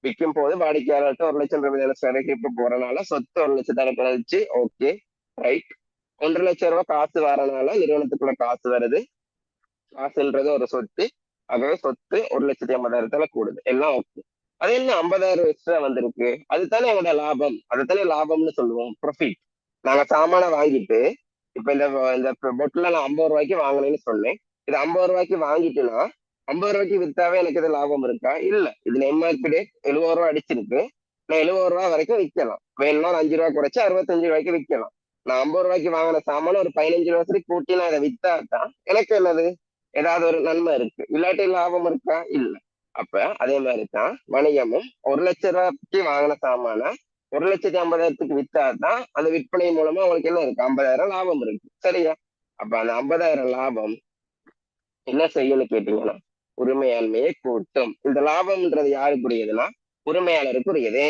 விற்கும் போது வாடிக்கையாளர்கிட்ட 1,00,000 சரக்கிருப்பு போறனால சொத்து 1,00,000 கழிச்சு, ஓகே ரைட். 1,50,000 காசு வரனால நிறுவனத்துக்குள்ள காசு வருது. காசுன்றது ஒரு சொத்து. ஆகவே சொத்து 1,50,000 கூடுது. எல்லாம் ஓகே. அது என்ன 50,000 எக்ஸ்ட்ரா வந்திருக்கு? அதுதானே எங்களோட லாபம். அதுதானே லாபம்னு சொல்லுவோம், ப்ராஃபிட். நாங்க சாமான வாங்கிட்டு, இப்ப இந்த பொட்டில நான் 50 ரூபாய்க்கு வாங்கினேன்னு சொன்னேன். இது 50 ரூபாய்க்கு வாங்கிட்டுனா 50 ரூபாய்க்கு வித்தாவே எனக்கு இது லாபம் இருக்கா? இல்ல. இதுல எம்ஆர்பி ரேட் 70 ரூபாய் அடிச்சிருக்கு. நான் 70 ரூபாய் வரைக்கும் விற்கலாம். வேணும்னா ஒரு 5 ரூபாய் குறைச்சு 65 ரூபாய்க்கு விற்கலாம். நான் 50 ரூபாய்க்கு வாங்கின சாமான ஒரு 15 ரூபாய்க்கு கூட்டி நான் இதை வித்தா தான் எனக்கு என்னது, ஏதாவது ஒரு நன்மை இருக்கு. இல்லாட்டி லாபம் இருக்கா? இல்ல. அப்ப அதே மாதிரிதான் வணிகமும். 1,00,000 ரூபாய்க்கு வாங்கின சாமான 1,50,000 வித்தாதான் அந்த விற்பனை மூலமா அவங்களுக்கு என்ன இருக்கு, 50,000 லாபம் இருக்கு. சரியா? அப்ப அந்த 50,000 லாபம் என்ன செய்யணும்னு கேட்டீங்கன்னா, உரிமையாண்மையை கூட்டும். இந்த லாபம்ன்றது யாருக்குரியதுன்னா உரிமையாளருக்குரியது.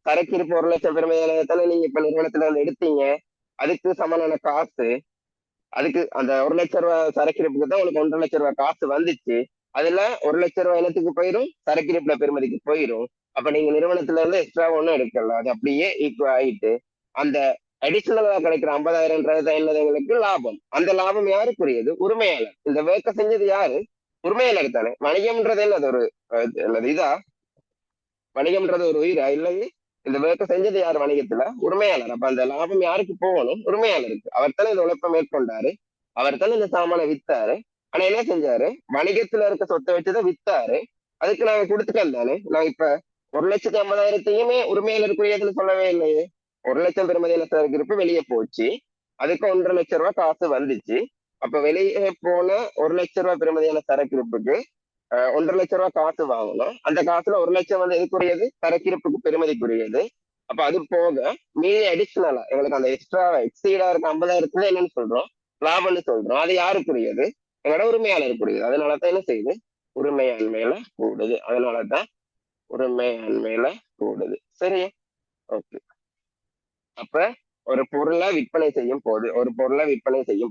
சரக்கு இருப்பு 1,00,000 பெருமையானதானே நீங்க இப்ப நிறுவனத்துல வந்து எடுத்தீங்க. அதுக்கு சமமான காசு, அதுக்கு அந்த 1,00,000 சரக்கிருப்புக்கு தான் உங்களுக்கு 1,50,000 காசு வந்துச்சு. அதுல 1,00,000 இனத்துக்கு போயிரும், சரக்கிருப்புல பெருமதிக்கு போயிரும். அப்ப நீங்க நிறுவனத்துல இருந்து எக்ஸ்ட்ரா ஒண்ணும் எடுக்கல. அது அப்படியே ஈக்குவல் ஆயிட்டு அந்த அடிஷனலா கிடைக்கிற 50,000 தான் என்னது எங்களுக்கு லாபம். அந்த லாபம் யாருக்குரியது? உரிமையாளர். இந்த வேர்க்க செஞ்சது யாரு? உரிமையாளர் தானே. வணிகம்ன்றது என்னது, ஒரு என்னது இதா? வணிகம்ன்றது ஒரு உயிரா? இல்லை. இந்த வேர்க்க செஞ்சது யார் வணிகத்துல? உரிமையாளர். அப்ப அந்த லாபம் யாருக்கு போகணும்? உரிமையாளருக்கு. அவர் தானே இந்த உழைப்பை மேற்கொண்டாரு. அவர் தானே இந்த சாமானை வித்தாரு. ஆனா என்ன செஞ்சாரு? வணிகத்துல இருக்க சொத்தை வச்சுதான் வித்தாரு. அதுக்கு நாங்க கொடுத்துட்டோம் தானே. நான் இப்ப 1,50,000 உரிமையாளருக்குரியதுன்னு சொல்லவே இல்லையே. 1,00,000 பெருமதியான சரக்கு வெளியே போச்சு. அதுக்கு 1,50,000 காசு வந்துச்சு. அப்ப வெளியே போன 1,00,000 பெருமதியான சரக்கு 1,50,000 காசு வாங்கணும். அந்த காசுல 1,00,000 வந்து எதுக்குரியது? சரக்கிருப்புக்கு பெருமதிக்குரியது. அப்ப அது போக மீதி அடிஷனலா எங்களுக்கு அந்த எக்ஸ்ட்ரா எக்ஸீடா இருக்க 50,000 என்னன்னு சொல்றோம்? லாபம்னு சொல்றோம். அது யாருக்குரியது? எங்களோட உரிமையாளருக்குரியது. அதனாலதான் என்ன செய்யுது? உரிமையாண்மையில கூடுது. அதனாலதான் உரிமையாண்மையில கூடுது. சரியா? ஓகே. அப்ப ஒரு பொருளை விற்பனை செய்யும்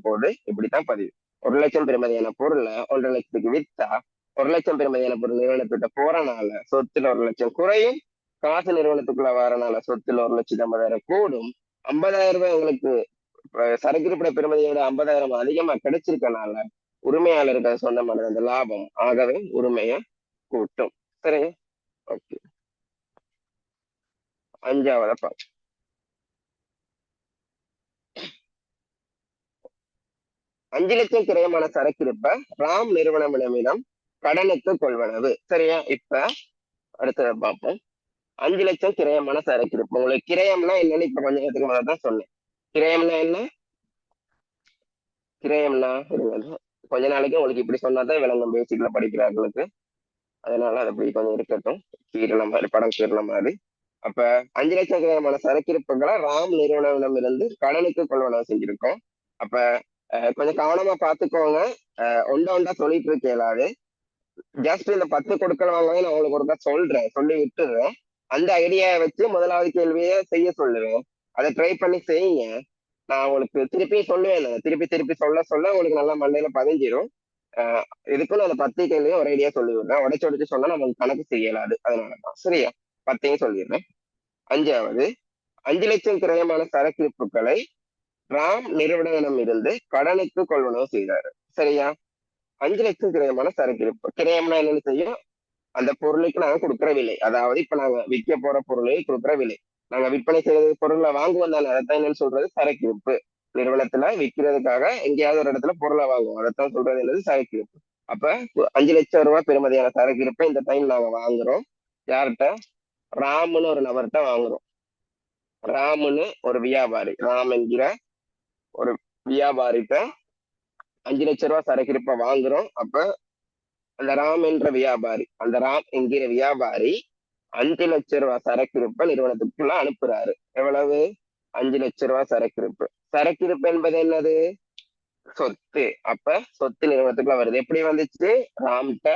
போது இப்படித்தான் பதிவு. 1,00,000 பெறுமதியான பொருளை 1,50,000 வித்தா 1,00,000 பெறுமதியான பொருள் நிறுவனத்துக்கிட்ட போறனால சொத்துல 1,00,000 குறையும். காசு நிறுவனத்துக்குள்ள வரனால சொத்துல 1,50,000 கூடும். 50,000 ரூபாய் உங்களுக்கு சரக்கிருப்பிட பெறுமதியோட 50,000 அதிகமா கிடைச்சிருக்கனால உரிமையாளருக்கு அது சொந்தமான அந்த லாபம். ஆகவே உரிமையை கூட்டும். சரி. ஓகே. 5வது 5,00,000 கிரயமான சரக்கிருப்ப ராம் நிறுவனமிடம் கடனுக்கு கொள்வனவு. சரியா? இப்ப அடுத்ததை பார்ப்போம். 5,00,000 கிரயமான சரக்கிருப்பு. உங்களுக்கு கிரயம்னா என்னன்னு இப்ப கொஞ்ச நேரத்துக்கு மேல தான் சொன்னேன். கிரயம்னா என்ன? கிரயம்னா கொஞ்ச நாளைக்கு உங்களுக்கு இப்படி சொன்னாதான் விளங்கும் பேசிக்ல படிக்கிறார்களுக்கு. அதனால அது அப்படி கொஞ்சம் இருக்கட்டும். கீரண மாதிரி, படம் கீரண மாதிரி. அப்ப 5,00,000 கிரயமான சரக்கிருப்புகளை ராம் நிறுவனம் இருந்து கடனுக்கு கொள்வனவு செஞ்சிருக்கோம். அப்ப கொஞ்சம் கவனமா பாத்துக்கோங்க. ஒண்டா ஒண்டா சொல்லிட்டு இருக்கேன். ஜஸ்ட் இந்த 10 கொடுக்கல் வாங்கவே நான் உங்களுக்கு ஒருக்கா சொல்றேன், சொல்லி விட்டுறேன். அந்த ஐடியாவை வச்சு முதலாவது கேள்வியை செய்ய சொல்லுவேன். அதை ட்ரை பண்ணி செய்யுங்க. நான் உங்களுக்கு திருப்பி சொல்லுவேன். திருப்பி திருப்பி சொல்ல சொல்ல உங்களுக்கு நல்லா மண்டையில பதிஞ்சிரும். இதுக்கும் நான் அந்த 10 கேள்வியும் ஒரு ஐடியா சொல்லி விடுறேன். உடைச்சு உடைச்சு சொன்னா நமக்கு கணக்கு செய்யலாது. அதனாலதான். சரியா? 10 சொல்லிடுறேன். 5வது, 5,00,000 கிரயமான சரக்கிருப்புகளை ராம் நிறுவனம் இருந்து கடனுக்கு கொள்வனவு செய்தாரு. சரியா? 5,00,000 கிரயமான சரக்கிருப்பு. கிரயம்னா என்னன்னு செய்யும்? அந்த பொருளுக்கு நாங்க கொடுக்குற விலை. அதாவது இப்ப நாங்க விற்க போற பொருளுக்கு கொடுக்குற விலை. நாங்க விற்பனை செய்யறது பொருளை வாங்குவோம் தானே. அதைத்தான் என்னன்னு சொல்றது? சரக்கிருப்பு. நிறுவனத்துல விற்கிறதுக்காக எங்கேயாவது ஒரு இடத்துல பொருளை வாங்குவோம். அதைத்தான் சொல்றது என்னது? சரக்கிருப்பு. அப்ப 5,00,000 ரூபாய் பெறுமதியான சரக்கிருப்பை இந்த டைம் நாங்க வாங்குறோம். யார்கிட்ட? ராம்னு ஒரு நபர்கிட்ட வாங்குறோம். ராம்னு ஒரு வியாபாரி, ராம் என்கிற ஒரு வியாபாரிட்ட 5 லட்சம் ரூபாய் சரக்கு இருப்ப வாங்குறோம். அப்ப அந்த ராம் என்ற வியாபாரி, அந்த ராம் என்கிற வியாபாரி 5 லட்சம் ரூபாய் சரக்கு இருப்ப நிறுவனத்துக்குள்ள அனுப்புறாரு. எவ்வளவு? 5 லட்சம் ரூபாய் சரக்கு இருப்பு. சரக்கு இருப்பு என்பது என்னது? சொத்து. அப்ப சொத்து நிறுவனத்துக்குள்ள வருது. எப்படி வந்துச்சு? ராம்கிட்ட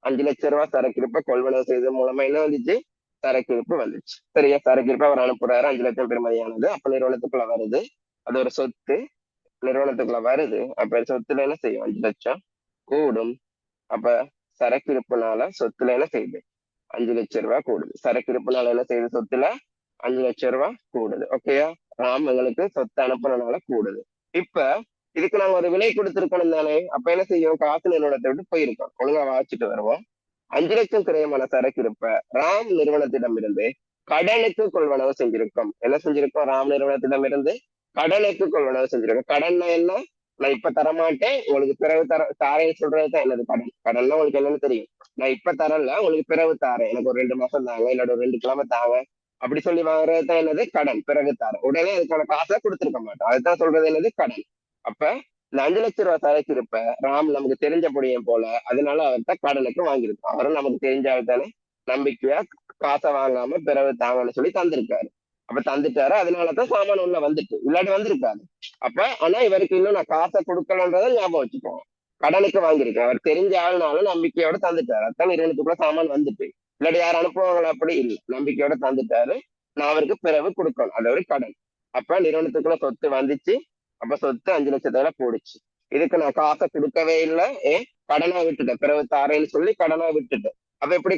5 லட்சம் ரூபாய் சரக்கு இருப்ப கொள்வனவு செய்தது மூலமா என்ன வந்துச்சு? சரக்கு இருப்பு வந்துச்சு. சரியா? சரக்கு இருப்பு அவர் அனுப்புறாரு, 5 லட்சம் பெருமதியானது. அப்ப நிறுவனத்துக்குள்ள வருது. அது ஒரு சொத்து நிறுவனத்துக்குள்ள வருது. அப்ப சொத்துல என்ன செய்யும்? 5 லட்சம் கூடும். அப்ப சரக்கு இருப்புனால சொத்துல என்ன செய்யுது? 5 லட்சம் ரூபாய் கூடுது. சரக்கு இருப்புனால என்ன செய்யுது? சொத்துல 5 லட்சம் ரூபாய் கூடுது. ஓகேயா? ராம் எங்களுக்கு சொத்து அனுப்புறதுனால கூடுது. இப்ப இதுக்கு நாங்க ஒரு விலை கொடுத்திருக்கணும் தானே? அப்ப என்ன செய்யும்? காசு நிறுவனத்தை விட்டு போயிருக்கோம். ஒழுங்கா வாசிச்சுட்டு வருவோம். 5 லட்சம் கிரயமான சரக்கு இருப்ப ராம் நிறுவனத்திடமிருந்து கடனுக்கு கொள்வனவு செஞ்சிருக்கோம். என்ன செஞ்சிருக்கோம்? ராம் நிறுவனத்திடமிருந்து கடனுக்கு கொள்வனவு செஞ்சிருக்கோம். கடன்னா என்ன? நான் இப்ப தரமாட்டேன், உங்களுக்கு பிறகு தாரேன்னு சொல்றதுதான் என்னது கடன். கடன்னா உங்களுக்கு என்னன்னு தெரியும். நான் இப்ப தரல, உங்களுக்கு பிறகு தாரேன், எனக்கு ஒரு 2 மாசம் தாங்க, இல்ல ஒரு 2 கிழமை தாங்க, அப்படி சொல்லி வாங்குறதுதான் என்னது? கடன். பிறகு தாரேன். உடனே அதுக்கான காசை கொடுத்துருக்க மாட்டோம். அதுதான் சொல்றது என்னது? கடன். அப்ப இந்த 5 லட்சம் ரூபாய் சரக்கு இருப்ப ராம் நமக்கு தெரிஞ்ச பொடியன் போல, அதனால அவர்கிட்ட கடனுக்கு வாங்கியிருக்கோம். அவரும் நமக்கு தெரிஞ்சால் தானே நம்பிக்கையா காசை வாங்காம பிறகு தாங்கன்னு சொல்லி தந்திருக்காரு. அப்ப தந்துட்டாரு, அதனாலதான் சாமான் உள்ள வந்துட்டு, இல்லாட்டி வந்திருக்காரு. அப்ப ஆனா இவருக்கு இன்னும் நான் காசை கொடுக்கலன்றதை ஞாபகம் வச்சுக்கோங்க. கடனுக்கு வாங்கியிருக்கேன், அவர் தெரிஞ்ச ஆளுனாலும் நம்பிக்கையோட தந்துட்டாரு. அதான் நிறுவனத்துக்குள்ள சாமான் வந்துட்டு. இல்லாட்டி யார் அனுப்புவாங்களா? அப்படி இல்லை, நம்பிக்கையோட தந்துட்டாரு. நான் அவருக்கு பிறகு கொடுக்கணும், அது ஒரு கடன். அப்ப நிறுவனத்துக்குள்ள சொத்து வந்துச்சு. அப்ப சொத்து 5 லட்சத்தால போடுச்சு. இதுக்கு நான் காசை கொடுக்கவே இல்லை, கடனா விட்டுட்டேன், பிறகு தாரேன்னு சொல்லி கடனா விட்டுட்டேன். அப்ப எப்படி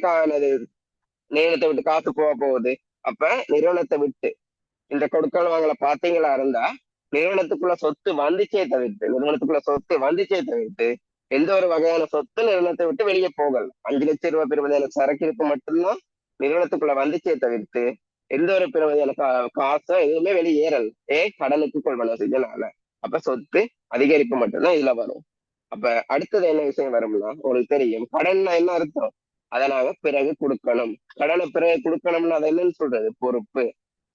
நிறுவனத்தை விட்டு காசு போக போகுது? அப்ப நிறுவனத்தை விட்டு இந்த கொடுக்கல் வாங்கல பாத்தீங்களா இருந்தா, நிறுவனத்துக்குள்ள சொத்து வந்துச்சே தவிர்த்து எந்த ஒரு வகையான சொத்து நிறுவனத்தை விட்டு வெளியே போகல. 5 லட்சம் ரூபாய் பெறுமதியான சரக்கு இருப்பு மட்டும்தான் நிறுவனத்துக்குள்ள வந்துச்சே தவிர்த்து எந்த ஒரு பெறுமதியான காசோ எதுவுமே வெளியேறல். கடனுக்கு கொள்வனவு செஞ்சனால. அப்ப சொத்து அதிகரிப்பு மட்டும்தான் இதுல வரும். அப்ப அடுத்தது என்ன விஷயம் வரும்னா, உங்களுக்கு தெரியும் கடன்னா என்ன அர்த்தம்? அதை நாங்க பிறகு கொடுக்கணும். கடனை பிறகு கொடுக்கணும்னு அதை என்னன்னு சொல்றது? பொறுப்பு.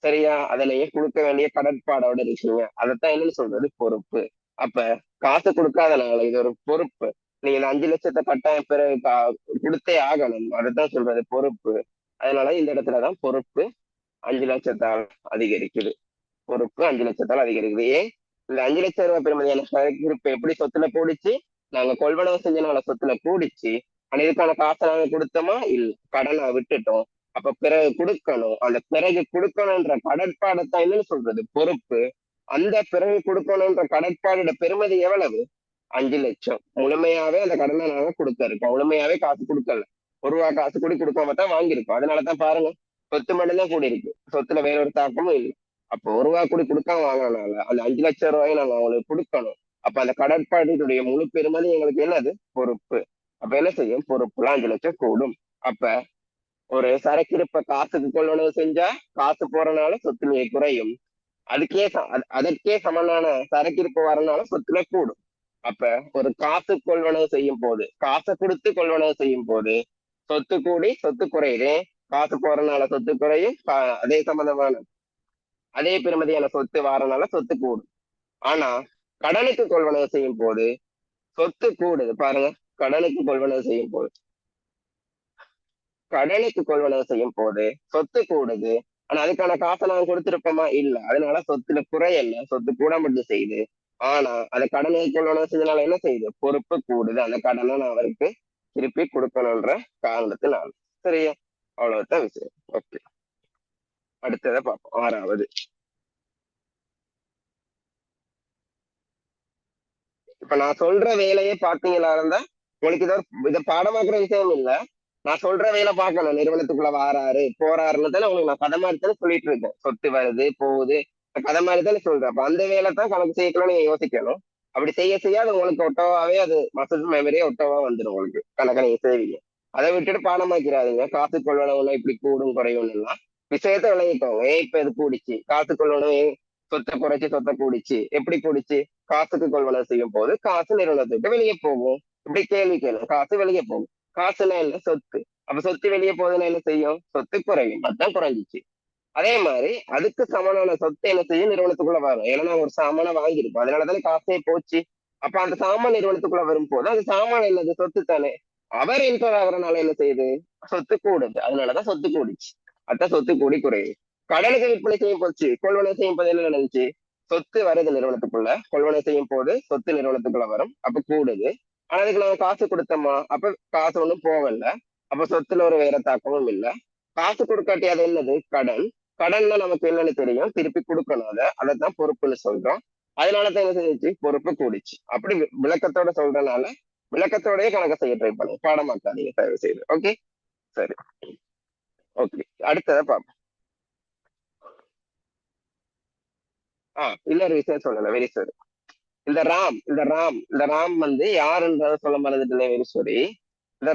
சரியா? அதுலயே கொடுக்க வேண்டிய கடற்பாடோட இருக்கீங்க, அதைத்தான் என்னன்னு சொல்றது? பொறுப்பு. அப்ப காசு கொடுக்காதனால இது ஒரு பொறுப்பு. நீங்க இந்த 5 லட்சத்தை கட்டாயம் பிறகு கொடுத்தே ஆகணும், அதுதான் சொல்றது பொறுப்பு. அதனால இந்த இடத்துலதான் பொறுப்பு 5 லட்சத்தால் அதிகரிக்குது. பொறுப்பு 5 லட்சத்தால் அதிகரிக்குது. ஏன்? இந்த 5 லட்சம் ரூபாய் பெருமதியான இருப்பு எப்படி சொத்துல கூடிச்சு? நாங்க கொள்வனவு செஞ்சனால சொத்துல கூடிச்சு. ஆனா இதுக்கான காசை நாங்க கொடுத்தோமா? இல்ல, கடனை விட்டுட்டோம். அப்ப பிறகு கொடுக்கணும். அந்த பிறகு கொடுக்கணும்ன்ற கடற்பாடத்தான் என்னன்னு சொல்றது? பொறுப்பு. அந்த பிறகு கொடுக்கணும்ன்ற கடற்பாடோட பெருமதி எவ்வளவு? 5 லட்சம். முழுமையாவே அந்த கடனை நாங்க கொடுக்க இருக்கோம், முழுமையாவே காசு கொடுக்கல. 1 ரூபா காசு கூடி கொடுக்காம தான் வாங்கியிருக்கோம். அதனாலதான் பாருங்க, சொத்து மட்டும்தான் கூடி இருக்கு, சொத்துல வேற ஒரு தாக்கமும் இல்லை. அப்போ 1 ரூபா கூடி கொடுக்காம வாங்கினால அந்த 5 லட்சம் ரூபாயை நாங்க அவங்களுக்கு கொடுக்கணும். அப்ப அந்த கடற்பாடுடைய முழு பெருமதி எங்களுக்கு என்னது? பொறுப்பு. அப்ப என்ன செய்யும்? பொறுப்புல 5 லட்சம் கூடும். அப்ப ஒரு சரக்கு இருப்ப காசுக்கு கொள்வனவு செஞ்சா காசு போறனால சொத்துமையை குறையும். அதற்கே சமனான சரக்கு இருப்பு வரனால சொத்துமை கூடும். அப்ப ஒரு காசு கொள்வனவு செய்யும் போது, காசை கொடுத்து கொள்வனவு செய்யும் போது சொத்து கூடி சொத்து குறையுது. காசு போறனால சொத்து குறையும். அதே சம்பந்தமான அதே பெருமதியான சொத்து வாரனால சொத்து கூடும். ஆனா கடனுக்கு கொள்வனவு செய்யும் போது சொத்து கூடுது. பாருங்க, கடனுக்கு கொள்வனவு செய்யும் போது சொத்து கூடுது. ஆனா அதுக்கான காசை நாங்க கொடுத்திருப்போமா? இல்ல. அதனால சொத்துல குறையல்ல, சொத்து கூட மட்டும் செய்யுது. ஆனா அந்த கடனுக்கு கொள்வனவு செஞ்சனால என்ன செய்யுது? பொறுப்பு கூடுது. அந்த கடனை நான் அவருக்கு திருப்பி கொடுக்கணும்ன்ற காரணத்தினால. சரியா? அவ்வளவுதான் விஷயம். ஓகே, அடுத்ததை பார்ப்போம். 6வது. இப்ப நான் சொல்ற வேலையை பாத்தீங்களா இருந்தா உங்களுக்கு இதை பாடமாக்குற விஷயம் இல்ல. நான் சொல்ற வேலை பார்க்கணும். நிறுவனத்துக்குள்ள வாராரு போறாருன்னு தானே உங்களுக்கு நான் கதை மாதிரி தானே சொல்லிட்டு இருக்கேன். சொத்து வருது போகுது, கதை மாதிரி தானே சொல்றேன். அப்ப அந்த வேலை தான் கணக்கு செய்யக்கலாம், நீங்க யோசிக்கணும். அப்படி செய்ய செய்ய அது உங்களுக்கு ஒட்டோவாவே அது மசில் மெமரியே ஒட்டோவா வந்துடும். உங்களுக்கு கணக்கை நீங்க செய்வீங்க. அதை விட்டுட்டு பாடமாக்கிறாதீங்க. காசு கொள்வனவுல இப்படி கூடும் குறையும் எல்லாம் விஷயத்த விளங்கிக்கோங்க. இப்ப இது கூடிச்சு, காசு கொள்வனவு சொத்தை குறைச்சு சொத்தை கூடிச்சு. எப்படி கூடிச்சு? காசுக்கு கொள்வனவு செய்யும் போது காசு நிறுவனத்துக்கு வெளியே போகும். இப்படி கேள்வி கேளு. காசு வெளியே போகும். காசுனா என்ன? சொத்து. அப்ப சொத்து வெளியே போகுதுன்னா என்ன செய்யும்? சொத்து குறையும். அதுதான் குறைஞ்சிச்சு. அதே மாதிரி அதுக்கு சமனான சொத்து என்ன செய்யும்? நிறுவனத்துக்குள்ள வரும். ஏன்னா நாங்க ஒரு சாமான வாங்கியிருக்கோம், அதனாலதானே காசே போச்சு. அப்ப அந்த சாமான் நிறுவனத்துக்குள்ள வரும்போது அந்த சாமான் என்னது சொத்து தானே. அவர் என்டர் ஆகுறதுனால என்ன செய்யுது, சொத்து கூடுது. அதனாலதான் சொத்து கூடிச்சு. அதான் சொத்து கூடி குறையுது. கடனுக்கு விற்பனை செய்யும் போச்சு, கொள்வனை செய்யும் போது என்ன நடந்துச்சு, சொத்து வருது நிறுவனத்துக்குள்ள, கொள்வனை செய்யும் போது சொத்து நிறுவனத்துக்குள்ள வரும், அப்ப கூடுது. ஆனா அதுக்கு நம்ம காசு கொடுத்தோமா, அப்ப காசு ஒண்ணும் போகல. அப்ப சொத்துல ஒரு வேற தாக்கமும் இல்லை. காசு கொடுக்காட்டி அது என்னது, கடன். கடன்னா நமக்கு என்னன்னு தெரியும், திருப்பி கொடுக்கணும். அதைத்தான் பொறுப்புன்னு சொல்றோம். அதனாலதான் என்ன செஞ்சுச்சு, பொறுப்பு கூடிச்சு. அப்படி விளக்கத்தோட சொல்றதுனால விளக்கத்தோடய கணக்க செய்ய ட்ரை பண்ணுங்க, பாடமாக்காதீங்க தயவு செய்து. ஓகே, சரி. ஓகே, அடுத்ததை பார்ப்போம். இன்னொரு விஷயம் சொல்லல, வெரி சாரி. இந்த ராம் வந்து யாருன்றத சொல்ல மறந்துட்டேனே, வெரி சாரி. இந்த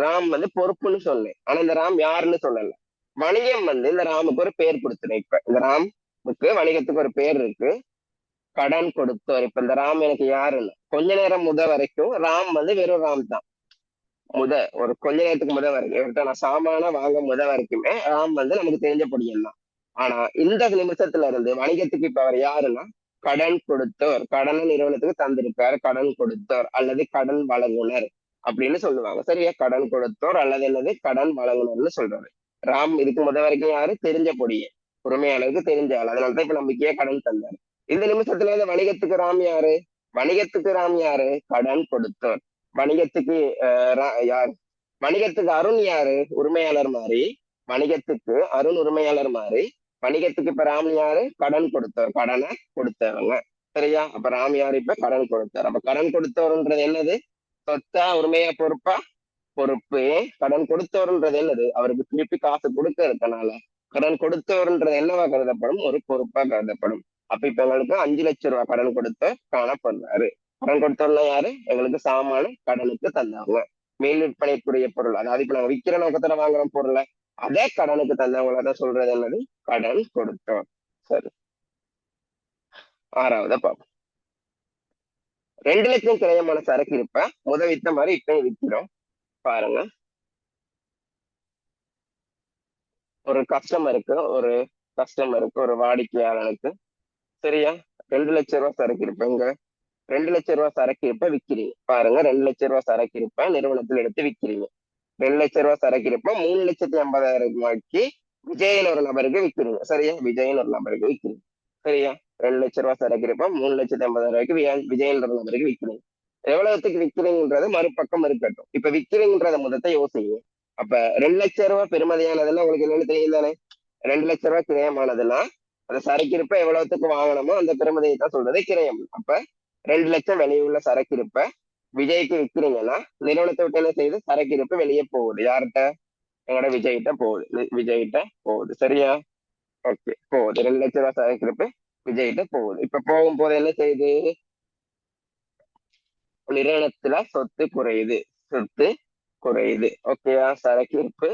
ராம் வந்து பொறுப்புன்னு சொன்னேன், ஆனா இந்த ராம் யாருன்னு சொல்லல. வணிகம் வந்து இந்த ராமுக்கு ஒரு பேர் கொடுத்துறேன். இப்ப இந்த ராமுக்கு வணிகத்துக்கு ஒரு பேர் இருக்கு, கடன் கொடுத்தவர். இப்ப இந்த ராம் எனக்கு யாருன்னு கொஞ்ச நேரம் வரைக்கும் ராம் வந்து வெறும் ராம் தான். ஒரு கொஞ்ச நேரத்துக்கு வரைக்கும் இவர்கிட்ட நான் சாமான வாங்க வரைக்குமே ராம் வந்து நமக்கு தெரிஞ்ச பொடியன் தான். ஆனா இந்த நிமிஷத்துல இருந்து வணிகத்துக்கு இப்ப அவர் யாருன்னா கடன் கொடுத்தவர், கடன் நிறுவனத்துக்கு தந்திருக்காரு, கடன் கொடுத்தவர் அல்லது கடன் வழங்குனர் அப்படின்னு சொல்லுவாங்க. சரியா, கடன் கொடுத்தோர் அல்லது என்னது கடன் வழங்குனர்னு சொல்றாரு. ராம் இதுக்கு வரைக்கும் யாரு, தெரிஞ்ச பொடியன், உரிமையாளருக்கு தெரிஞ்ச ஆள். அதனாலதான் இப்ப நம்பிக்கையா கடன் தந்தாரு. இந்த நிமிஷத்துல இருந்து வணிகத்துக்கு ராம் யாரு, கடன் கொடுத்தோர். வணிகத்துக்கு யார், வணிகத்துக்கு அருண் யாரு, உரிமையாளர் மாதிரி. வணிகத்துக்கு அருண் உரிமையாளர் மாதிரி. வணிகத்துக்கு இப்ப ராம் யாரு, கடன் கொடுத்தவர், கடனை கொடுத்தவங்க. சரியா, அப்ப ராம் யாரு, இப்ப கடன் கொடுத்தவர். அப்ப கடன் கொடுத்தவர்ன்றது என்னது, சொத்தா உரிமையா பொறுப்பா, பொறுப்பு. கடன் கொடுத்தவர்ன்றது என்னது, அவருக்கு திருப்பி காசு கொடுக்க இருக்கனால கடன் கொடுத்தவர்ன்றது என்னவா கருதப்படும், ஒரு பொறுப்பா கருதப்படும். அப்ப இப்ப எங்களுக்கு 5 லட்சம் ரூபாய் கடன் கொடுத்த காணப்படுறாரு. கடன் கொடுத்தவர்னா யாரு, எங்களுக்கு சாமான கடனுக்கு தந்தவங்க. மேல் விற்பனைக்குரிய பொருள், அதாவது இப்ப நாங்க விக்கிற நோக்கத்துல வாங்குற பொருளை அதே கடனுக்கு தந்தவங்களதான் சொல்றது என்னது, கடன் கொடுத்தோம். சரி, ஆறாவத பார்ப்போம். 2 லட்சம் கிரயமான சரக்கு இருப்ப வித்த மாதிரி இப்பயும் விற்கிறோம். பாருங்க, ஒரு கஸ்டமருக்கு ஒரு வாடிக்கையாளனுக்கு, சரியா, 2 லட்சம் ரூபாய் சரக்கு இருப்ப 2 லட்சம் ரூபாய் சரக்கு இருப்ப விற்கிறீங்க. பாருங்க, 2 லட்சம் ரூபாய் சரக்கு இருப்ப நிறுவனத்தில் எடுத்து விற்கிறீங்க. 2 லட்சம் ரூபாய் சரக்கு இருப்ப 3,50,000 ரூபாய்க்கு விஜயன் ஒரு நபருக்கு விற்கிறீங்க. சரியா, விஜயன் ஒரு நபருக்கு விற்கிறீங்க. சரியா, 2 லட்சம் ரூபாய் சரக்கு இருப்ப 3,50,000 ரூபாய்க்கு விஜயன் ஒரு நபருக்கு விற்கிறீங்க. எவ்வளவுக்கு விற்கிறீங்கன்றது மறுபக்கம் இருக்கட்டும். இப்ப விற்கிறீங்கன்றத முதத்தை யோசிங்க. அப்ப 2 லட்சம் ரூபாய் பெருமதியானதுன்னா உங்களுக்கு என்னன்னு தெரியும் தானே. 2 லட்சம் ரூபாய் கிரயமானதுன்னா அந்த சரக்கு இருப்ப எவ்வளவுக்கு வாங்கணுமோ அந்த பெருமதியை தான் சொல்றது கிரயம். அப்ப 2 லட்சம் வெளியுள்ள சரக்கு இருப்ப விஜய்க்கு விற்கிறீங்கன்னா நிறுவனத்தை விட்டு என்ன செய்யுது, சரக்கு இருப்பு வெளியே போகுது. யார்கிட்ட, எங்களோட விஜய்கிட்ட போகுது. சரியா, ஓகே, போகுது. 2 லட்சம் ரூபாய் சரக்கு இருப்பு விஜய்கிட்ட போகுது. இப்ப போகும்போது என்ன செய்யுது, நிறுவனத்துல சொத்து குறையுது. ஓகேயா, சரக்கு இருப்பு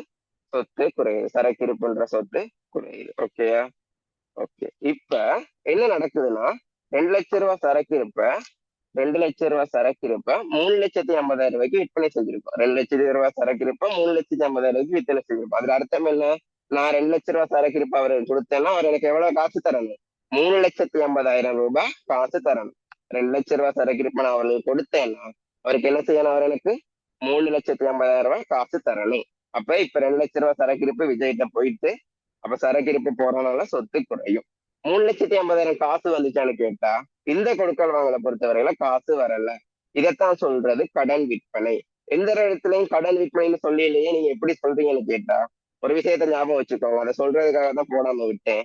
சொத்து குறையுது, சரக்கு இருப்புன்ற சொத்து குறையுது. ஓகேயா, ஓகே. இப்ப என்ன நடக்குதுன்னா 2 லட்சம் ரூபாய் சரக்கு இருப்ப 3,50,000 ரூபாய்க்கு விற்பனை செஞ்சிருக்கோம். 2 லட்சம் ரூபாய் சரக்கு இருப்ப 3,50,000 ரூபாய்க்கு விற்பனை செஞ்சிருப்போம். அதுல அர்த்தம் என்ன, நான் 2 லட்சம் ரூபாய் சரக்கு இருப்ப அவருக்கு கொடுத்தேன்னா அவர் எனக்கு எவ்வளவு காசு தரணும், 3,50,000 ரூபாய் காசு தரணும். 2 லட்சம் ரூபாய் சரக்கு இருப்ப நான் அவருக்கு கொடுத்தேன்னா அவருக்கு என்ன செய்யணும், அவர் எனக்கு 3,50,000 ரூபாய் காசு தரணும். அப்ப இப்ப 2 லட்சம் ரூபாய் சரக்கு இருப்பு விஜய்கிட்ட போயிட்டு, அப்ப சரக்கு இருப்பு போறதுனால சொத்து குறையும். 3,50,000 காசு வந்துச்சான்னு கேட்டா இந்த கொடுக்கல் வாங்கலை பொறுத்தவரையில காசு வரல. இதைத்தான் சொல்றது கடன் விற்பனை. எந்த இடத்துலயும் கடன் விற்பனைன்னு சொல்லியிலேயே நீங்க எப்படி சொல்றீங்கன்னு கேட்டா ஒரு விஷயத்த ஞாபகம் வச்சுக்கோங்க. அதை சொல்றதுக்காக தான் போடாம விட்டேன்.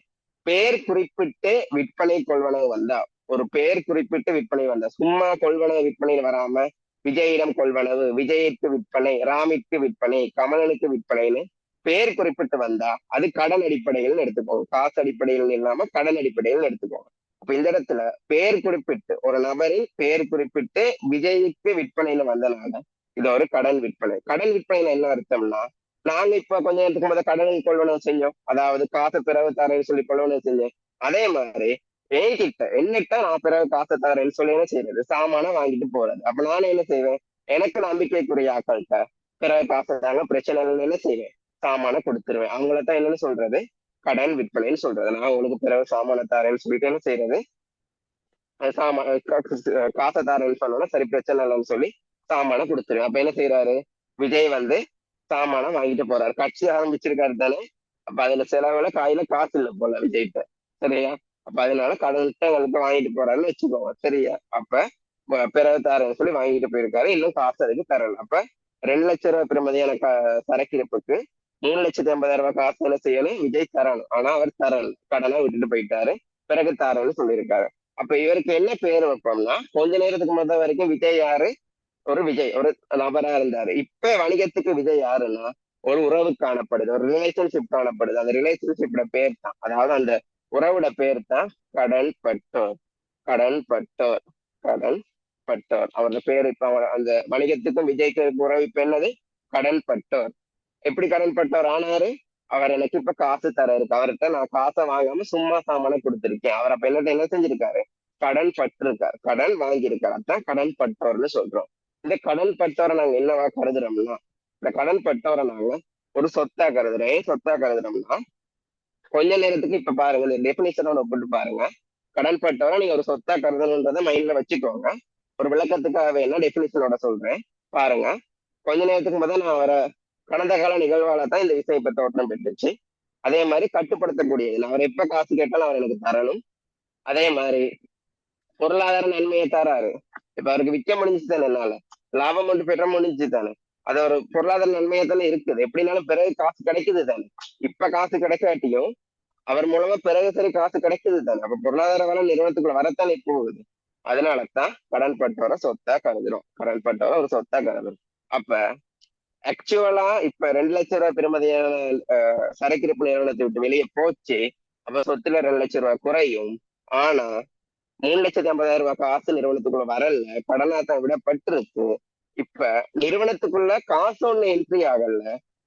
பேர் குறிப்பிட்டு விற்பனை கொள்வனவு வந்தா, ஒரு பேர் குறிப்பிட்டு விற்பனை வந்தா, சும்மா கொள்வனவு விற்பனையில் வராம விஜயிடம் கொள்வனவு, விஜயிற்கு விற்பனை, ராமிற்கு விற்பனை, கமலனுக்கு விற்பனைன்னு பேர் குறிப்பிட்டு வந்தா அது கடன் அடிப்படையில் எடுத்துக்கோங்க. காசு அடிப்படையில் இல்லாம கடன் அடிப்படையில் எடுத்துக்கோங்க. அப்ப இந்த இடத்துல பேர் குறிப்பிட்டு ஒரு நபரின் பேர் குறிப்பிட்டு விஜய்க்கு விற்பனையில வந்தனால இது ஒரு கடன் விற்பனை. கடன் விற்பனையில என்ன அர்த்தம்னா, நாங்க இப்ப கொஞ்ச நேரத்துக்கு முதல்ல கடன் கொள்வனவு செஞ்சோம், அதாவது காசு பிறகு தரேன்னு சொல்லி கொள்வனவு செஞ்சேன். அதே மாதிரி என்னிட்ட நான் பிறகு காசை தரேன்னு சொல்லி என்ன செய்யறது, சாமான வாங்கிட்டு போறது. அப்ப நானும் என்ன செய்வேன், எனக்கு நம்பிக்கைக்குரிய ஆக்கள்கிட்ட பிறகு காசை தாங்க பிரச்சனை என்ன செய்வேன், சாமான கொடுத்துருவேன். அவங்களத்தான் என்னன்னு சொல்றது, கடன் விற்பனைன்னு சொல்றது. நான் உங்களுக்கு பிறகு சாமான தரேன்னு சொல்லிட்டு என்ன செய்யறது, காசை தாரேன்னு சொன்னோன்னா சரி பிரச்சனை இல்லைன்னு சொல்லி சாமான கொடுத்துருவேன். அப்ப என்ன செய்யறாரு விஜய் வந்து சாமான வாங்கிட்டு போறாரு. கட்சி ஆரம்பிச்சிருக்காரு தானே. அப்ப அதுல செலவுல காயில காசு இல்லை போல விஜய்கிட்ட. சரியா? அப்ப அதனால கடன்கிட்ட எங்களுக்கு வாங்கிட்டு போறாருன்னு வச்சுக்கோங்க. சரியா? அப்ப பிறகு தாரேன்னு சொல்லி வாங்கிட்டு போயிருக்காரு. இன்னும் காசு அதுக்கு தரல. அப்ப 2 லட்சம் ரூபாய் பெறுமதியான சரக்கிருப்புக்கு 3,50,000 ரூபாய் காசு என்ன செய்யணும் விஜய் தரணும். ஆனா அவர் தரல, கடனை விட்டுட்டு போயிட்டாரு. பிறகு தாரன்னு சொல்லியிருக்காரு. அப்ப இவருக்கு என்ன பேர் வைப்போம்னா, கொஞ்ச நேரத்துக்கு முதல் வரைக்கும் விஜய் யாரு ஒரு நபரா இருந்தாரு. இப்ப வணிகத்துக்கு விஜய் யாருன்னா ஒரு உறவு காணப்படுது, ஒரு ரிலேஷன்ஷிப் காணப்படுது. அந்த ரிலேஷன்ஷிப்போட பேர் தான், அதாவது அந்த உறவோட பேர் தான் கடன் பட்டோர். கடன் பட்டோர் கடன் பட்டோர் அவரோட பேர். இப்ப அவர் அந்த வணிகத்துக்கும் விஜய்க்கு உறவு இப்ப என்னது கடன் பட்டோர். எப்படி கடன் பட்டோர் ஆனாரு? அவர் எனக்கு இப்ப காசு தர இருக்கு, அவர்கிட்ட நான் காசை வாங்காம சும்மா சாமான கொடுத்திருக்கேன். அவர் அப்ப என்ன செஞ்சிருக்காரு கடன் பட்டிருக்காரு, கடன் வாங்கியிருக்காரு. அதான் கடன் பட்டோர்னு சொல்றோம். இந்த கடன் பட்டோரை நாங்க என்னவா கருதுறோம்னா, இந்த கடன் பட்டோரை நாங்க ஒரு சொத்தா கருதுறோம். ஏன் சொத்தா கருதுறோம்னா, கொஞ்ச நேரத்துக்கு இப்ப பாருங்க இந்த டெபினிஷனோட ஒப்பிட்டு பாருங்க. கடன் பட்டோரை நீங்க ஒரு சொத்தா கருதணுன்றதை மைண்ட்ல வச்சுக்கோங்க. ஒரு விளக்கத்துக்காக வேணா டெபினிஷனோட சொல்றேன் பாருங்க. கொஞ்ச நேரத்துக்கு முதல் நான் அவரை கடந்த கால நிகழ்வால தான் இந்த விஷயம் இப்ப தோற்றம் பெற்றுச்சு. அதே மாதிரி கட்டுப்படுத்தக்கூடியது, அவர் எப்ப காசு கேட்டாலும் அவர் எனக்கு தரணும். அதே மாதிரி பொருளாதார நன்மையை தராரு. இப்ப அவருக்கு விற்க முடிஞ்சுச்சு தானே, என்னால லாபம் ஒன்று பெற முடிஞ்சு தானே. அது ஒரு பொருளாதார நன்மையா தானே இருக்குது. எப்படினாலும் பிறகு காசு கிடைக்குது தானே. இப்ப காசு கிடைக்காட்டியும் அவர் மூலமா பிறகு சரி காசு கிடைக்குது தானே. அப்ப பொருளாதார வளம் நிறுவனத்துக்குள்ள வரத்தானே போகுது. அதனாலதான் கடன் பட்டோரை சொத்தா கருதுறோம். கடன் பட்டோரை ஒரு சொத்தா கருதுறோம். அப்ப ஆக்சுவலா இப்ப 2 லட்சம் ரூபாய் பெறுமதியான சரக்கிருப்பு நிறுவனத்தை விட்டு வெளியே போச்சு. அப்ப சொத்துல 2 லட்சம் ரூபாய் குறையும். ஆனா 3,50,000 ரூபாய் காசு நிறுவனத்துக்குள்ள வரல, கடனாத்தான் விடப்பட்டிருக்கு. இப்ப நிறுவனத்துக்குள்ள காசு ஒண்ணு என்ட்ரி ஆகல,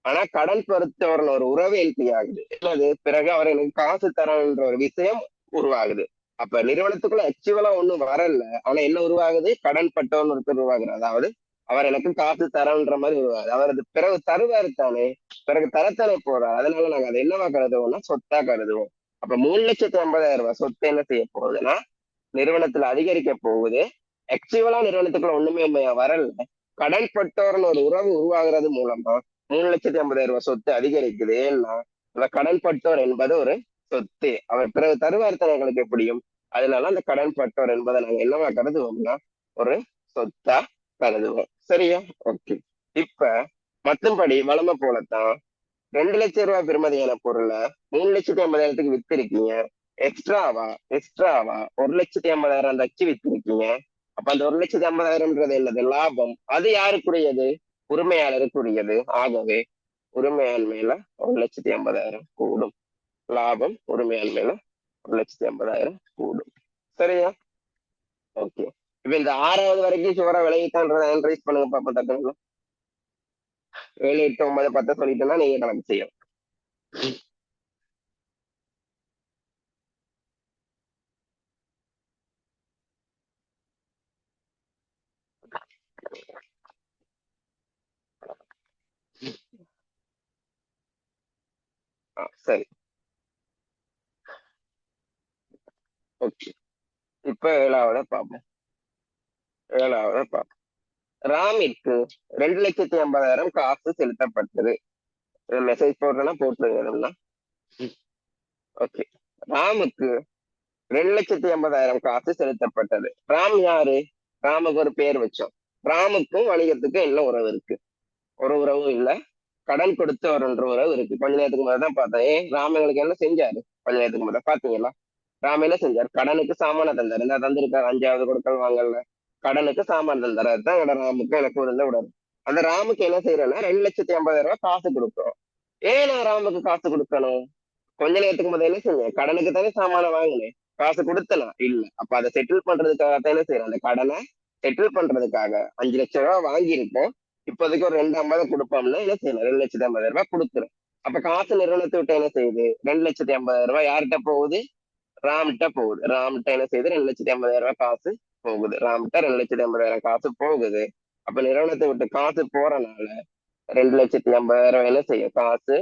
ஆனா கடன் பொறுத்தவரை ஒரு உறவு என்ட்ரி ஆகுது. அது பிறகு அவர் எனக்கு காசு தரன்ற ஒரு விஷயம் உருவாகுது. அப்ப நிறுவனத்துக்குள்ள ஆக்சுவலா ஒண்ணும் வரல, ஆனா என்ன உருவாகுது கடன் பட்டவன் ஒருத்தர் உருவாகுது. அதாவது அவர் எனக்கு காசு தரன்ற மாதிரி உருவாகுது. அவர் அது பிறகு தருவாரு தானே, பிறகு தரத்தானே போறாரு. அதனால நாங்க அதை என்னவா கருதுவோம்னா சொத்தா கருதுவோம். அப்ப 3,50,000 ரூபாய் சொத்து என்ன செய்ய போகுதுன்னா நிறுவனத்துல அதிகரிக்க போகுது. ஆக்சுவலா நிறுவனத்துக்குள்ள ஒண்ணுமே வரல, கடன் பட்டோர்னு ஒரு உறவு உருவாகிறது மூலமா 3,50,000 ரூபாய் சொத்து அதிகரிக்குது. ஏன்னா அந்த கடன் பட்டோர் என்பது ஒரு சொத்து, அவர் பிறகு தருவார்த்தனை எங்களுக்கு எப்படியும். அதனால அந்த கடன் பட்டோர் என்பதை நாங்க என்னவா கருதுவோம்னா ஒரு சொத்தா கருதுவோம். சரியா? ஓகே. இப்ப மத்தபடி வளமை போலத்தான் 2 லட்சம் ரூபாய் பெறுமதியான பொருளை 3,50,000 வித்திருக்கீங்க. எக்ஸ்ட்ராவா 1,50,000 தச்சு வித்திருக்கீங்க. அப்ப அந்த 1,50,000 என்னது லாபம். அது யாருக்குரியது உரிமையாளருக்குரியது. ஆகவே உரிமையாளர் மேல 1,50,000 கூடும். லாபம் உரிமையாளர் மேல 1,50,000 கூடும். சரியா? ஓகே. இப்ப இந்த 6வது வரைக்கும் சுவரா விளைவித்தான்றதை அனலைஸ் பண்ணுங்க பாப்போம். தக்கணும் 7, 8, 9, 10 சொல்லிட்டேன்னா நீங்க கணக்கு செய்யணும். சரி, ஓகே. இப்ப 7வது பார்ப்போம். ராமிற்கு 2,50,000 காசு செலுத்தப்பட்டது. மெசேஜ் போடுறேன்னா போட்டுருங்க. ஓகே. ராமுக்கு 2,50,000 காசு செலுத்தப்பட்டது. ராம் யாரு? ராமுக்கு ஒரு பேர் வச்சோம். ராமுக்கும் வணிகத்துக்கும் என்ன உறவு இருக்கு? ஒரு உறவும் இல்ல. கடன் கொடுத்து வருன்ற உறவு இருக்கு. கொஞ்ச நேரத்துக்கு மேல தான் பார்த்தேன். ராம் எங்களுக்கு என்ன செஞ்சாரு? கொஞ்ச நேரத்துக்கு மேல பாத்தீங்களா? ராம் என்ன செஞ்சார்? கடனுக்கு சாமான தந்தாரு. என்ன தந்திருக்காரு? 5வது கொடுக்கல் வாங்கல, கடனுக்கு சாமான் தந்தாரு. அதுதான் என்னோட ராமுக்கு எனக்கு இருந்த உடல். அந்த ராமுக்கு என்ன செய்யறேன்னா 2,50,000 காசு கொடுக்குறோம். ஏன் நான் ராமுக்கு காசு கொடுக்கணும்? கொஞ்ச நேரத்துக்கு முதல்ல என்ன செஞ்சேன்? கடனுக்கு தானே சாமான வாங்கினேன், காசு கொடுத்தனா இல்ல. அப்ப அதை செட்டில் பண்றதுக்காக தான் என்ன செய்யறேன், அந்த கடனை செட்டில் பண்றதுக்காக 5 லட்சம் ரூபாய் வாங்கியிருக்கோம். இப்போதைக்கு ஒரு 2,50,000 கொடுப்போம்னா என்ன செய்யணும்? 2,50,000 கொடுத்துரும். அப்ப காசு நிறுவனத்தை விட்டு என்ன செய்யுது? 2,50,000 யார்கிட்ட போகுது? ராம்கிட்ட போகுது. ராம்கிட்ட என்ன செய்யுது? 2,50,000 காசு போகுது. ராம்கிட்ட 2,50,000 காசு போகுது. அப்ப நிறுவனத்தை விட்டு காசு போறனால 2,50,000 என்ன செய்யும்? காசு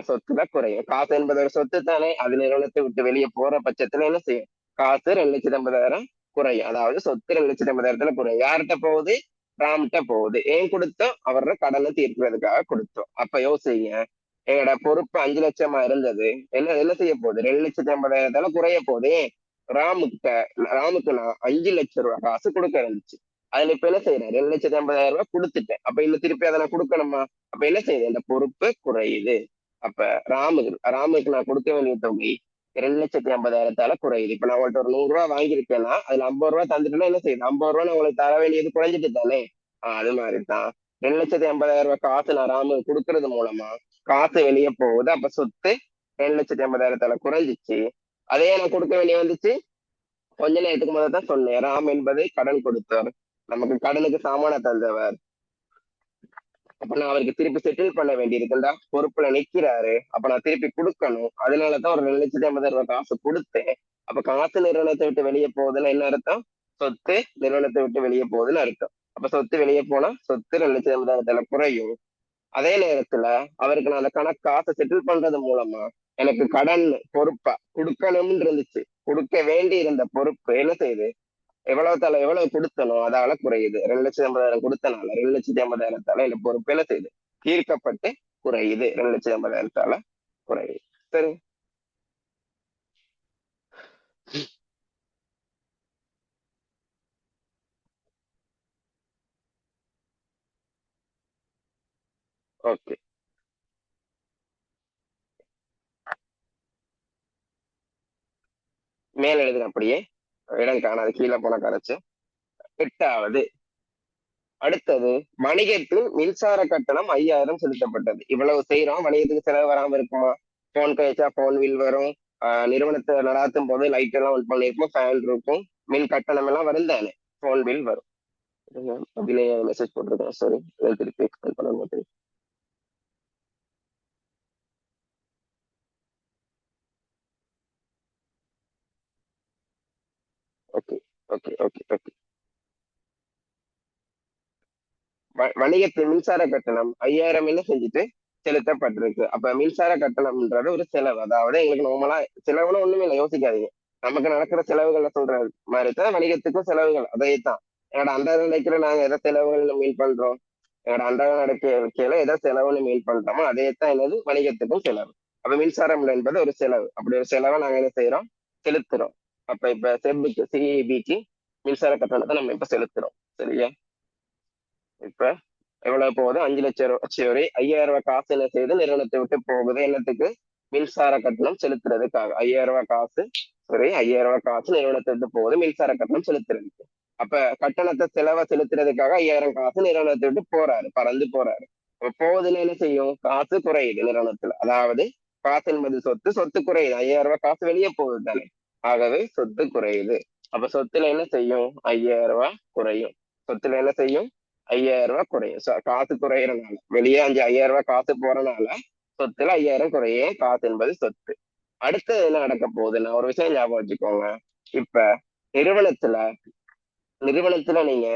சொத்துல குறையும். காசு என்பது ஒரு சொத்து தானே. அது நிறுவனத்தை விட்டு வெளியே போற பட்சத்துல என்ன செய்யும்? காசு 2,50,000 குறையும். அதாவது சொத்து 2,50,000 குறையும். யார்கிட்ட போகுது? ராம்கிட்ட போகுது. ஏன் கொடுத்தோம்? அவரோட கடனை தீர்க்கிறதுக்காக கொடுத்தோம். அப்ப யோசிங்க, எங்களோட பொறுப்பு 5 லட்சமா இருந்தது, என்ன என்ன செய்ய போகுது? 2,50,000 குறைய போகுது. ஏன்? ராமுக்கிட்ட ராமுக்கு நான் 5 லட்சம் ரூபாய் காசு கொடுக்க இருந்துச்சு. அதுல இப்ப என்ன செய்யறேன்? 2,50,000 கொடுத்துட்டேன். அப்ப இன்னும் திருப்பி அதை நான் கொடுக்கணுமா? அப்ப என்ன செய்யுது? இந்த பொறுப்பு குறையுது. அப்ப ராமுக்கு நான் கொடுக்க வேண்டிய தொகை 2,50,000 குறையுது. இப்ப நான் உங்கள்ட்ட ஒரு 100 ரூபாய் வாங்கியிருக்கேன்னா அதுல 50 ரூபாய் தந்துட்டுனா என்ன செய்யுது? 50 ரூபாய் நான் உங்களுக்கு தர வேண்டியது குறைஞ்சிட்டு தானே. அது மாதிரிதான் 2,50,000 காசு நான் ராமுக்கு கொடுக்கறது மூலமா காசு வெளியே போகுது. அப்ப சொத்து 2,50,000 குறைஞ்சிச்சு. அதே நான் கொடுக்க வேண்டிய வந்துச்சு. கொஞ்ச நேரத்துக்கு முதல்ல தான் சொன்னேன், ராம் என்பது கடன் கொடுத்தவர், நமக்கு கடனுக்கு சாமான தந்தவர். அப்ப நான் அவருக்கு திருப்பி செட்டில் பண்ண வேண்டியிருக்குண்டா, பொறுப்புல நிக்கிறாரு. அப்ப நான் திருப்பி கொடுக்கணும். அதனாலதான் ஒரு 2,50,000 காசு கொடுத்தேன். அப்ப காசு நிறுவனத்தை விட்டு வெளியே போகுதுன்னு என்ன அர்த்தம்? சொத்து நிறுவனத்தை விட்டு வெளியே போகுதுன்னு அர்த்தம். அப்ப சொத்து வெளியே போனா சொத்து 2,50,000 குறையும். அதே நேரத்துல அவருக்கு நான் அந்த கணக்கு காசை செட்டில் பண்றது மூலமா எனக்கு கடன் பொறுப்பா கொடுக்கணும்னு இருந்துச்சு. கொடுக்க வேண்டி இருந்த பொறுப்பு என்ன செய்யுது? எவ்வளவு கொடுத்தனோ அதால குறையுது. 2,50,000 கொடுத்தனால 2,50,000 இந்த பொறுப்பு என்ன செய்யுது? தீர்க்கப்பட்டு குறையுது. 2,50,000 குறையுது. சரி. ஓகே. மேல எழுதுன அப்படியே இடம் காணாது, கீழே போன கரைச்சு. 8வது, அடுத்தது, வணிகத்தில் மின்சார கட்டணம் 5,000 செலுத்தப்பட்டது. இவ்வளவு செய்யறோம், வணிகத்துக்கு செலவு வராம இருக்குமா? போன் கழிச்சா போன் பில் வரும். நிறுவனத்தை நடாத்தும் போது லைட் எல்லாம் ஒன் பண்ணிருப்போம், ஃபேன் இருக்கும், மின் கட்டணம் எல்லாம் வரும் தானே. போன் பில் வரும். அதிலேயே மெசேஜ் போட்டிருக்கேன், சாரி. திருப்பி எக்ஸ்பிளைன் பண்ண. Okay okay okay okay. வணிகத்தில் மின்சார கட்டணம் 5,000 என்ன செஞ்சுட்டு செலுத்தப்பட்டிருக்கு. அப்ப மின்சார கட்டணம்ன்றது ஒரு செலவு. அதாவது எங்களுக்கு நார்மலா செலவுன்னு ஒண்ணுமே இல்லை, யோசிக்காதீங்க. நமக்கு நடக்கிற செலவுகளை சொல்ற மாதிரி தான் வணிகத்துக்கும் செலவுகள் அதே தான். என்னோட அன்றாட நடக்கிற நாங்க எதை செலவுகள் மீன் பண்றோம், என்னோட அன்றாட நடக்கையில எதை செலவுன்னு மீன் பண்றோமோ அதே தான் என்னது வணிகத்துக்கும் செலவு. அப்ப மின்சாரம் என்பது ஒரு செலவு. அப்படி ஒரு செலவை நாங்க என்ன செய்யறோம்? செலுத்துறோம். அப்ப இப்ப செப்புக்கு சிஇபிக்கு மின்சார கட்டணத்தை நம்ம இப்ப செலுத்துறோம். சரியா? இப்ப எவ்வளவு போகுது? 5 லட்சம் ரூபாய். சரி, 5,000 காசு என்ன செய்யுது? நிறுவனத்தை விட்டு போகுது. என்னத்துக்கு? மின்சார கட்டணம் செலுத்துறதுக்காக 5,000 காசு. சரி, 5,000 காசு நிறுவனத்தை விட்டு போகுது மின்சார கட்டணம் செலுத்துறதுக்கு. அப்ப கட்டணத்தை செலவை செலுத்துறதுக்காக 5,000 காசு நிறுவனத்தை விட்டு போறாரு, பறந்து போறாரு. அப்ப போகுதுன்னு என்ன செய்யும்? காசு குறையுது நிறுவனத்துல. அதாவது காசு என்பது சொத்து, சொத்து குறையுது. 5,000 காசு வெளியே போகுது தானே. ஆகவே சொத்து குறையுது. அப்ப சொத்துல என்ன செய்யும்? 5,000 குறையும். சொத்துல என்ன செய்யும்? 5,000 குறையும். காசு குறையறனால, வெளியே 5,000 காசு போறனால சொத்துல 5,000 குறையும். காசு என்பது சொத்து. அடுத்தது என்ன நடக்க போகுதுன்னா, ஒரு விஷயம் ஞாபகம் வச்சுக்கோங்க. இப்ப நிறுவனத்துல நிறுவனத்துல நீங்க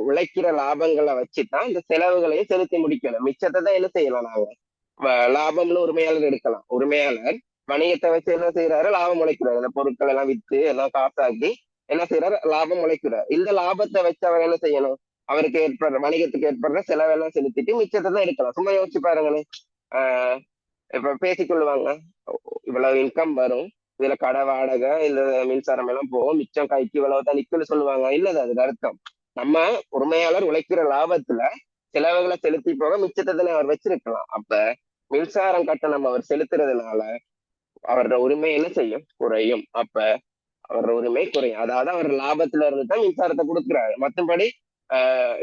உழைக்கிற லாபங்களை வச்சுதான் இந்த செலவுகளையும் செலுத்தி முடிக்கணும். மிச்சத்தை தான் என்ன செய்யலாம் நாங்க? லாபம்னு உரிமையாளர் எடுக்கலாம். உரிமையாளர் வணிகத்தை வச்சு என்ன செய்யறாரு? லாபம் உழைக்கிறாரு. இந்த பொருட்கள் எல்லாம் வித்து எல்லாம் காசாக்கி என்ன செய்யறாரு? லாபம் உழைக்கிறார். இந்த லாபத்தை வச்சு அவர் என்ன செய்யணும்? அவருக்கு ஏற்படுற வணிகத்துக்கு ஏற்படுற செலவெல்லாம் செலுத்திட்டு மிச்சத்தை தான் எடுக்கலாம். சும்மா யோசிச்சு பாருங்களேன். ஆஹ் இப்ப பேசிக்கொள்வாங்க, இவ்வளவு இன்கம் வரும், இதுல கடை வாடகை இந்த மின்சாரம் எல்லாம் போகும், மிச்சம் கைக்கு இவ்வளவு தான் நிக்குன்னு சொல்லுவாங்க. இல்லது அதுக்கு அர்த்தம், நம்ம உரிமையாளர் உழைக்கிற லாபத்துல செலவுகளை செலுத்தி போக மிச்சத்தை தானே அவர் வச்சிருக்கலாம். அப்ப மின்சாரம் கட்டணம் அவர் செலுத்துறதுனால அவரோட உரிமை என்ன செய்யும்? குறையும். அப்ப அவரோட உரிமை குறையும். அதாவது அவர் லாபத்துல இருந்து தான் மின்சாரத்தை கொடுக்குறாரு. மற்றபடி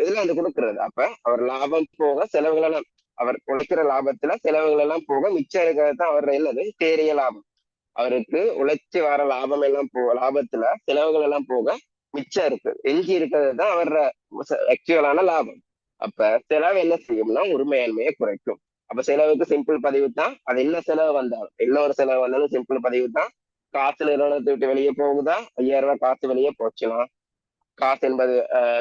இதுல வந்து கொடுக்கறது. அப்ப அவர் லாபம் போக செலவுகள் எல்லாம், அவர் உழைக்கிற லாபத்துல செலவுகள் எல்லாம் போக மிச்சம் இருக்கிறது தான் அவரோட என்னது? தேறிய லாபம். அவருக்கு உழைச்சி வர லாபம் எல்லாம் லாபத்துல செலவுகள் எல்லாம் போக மிச்சம் இருக்கு. எஞ்சி இருக்கிறது தான் அவரோட ஆக்சுவலான லாபம். அப்ப செலவு என்ன செய்யும்னா உரிமையாண்மையை குறைக்கும். அப்ப செலவுக்கு சிம்பிள் பதிவு தான். அது என்ன செலவு வந்தாலும், என்ன ஒரு செலவு வந்தாலும் சிம்பிள் பதிவு தான். காசு நிறுவனத்தை விட்டு வெளியே போகுதா? 5,000 காசு வெளியே போச்சுன்னா காசு என்பது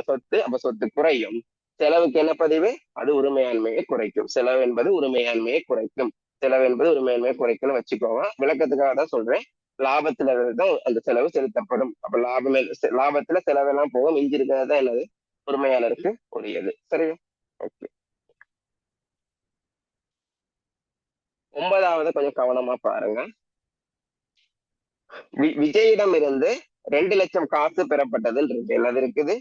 சொத்து. அப்ப சொத்து குறையும். செலவுக்கு என்ன பதிவு? அது உரிமையாண்மையை குறைக்கும். செலவு என்பது உரிமையாண்மையை குறைக்கும். செலவு என்பது உரிமையாண்மையை குறைக்கும்னு வச்சுக்கோங்க. விளக்கத்துக்காக தான் சொல்றேன். லாபத்துல இருந்து தான் அந்த செலவு செலுத்தப்படும். அப்ப லாபத்துல செலவெல்லாம் போக மிஞ்சி இருக்கிறது தான் என்னது, உரிமையாளருக்கு உரியது. சரியா? ஓகே. 9வது கொஞ்சம் கவனமா பாருங்க. விஜயிடம் இருந்து 2,00,000 காசு பெறப்பட்டதுன்னு இருக்கு. என்னது இருக்குது?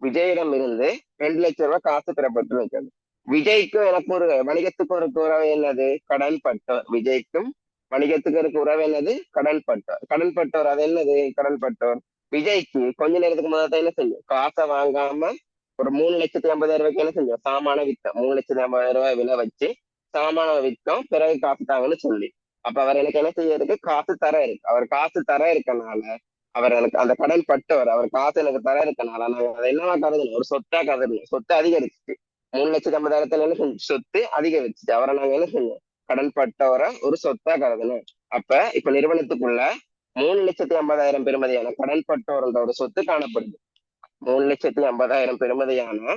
விஜயிடம் இருந்து 2,00,000 ரூபாய் காசு பெறப்பட்டு இருக்குது. விஜய்க்கும் எனக்கு ஒரு வணிகத்துக்கும் ஒரு உறவு என்னது, கடன் பட்டோர். விஜய்க்கும் வணிகத்துக்கு இருக்க உறவு என்னது, கடன் பட்டோர். கடன் பட்டோர் அது என்னது, கடன் பட்டோர். விஜய்க்கு கொஞ்ச நேரத்துக்கு முதல்ல என்ன செஞ்சோம், காசை வாங்காம ஒரு 3,50,000 என்ன செஞ்சோம், சாமான வித்தோம். 3,50,000 விலை வச்சு சாமான வித்தோம். பிறகு காசு தாங்கன்னு சொல்லி, அப்ப அவர் எனக்கு என்ன செய்யறதுக்கு காசு தர இருக்கு. அவர் காசு தர இருக்கனால அவர் எனக்கு அந்த கடன் பட்டவர், அவர் காசு எனக்கு தர இருக்கனால நாங்க அதை என்னவா கருதணும், ஒரு சொத்தா கருதணும். சொத்து அதிகரிச்சு 3,50,000 என்ன செஞ்சு, சொத்து அதிகரிச்சு அவரை நாங்க என்ன செஞ்சோம், கடன் பட்டவரை ஒரு சொத்தா கருதணும். அப்ப இப்ப நிறுவனத்துக்குள்ள 3,50,000 பெறுமதியான கடன் பட்டோர்ன்ற ஒரு சொத்து காணப்படுது. 3,50,000 பெறுமதியான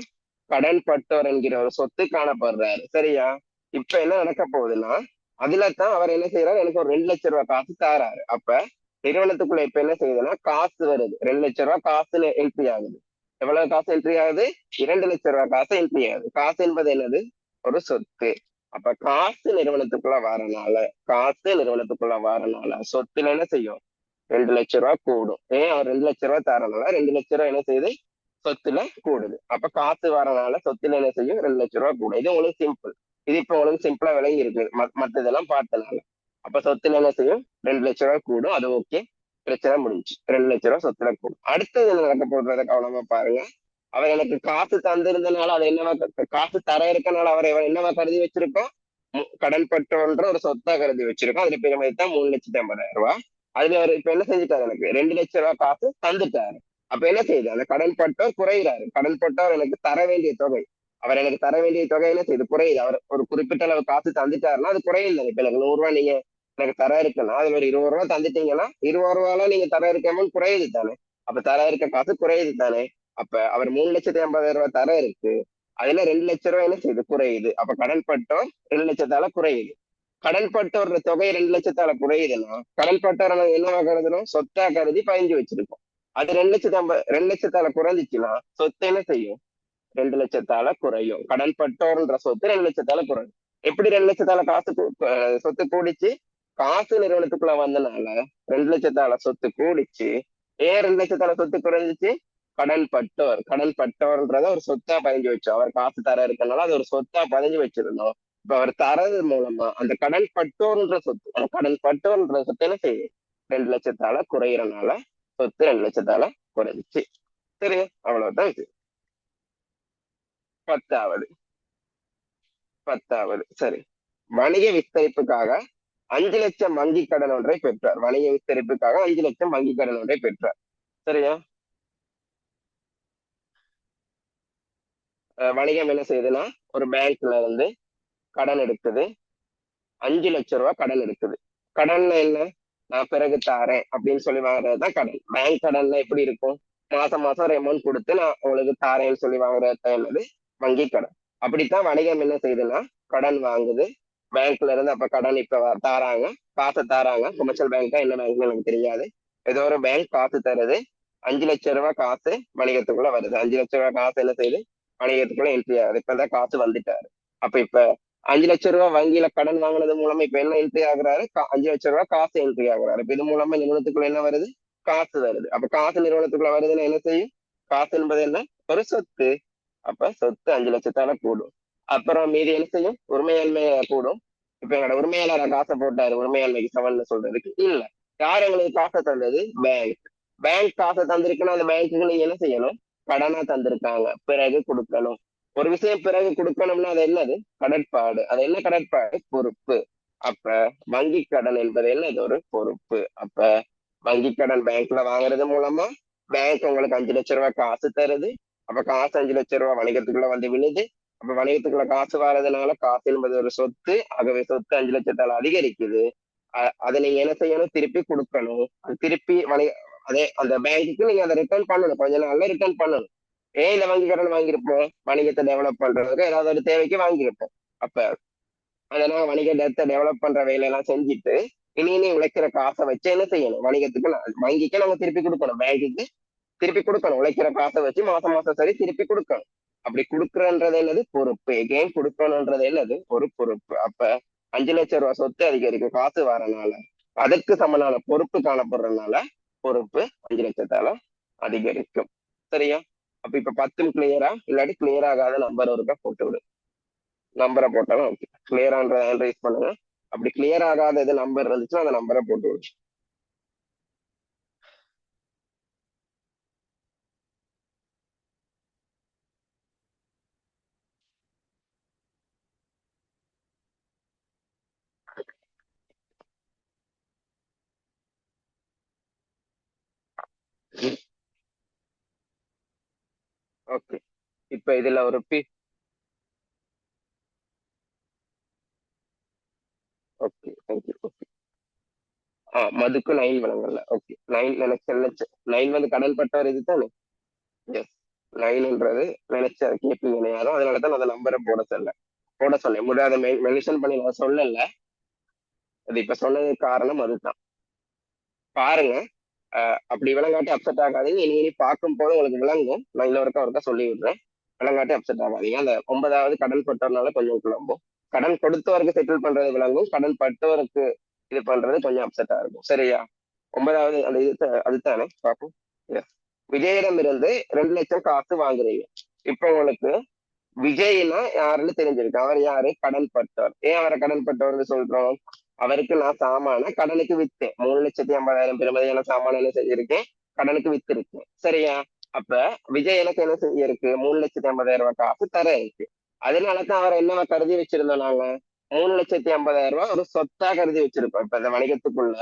கடன் பட்டோர் என்கிற ஒரு சொத்து காணப்படுறாரு. சரியா? இப்ப என்ன நடக்க போகுதுன்னா, அதுலதான் அவர் என்ன செய்யறாரு, எனக்கு ஒரு 2,00,000 காசு தாராரு. அப்ப நிறுவனத்துக்குள்ள இப்ப என்ன செய்யுதுன்னா, காசு வருது. 2,00,000 காசு என்ட்ரி ஆகுது. எவ்வளவு காசு என்ட்ரி ஆகுது, 2,00,000 காசு என்ட்ரி ஆகுது. காசு என்பது என்னது, ஒரு சொத்து. அப்ப காசு நிறுவனத்துக்குள்ள வாரனால சொத்துல என்ன செய்யும், 2,00,000 கூடும். ஏன் அவர் 2,00,000 தரனால 2,00,000 என்ன செய்யுது, சொத்துல கூடுது. அப்ப காசு வரனால சொத்துல என்ன செய்யும், 2,00,000 கூடும். இது உங்களுக்கு சிம்பிள். இது இப்ப உங்களுக்கு சிம்பிளா விளங்கி இருக்கு மத்த இதெல்லாம் பார்த்தனால. அப்ப சொத்துல என்ன செய்யும், 2,00,000 கூடும். அது ஓகே, பிரச்சனை முடிஞ்சு. 2,00,000 சொத்துல கூடும். அடுத்தது என்ன நடக்க போடுறத கவனமா பாருங்க. அவர் எனக்கு காசு தந்திருந்தனால அதை என்னவா, காசு தர இருக்கனால அவரை என்னவா கருதி வச்சிருக்கோம், கடன் பற்றோன்ற ஒரு சொத்தா கருதி வச்சிருக்கோம். அதுல பெருமை தான் 3,50,000. அதுல அவர் இப்ப என்ன செஞ்சுட்டாரு, எனக்கு 2,00,000 காசு தந்துட்டாரு. அப்ப என்ன செய்யுது, அந்த கடன் பட்டோர் குறைகிறாரு. கடன் பட்டோர் எனக்கு தர வேண்டிய தொகை, அவர் எனக்கு தர வேண்டிய தொகை என்ன செய்யுது, குறையுது. அவர் ஒரு குறிப்பிட்ட அளவு காசு தந்துட்டாருன்னா அது குறையுது. இப்ப எனக்கு 100 ரூபாய் நீங்க எனக்கு தர இருக்குன்னா அது ஒரு 20 ரூபாய் தந்துட்டீங்கன்னா 20 ரூபாய்லாம் நீங்க தர இருக்கமோன்னு குறையுது தானே. அப்ப தர இருக்க காசு குறையுது தானே. அப்ப அவர் 3,50,000 தர இருக்கு, அதுல 2,00,000 என்ன செய்யுது, குறையுது. அப்ப கடன் பட்டோர் 2,00,000 குறையுது. கடன் பட்டோர் தொகை 2,00,000 குறையுதுன்னா கடன் பட்டோர் என்னவா கருதணும், சொத்தா கருதி பதிஞ்சு வச்சிருக்கோம். அது 2,00,000 குறைஞ்சிச்சுன்னா சொத்து என்ன செய்யும், 2,00,000 குறையும். கடன் பட்டோர்ன்ற சொத்து 2,00,000 குறையும். எப்படி 2,00,000 காசு சொத்து கூடிச்சு, காசு நிறுவனத்துக்குள்ள வந்தனால 2,00,000 சொத்து கூடிச்சு. ஏன் 2,00,000 சொத்து குறைஞ்சிச்சு, கடன் பட்டோர்ன்றத ஒரு சொத்தா பதிஞ்சு வச்சோம். அவர் காசு தர இருக்கனால அது ஒரு சொத்தா பதிஞ்சு வச்சிருந்தோம். இப்ப அவர் தரது மூலமா அந்த கடன் பட்டோர்ன்ற சொத்து, அந்த கடன் பட்டோர்ன்ற சொத்து என்ன செய்யும், 2,00,000 குறையிறனால சொத்து 2,00,000 குறைஞ்சிச்சு. சரி, அவ்வளவுதான் இது. 10வது. சரி. வணிக விஸ்தரிப்புக்காக 5,00,000 வங்கி கடன் ஒன்றை பெற்றார். வணிக விஸ்தரிப்புக்காக 5,00,000 வங்கி கடன் ஒன்றை பெற்றார். சரியா? வணிகம் என்ன செய்யுதுன்னா, ஒரு பேங்க்ல இருந்து கடன் எடுக்குது. 5,00,000 கடன் எடுக்குது. கடன்ல என்ன, நான் பிறகு தாரேன் அப்படின்னு சொல்லி வாங்குறதுதான் கடன். பேங்க் கடன்ல எப்படி இருக்கும், மாசம் மாசம் ஒரு அமௌண்ட் கொடுத்து நான் உங்களுக்கு தாரேன்னு சொல்லி வாங்குறது என்னது, வங்கி கடன். அப்படித்தான் வணிகம் என்ன செய்யுதுன்னா, கடன் வாங்குது பேங்க்ல இருந்து. அப்ப கடன் இப்ப தாராங்க, காசை தாராங்க. கமர்ஷியல் பேங்க்கா என்ன பேங்க்னு எனக்கு தெரியாது, ஏதோ ஒரு பேங்க் காசு தருது. 5,00,000 காசு வணிகத்துக்குள்ள வருது. 5,00,000 காசு என்ன செய்யுது, வணிகத்துக்குள்ள என்ட்ரி ஆகுது. இப்பதான் காசு வந்துட்டாரு. அப்ப இப்ப 5,00,000 வங்கியில கடன் வாங்கினது மூலமா இப்ப என்ன என்ட்ரி ஆகுறாரு, 5,00,000 காசு என்ட்ரி ஆகுறாரு. இப்ப இது மூலமா நிறுவனத்துக்குள்ள என்ன வருது, காசு வருது. அப்ப காசு நிறுவனத்துக்குள்ள வருதுன்னா என்ன செய்யும், காசு என்பது என்ன, ஒரு சொத்து. அப்ப சொத்து 5,00,000 கூடும். அப்புறம் மீதி என்ன செய்யும், உரிமையாண்மை கூடும். இப்ப எங்களோட உரிமையாளர் காசை போட்டாரு, உரிமையாண்மைக்கு சவால்னு சொல்றதுக்கு இல்ல. யார் எங்களுக்கு காசை தந்தது, பேங்க். பேங்க் காசை தந்திருக்குன்னா அந்த பேங்க்குக்கு நீங்க என்ன செய்யணும், கடனா தந்திருக்காங்க, பிறகு கொடுக்கணும். ஒரு விஷயம் பிறகு கொடுக்கணும்னா அது என்னது, கடற்பாடு. அது என்ன கடற்பாடு, பொறுப்பு. அப்ப வங்கி கடன் என்பது என்னது, ஒரு பொறுப்பு. அப்ப வங்கி கடன் பேங்க்ல வாங்குறது மூலமா பேங்க் உங்களுக்கு 5,00,000 காசு தருது. அப்ப காசு 5,00,000 வணிகத்துக்குள்ள வந்து விழுது. அப்ப வணிகத்துக்குள்ள காசு வர்றதுனால காசு என்பது ஒரு சொத்து. ஆகவே சொத்து 5,00,000 அதிகரிக்குது. அதை நீங்க என்ன செய்யணும், திருப்பி கொடுக்கணும். அது திருப்பி அதே அந்த பேங்க்குக்கு நீங்க அதை ரிட்டர்ன் பண்ணணும், கொஞ்ச நாள்ல ரிட்டர்ன் பண்ணணும். ஏன் இந்த வங்கி கடன் வாங்கியிருப்போம், வணிகத்தை டெவலப் பண்றதுக்கு ஏதாவது ஒரு தேவைக்கு வாங்கியிருப்போம். அப்ப அதெல்லாம் வணிகத்தை டெவலப் பண்ற வேலையெல்லாம் செஞ்சுட்டு இனி உழைக்கிற காசை வச்சு என்ன செய்யணும்? வணிகத்துக்கு வங்கிக்கு நம்ம திருப்பி கொடுக்கணும், பேங்குக்கு திருப்பி கொடுக்கணும். உழைக்கிற காசை வச்சு மாசம் மாசம் சரி திருப்பி கொடுக்கணும். அப்படி கொடுக்குறன்றது என்னது? பொறுப்பு. எகெயின் கொடுக்கணும்ன்றது என்னது? ஒரு பொறுப்பு. அப்ப 5 லட்சம் ரூபாய் சொத்து அதிகரிக்கும் காசு வரனால, அதற்கு சமனான பொறுப்பு காணப்படுறதுனால பொறுப்பு 5 லட்சத்தால அதிகரிக்கும். சரியா? அப்ப இப்ப 10 கிளியரா? இல்லாட்டி கிளியர் ஆகாத நம்பர் ஒருக்கா போட்டு விடு. நம்பரை போட்டாலும் ஓகே. கிளியரான்ற ரைஸ் பண்ணுங்க. அப்படி கிளியர் ஆகாத எது நம்பர் இருந்துச்சுன்னா அந்த நம்பரை போட்டு விடு. ஓகே. இப்ப இதுல ஒரு ஓகே, தேங்க்யூ. மதுக்கு 9 வழங்கல்ல. ஓகே, 9 நினைச்ச 9 வந்து கடல் பட்டவர் இதுதானே? எஸ். 9ன்றது நினைச்ச கேட்பீங்க யாரும், அதனாலதான் நான் அந்த நம்பரை போட சொல்ல முடியாத மென்ஷன் பண்ணி நான் சொல்லல. அது இப்ப சொன்னதுக்கு காரணம் அதுதான். பாருங்க. அப்படி விளங்காட்டி அப்செட் ஆகாதீங்க. இனி பார்க்கும் போது உங்களுக்கு விளங்கும். நான் ஒருக்கா சொல்லி விடுறேன். விளங்காட்டி அப்செட் ஆகாதீங்க. அந்த 9வது கடன் பட்டவர்னால கொஞ்சம் குழம்பும். கடன் கொடுத்தவருக்கு செட்டில் பண்றது விளங்கும், கடன் பட்டவருக்கு இது பண்றது கொஞ்சம் அப்செட்டா இருக்கும். சரியா? 9வது அந்த இது அதுதானே பார்ப்போம். எஸ். விஜயிடம் இருந்து 2 லட்சம் காசு வாங்குறீங்க. இப்ப உங்களுக்கு விஜய்னா யாருன்னு தெரிஞ்சிருக்கு. அவர் யாரு? கடன் பட்டவர். ஏன் அவரை கடன் பட்டவர்னு சொல்றோம்? அவருக்கு நான் சாமான கடனுக்கு வித்தேன். 3,50,000 பெறுமதியான சாமான என்ன செஞ்சிருக்கேன்? கடனுக்கு வித்திருக்கேன். சரியா? அப்ப விஜய் எனக்கு என்ன செஞ்சிருக்கு? 3,50,000 காசு தர இருக்கு. அதனாலதான் அவரை என்னவா கருதி வச்சிருந்தோம் நாங்க? 3,50,000 ஒரு சொத்தா கருதி வச்சிருக்கோம். இப்ப இந்த வணிகத்துக்குள்ள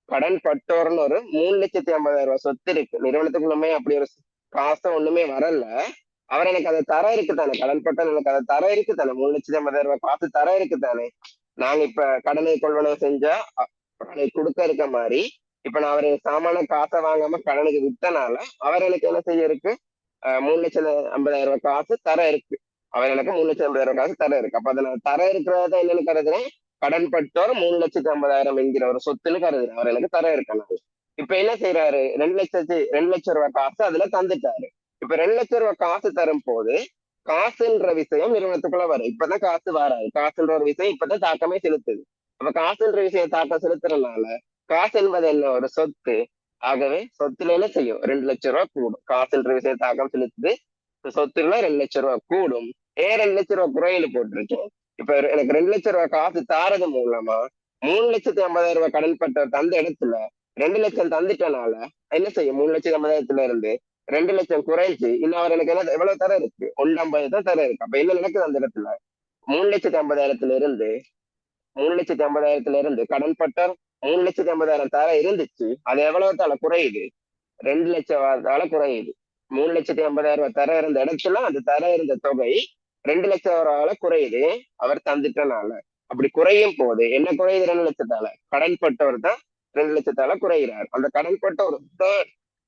கடன் பட்டோர்னு ஒரு 3,50,000 சொத்து இருக்கு. நிறுவனத்துக்குள்ளுமே அப்படி ஒரு காசு ஒண்ணுமே வரல. அவர் எனக்கு அதை தர இருக்குதானே? கடன் பட்டோர் எனக்கு அதை தர இருக்குதானே? 3,50,000 காசு தர இருக்குதானே? நாங்க இப்ப கடனை கொள்வனவு செஞ்சா கடனை கொடுக்க இருக்க மாதிரி, இப்ப நான் அவரு சாமான காசை வாங்காம கடனுக்கு வித்தனால அவர் எனக்கு என்ன செய்ய இருக்கு? 3,50,000 காசு தர இருக்கு. அவர் எனக்கு 3,50,000 காசு தர இருக்கு. அப்ப அதை நான் தர இருக்கிறத என்னன்னு கருதுறேன்? கடன் பட்டோர் 3,50,000 என்கிற ஒரு சொத்துன்னு கருதுறேன். அவர் எனக்கு தர இருக்கணும். இப்ப என்ன செய்யறாரு? 2 லட்சம் ரூபாய் காசு அதுல தந்துட்டாரு. இப்ப 2 லட்சம் ரூபாய் காசு தரும் போது காசுன்ற விஷயம் நிறுவனத்துக்குள்ள வரும். இப்பதான் காசு வராது. காசுன்ற ஒரு விஷயம் இப்பதான் தாக்கமே செலுத்துது. அப்ப காசுன்ற விஷயம் தாக்கம் செலுத்துறதுனால காசு என்பது என்ன? ஒரு சொத்து. ஆகவே சொத்துல என்ன செய்யும்? 2 லட்சம் ரூபாய் கூடும். காசுன்ற விஷயம் தாக்கம் செலுத்துது. சொத்துல 2 லட்சம் ரூபாய் கூடும். ஏன் 2 லட்சம் ரூபாய் குறையில போட்டிருக்கேன்? இப்ப எனக்கு 2 லட்சம் ரூபாய் காசு தாரது மூலமா 3,50,000 கடன் பட்ட தந்த இடத்துல 2 லட்சம் தந்துட்டனால என்ன செய்யும்? 3,50,000 இருந்து 2 லட்சம் குறைஞ்சு இன்னும் அவர் எனக்கு என்ன எவ்வளவு தர இருக்கு? 1,50,000 தான் தர இருக்கு. அப்ப என்ன நடக்குது அந்த இடத்துல? 3,50,000 3,50,000 கடன் பட்டார். 3,50,000 தர இருந்துச்சு. அது எவ்வளவு தால குறையுது? 2 லட்சம் குறையுது. 3,50,000 தர இருந்த இடத்துல அந்த தர இருந்த தொகை 2 லட்சம் குறையுது. அவர் தந்துட்டனால அப்படி குறையும் போது என்ன குறையுது? 2 லட்சத்தால கடன் பட்டவர் தான் 2 லட்சத்தால குறைகிறார். அந்த கடன் பட்டவர்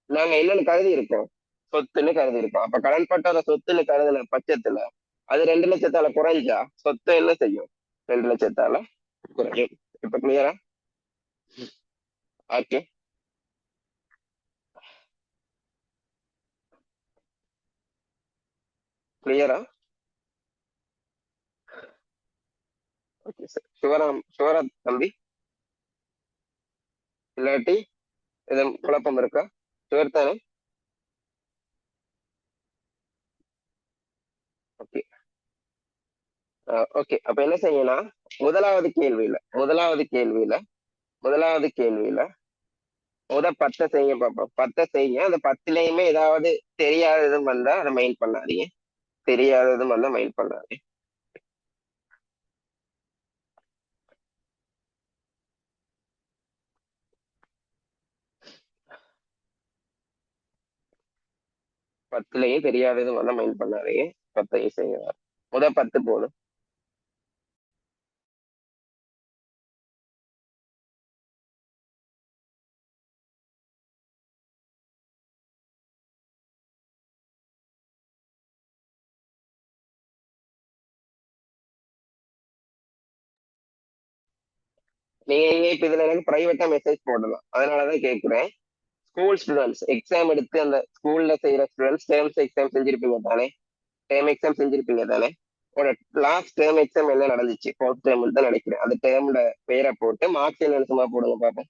நாங்க என்னன்னு கருதி இருக்கோம்? சொத்துன்னு கருதி இருக்கோம். அப்ப கடன் பட்டவரை சொத்துன்னு கருதின பட்சத்துல அது 2 லட்சத்தால குறைஞ்சா சொத்து என்ன செய்யும்? 2 லட்சத்தால குறையும். இப்ப கிளியரா? ஓகே. கிளியரா? Okay sir. ஷுவரா தம்பி? இல்லாட்டி எதுவும் குழப்பம் இருக்கா? ஷுவர் தானே? ஓகே. ஓகே. அப்ப என்ன செய்யணும்? முதலாவது கேள்வியில முதலாவது கேள்வியில முதலாவது கேள்வியில 10 செய்யுங்க பாப்போம். 10 செய்யுங்க. அந்த 10லயுமே ஏதாவது தெரியாததும் வந்தா அதை மெயில் பண்ணாதீங்க. தெரியாததும் வந்தா மெயில் பண்ணாதீங்க. 10லயும் தெரியாததும் வந்தா மெயில் பண்ணாதீங்க. 10ஐயும் செய்யுங்க. 10 போதும். நீங்க இப்ப இதுல எனக்கு பிரைவேட்டா மெசேஜ் போடலாம், அதனாலதான் கேட்கிறேன். ஸ்கூல் ஸ்டூடெண்ட்ஸ் எக்ஸாம் எடுத்து அந்த ஸ்கூல்ல செய்யற ஸ்டூடெண்ட்ஸ் டேர்ம்ஸ் எக்ஸாம் செஞ்சிருப்பீங்க தானே? டேர்ம் எக்ஸாம் செஞ்சிருப்பீங்க தானே? ஒரு லாஸ்ட் டேர்ம் எக்ஸாம் என்ன நடந்துச்சு, ஃபோர்த் டேர்ம் தான் நினைக்கிறேன். அந்த டேர்ம்ல பேரை போட்டு மார்க்ஸ் என்ன சும்மா போடுங்க பார்ப்போம்.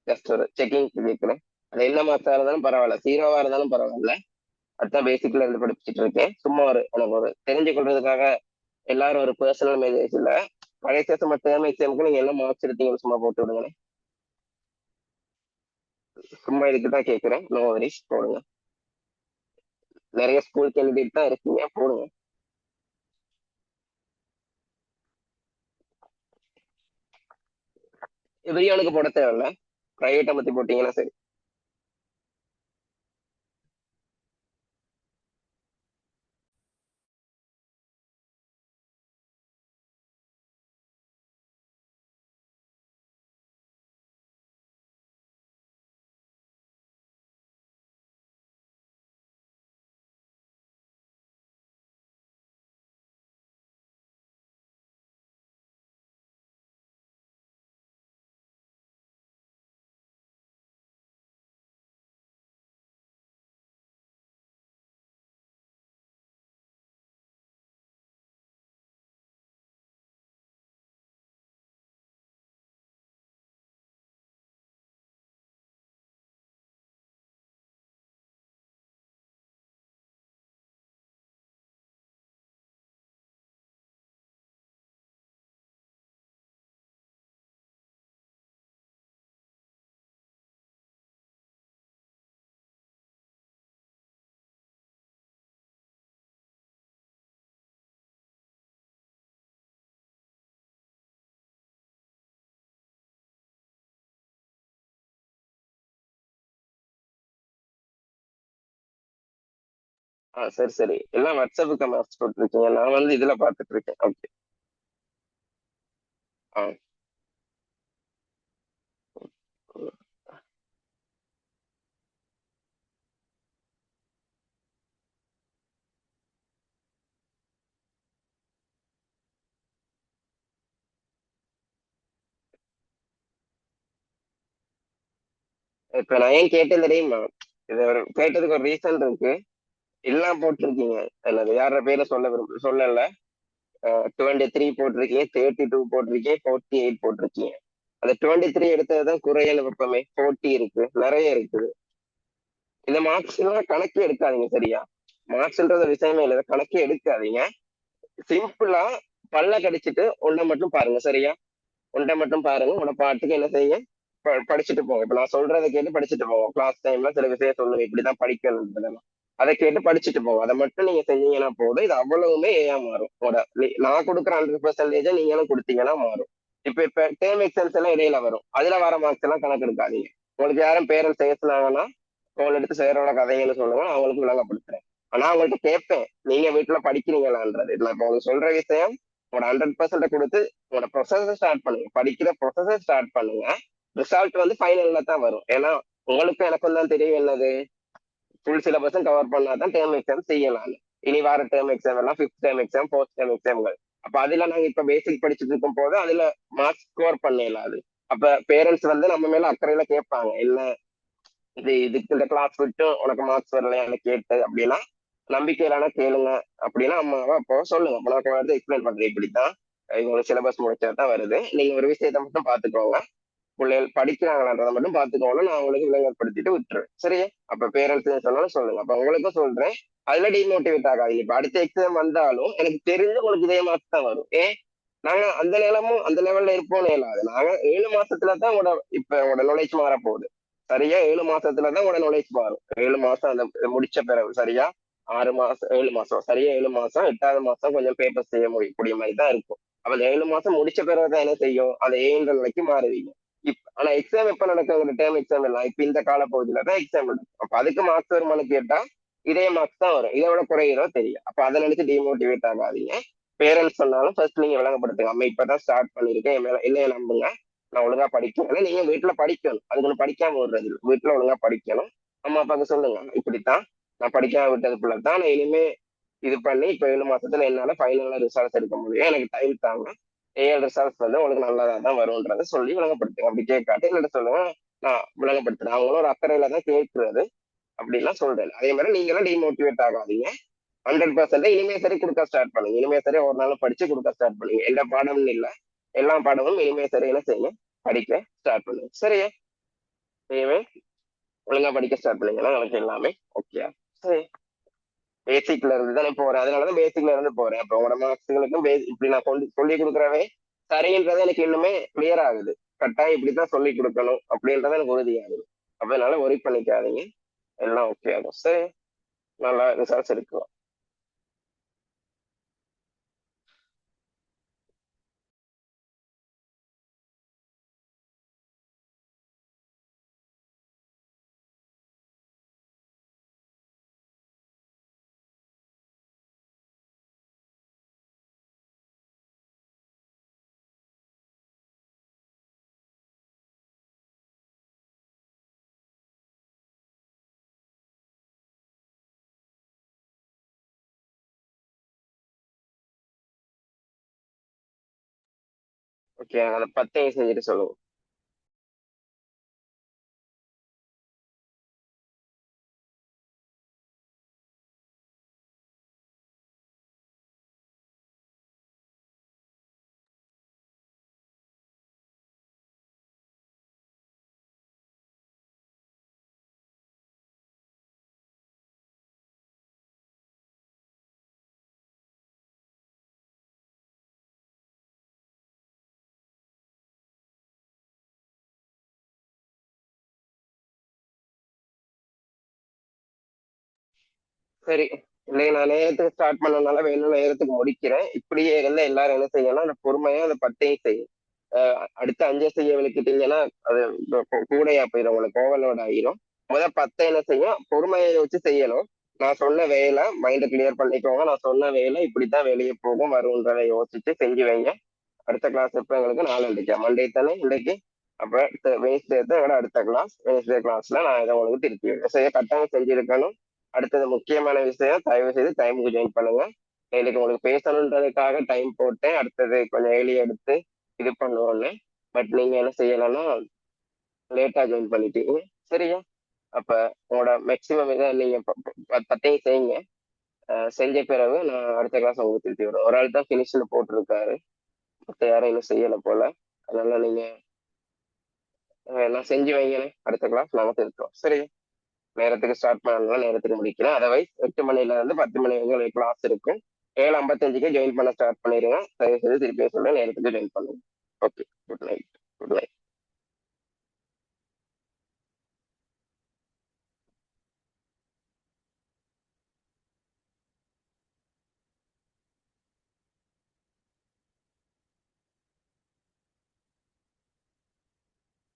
ஜஸ்ட் ஒரு செக்கிங் கேட்கிறேன். அது என்ன மார்க்ஸா இருந்தாலும் பரவாயில்ல, ஜீரோவா இருந்தாலும் பரவாயில்ல. அதுதான் பேசிக்ல இருந்து படிச்சுட்டு இருக்கேன். சும்மா ஒரு எனக்கு ஒரு தெரிஞ்சு கொள்றதுக்காக. எல்லாரும் ஒரு பர்சனல் மெசேஜ் இல்ல, பழைய சேசம் டேர்ம் எக்ஸாமுக்கு நீங்க என்ன மார்க்ஸ் எடுத்தீங்கன்னு சும்மா போட்டு விடுங்களேன். சும்மா இதுக்கு தான் கேட்கிறேன். நோ வரிஸ், போடுங்க. நிறைய ஸ்கூல் கேண்டிடேட் தான் இருக்கீங்க, போடுங்க. பிரியாணிக்கு போட தேவையில்ல, பிரைவேட்டா பத்தி போட்டீங்கன்னா சரி. சரி சரி, எல்லாம் வாட்ஸ்அப்புக்கு மார்க்ஸ் போட்டிருக்கீங்க, நான் இதுல பாத்துட்டு இருக்கேன். ஓகே. ஆ. இப்ப நான் ஏன் கேட்டேன் தெரியுமா? இது ஒரு கேட்டதுக்கு ஒரு ரீசன் இருக்கு. எல்லாம் போட்டிருக்கீங்க. அல்லது யார பேரை சொல்லல. 23 போட்டிருக்கீங்க, 32 போட்டிருக்கீங்க, 48 போட்டிருக்கீங்க. அந்த 23 எடுத்ததுதான் குறையல் வெப்பமே. 40 இருக்கு, நிறைய இருக்குது. இந்த மார்க்ஸ் எல்லாம் கணக்கே எடுக்காதீங்க சரியா? மார்க்ஸ்ன்றது விஷயமே இல்லை, கணக்கே எடுக்காதீங்க. சிம்பிளா பல்ல கடிச்சிட்டு ஒன்றை மட்டும் பாருங்க சரியா? ஒன்றை மட்டும் பாருங்க, உன பாட்டுக்கு என்ன செய்ய படிச்சுட்டு போங்க. இப்ப நான் சொல்றதை கேட்டு படிச்சுட்டு போவோம். கிளாஸ் டைம்ல சில விஷயம் சொல்லுவேன், இப்படிதான் படிக்கணும். அதை கேட்டு படிச்சுட்டு போவோம். அதை மட்டும் நீங்க செஞ்சீங்கன்னா போதும். இது அவ்வளவுமே மாறும். நான் கொடுக்குற 100% நீங்களும் கொடுத்தீங்கன்னா மாறும். இப்ப டேர்ம் எக்ஸாம்ஸ் எல்லாம் இடையில வரும், அதுல வர மார்க்ஸ் எல்லாம் கணக்கு எடுக்காதீங்க. உங்களுக்கு யாரும் பேரண்ட்ஸ் பேசினாங்கன்னா உங்களை எடுத்து சேரோட கதைகள்னு சொல்லுங்க, நான் அவங்களுக்கு விளங்கப்படுத்துறேன். ஆனா அவங்கள்ட்ட கேட்பேன், நீங்க வீட்டுல படிக்கிறீங்களான்றது. நான் இப்ப உங்களுக்கு சொல்ற விஷயம் உங்களோட 100% கொடுத்து உங்களோட ப்ரொசஸை ஸ்டார்ட் பண்ணுங்க. படிக்கிற ப்ரொசஸை ஸ்டார்ட் பண்ணுங்க. ரிசல்ட் ஃபைனல்ல தான் வரும். ஏன்னா உங்களுக்கும் எனக்கும் தான் தெரியும் என்னது, ஃபுல் சிலபஸும் கவர் பண்ணாதான் டேர்ம் எக்ஸாம் செய்யலாம். இனி வார டேர்ம் எக்ஸாம் எல்லாம் fifth term exam, fourth term எக்ஸாம்கள். அப்ப அதுல நாங்க இப்ப பேசிக் படிச்சுட்டு இருக்கும் போது அதுல மார்க்ஸ் ஸ்கோர் பண்ணலாம். அது அப்ப பேரண்ட்ஸ் நம்ம மேல அக்கறையில கேட்பாங்க, என்ன இதுக்கு இந்த கிளாஸ் விட்டு உனக்கு மார்க்ஸ் வரலையான்னு கேட்டு அப்படின்னா நம்பிக்கையிலான கேளுங்க. அப்படின்னா அம்மாவை அப்போ சொல்லுங்க, உனக்கு வந்து எக்ஸ்பிளைன் பண்றேன், இப்படித்தான் இவங்க சிலபஸ் முடிச்சா தான் வருது, நீங்க ஒரு விஷயத்த மட்டும் பாத்துக்கோங்க, பிள்ளைகள் படிக்கிறாங்களான்றதை மட்டும் பாத்துக்கோங்க, நான் உங்களுக்கு விளங்கப்படுத்திட்டு விட்டுருவேன் சரியா? அப்ப பேரண்ட்ஸ் சொன்னாலும் சொல்லுங்க. அப்ப உங்களுக்கும் சொல்றேன், அதுல டிமோட்டிவேட் ஆகாது. இப்ப அடுத்த எக்ஸாம் வந்தாலும் எனக்கு தெரிஞ்சு உங்களுக்கு இதே மார்க்ஸ் தான் வரும். நாங்க அந்த நிலமும் அந்த லெவல்ல இருப்போம்னு இல்லாது. நாங்க 7 மாசத்துலதான் இப்ப உங்களோட நாலேஜ் மாற போகுது சரியா? 7 மாசத்துலதான் உங்களோட நாலேஜ் மாறும். 7 மாசம் அந்த முடிச்ச பிறகு சரியா? 6 மாசம், 7 மாசம் சரியா? 7 மாசம், 8வது மாசம் கொஞ்சம் பேப்பர் செய்ய முடியக்கூடிய மாதிரி தான் இருக்கும். அப்ப அந்த 7 மாசம் முடிச்ச பிறகுதான் என்ன செய்யும், அதை ஏன்ற நிலைக்கு மாறுவீங்க. ஆனா எக்ஸாம் எப்ப நடக்கும், டேர்ம் எக்ஸாம் எல்லாம் இப்ப இந்த கால பகுதியில தான் எக்ஸாம் நடக்கும். அப்ப அதுக்கு மார்க்ஸ் வருமானு கேட்டா இதே மார்க்ஸ் தான் வரும், இதை விட குறையிறோ தெரியும். அப்ப அதை நினைச்சு டிமோட்டிவேட் ஆகாதீங்க. பேரண்ட்ஸ் சொன்னாலும் ஃபர்ஸ்ட் நீங்க விளங்கப்படுத்துங்க, அம்மா இப்பதான் ஸ்டார்ட் பண்ணிருக்கேன், என் மேல இல்லையே நம்புங்க, நான் ஒழுங்கா படிக்கணும். நீங்க வீட்டுல படிக்கணும், அதுக்கு ஒண்ணு படிக்காம விடுறது இல்லை. வீட்டுல ஒழுங்கா படிக்கணும். அம்மா அப்பாவுக்கு சொல்லுங்க, இப்படித்தான் நான் படிக்காம விட்டது பிள்ளைதான், நான் இனிமே இது பண்ணி இப்ப 7 மாசத்துல என்னால ஃபைனல்ல ரிசல்ட்ஸ் எடுக்க முடியும், எனக்கு டைம் தாங்க, ஏஎல் ரிசல்ட்ஸ் வந்து உங்களுக்கு நல்லதா தான் வரும்ன்றதை சொல்லி விளங்கப்படுத்துங்க. அப்படி கேட்காட்டி இல்ல சொல்லுங்க, நான் விளங்கப்படுத்துறேன். அவங்களும் ஒரு அக்கறையில தான் கேட்கிறது அப்படின்லாம் சொல்றேன். அதே மாதிரி நீங்களும் டிமோட்டிவேட் ஆகாதீங்க. 100% இனிமே சரி கொடுக்க ஸ்டார்ட் பண்ணுங்க. இனிமே சரி ஒரு நாள் படிச்சு கொடுக்க ஸ்டார்ட் பண்ணுங்க. எந்த பாடம்னு இல்ல, எல்லா பாடமும் இனிமே சரி என்ன செய்யுங்க, படிக்க ஸ்டார்ட் பண்ணுங்க. சரியா? இனிமே ஒழுங்கா படிக்க ஸ்டார்ட் பண்ணீங்கன்னா எனக்கு எல்லாமே ஓகே. சரி, பேசிக்ல இருந்து தான் நான் போறேன். அதனாலதான் பேசிக்ல இருந்து போறேன். அப்ப உங்களோட மார்க்ஸுகளுக்கும் இப்படி நான் சொல்லி கொடுக்குறவே சரின்றது எனக்கு இன்னுமே கிளியர் ஆகுது. கட்டாயம் இப்படித்தான் சொல்லி கொடுக்கணும் அப்படின்றது எனக்கு உறுதியாகுது. அப்ப அதனால ஒரி பண்ணிக்காதீங்க, எல்லாம் ஓகே ஆகும். சரி, நல்லா ரிசல்ட்ஸ் எடுக்கலாம். ஓகே, அதை 10 செஞ்சுட்டு சொல்லுங்க. சரி, இல்லைங்க, நான் நேரத்துக்கு ஸ்டார்ட் பண்ணனால வேணும் நேரத்துக்கு முடிக்கிறேன். இப்படியே இருந்தா எல்லாரும் என்ன செய்யணும், அந்த பொறுமையா அந்த 10 செய்யும். அடுத்த 5 செய்ய விளக்கிட்டீங்கன்னா அது கூடையா போயிடும், உங்களுக்கு ஓவர்லோட் ஆகிரும். 10 என்ன செய்யும், பொறுமையை வச்சு செய்யணும். நான் சொன்ன வேலை மைண்டை கிளியர் பண்ணிக்கோங்க. நான் சொன்ன வேலை இப்படித்தான் வெளியே போகும் வரும்ன்றதை யோசிச்சு செஞ்சு வைங்க. அடுத்த கிளாஸ் எப்ப எங்களுக்கு நாளைக்கு மண்டே தானே இன்னைக்கு. அப்ப வென்ஸ்டே தான் எங்களோட அடுத்த கிளாஸ். வென்ஸ்டே கிளாஸ்ல நான் இதை உங்களுக்கு திருப்பி செய்ய கட்டாயம் செஞ்சிருக்கணும். அடுத்தது முக்கியமான விஷயம், தயவு செய்து டைமுக்கு ஜாயின் பண்ணுங்க. இன்னைக்கு உங்களுக்கு பேசணுன்றதுக்காக டைம் போட்டேன். அடுத்தது கொஞ்சம் ஏழி எடுத்து இது பண்ணுவோன்னு. பட் நீங்க என்ன செய்யலைன்னா லேட்டா ஜாயின் பண்ணிட்டீங்க. சரியா? அப்ப உங்களோட மேக்சிமம் இதை நீங்க 10 செய்யுங்க. செஞ்ச பிறகு நான் அடுத்த கிளாஸ் உங்களுக்கு திருப்பி வரும். ஒரு ஆள் தான் ஃபினிஷ்ல போட்டிருக்காரு, மத்த யாரும் இன்னும் செய்யல போல. அதனால நீங்க எல்லாம் செஞ்சு வைங்களேன். அடுத்த கிளாஸ் நாம திருத்தோம். சரி, நேரத்துக்கு ஸ்டார்ட் பண்ணலாம், நேரத்துக்கு முடிக்கிறேன். அதர்வைஸ் 8 மணில இருந்து 10 மணி வரைக்கும் கிளாஸ் இருக்கும். 7:55 ஜாயின் பண்ண ஸ்டார்ட் பண்ணிடுங்க. தயவு செய்து திருப்பி சொல்ல நேரத்துக்கு ஜாயின் பண்ணுங்க. Okay, good night. Good night.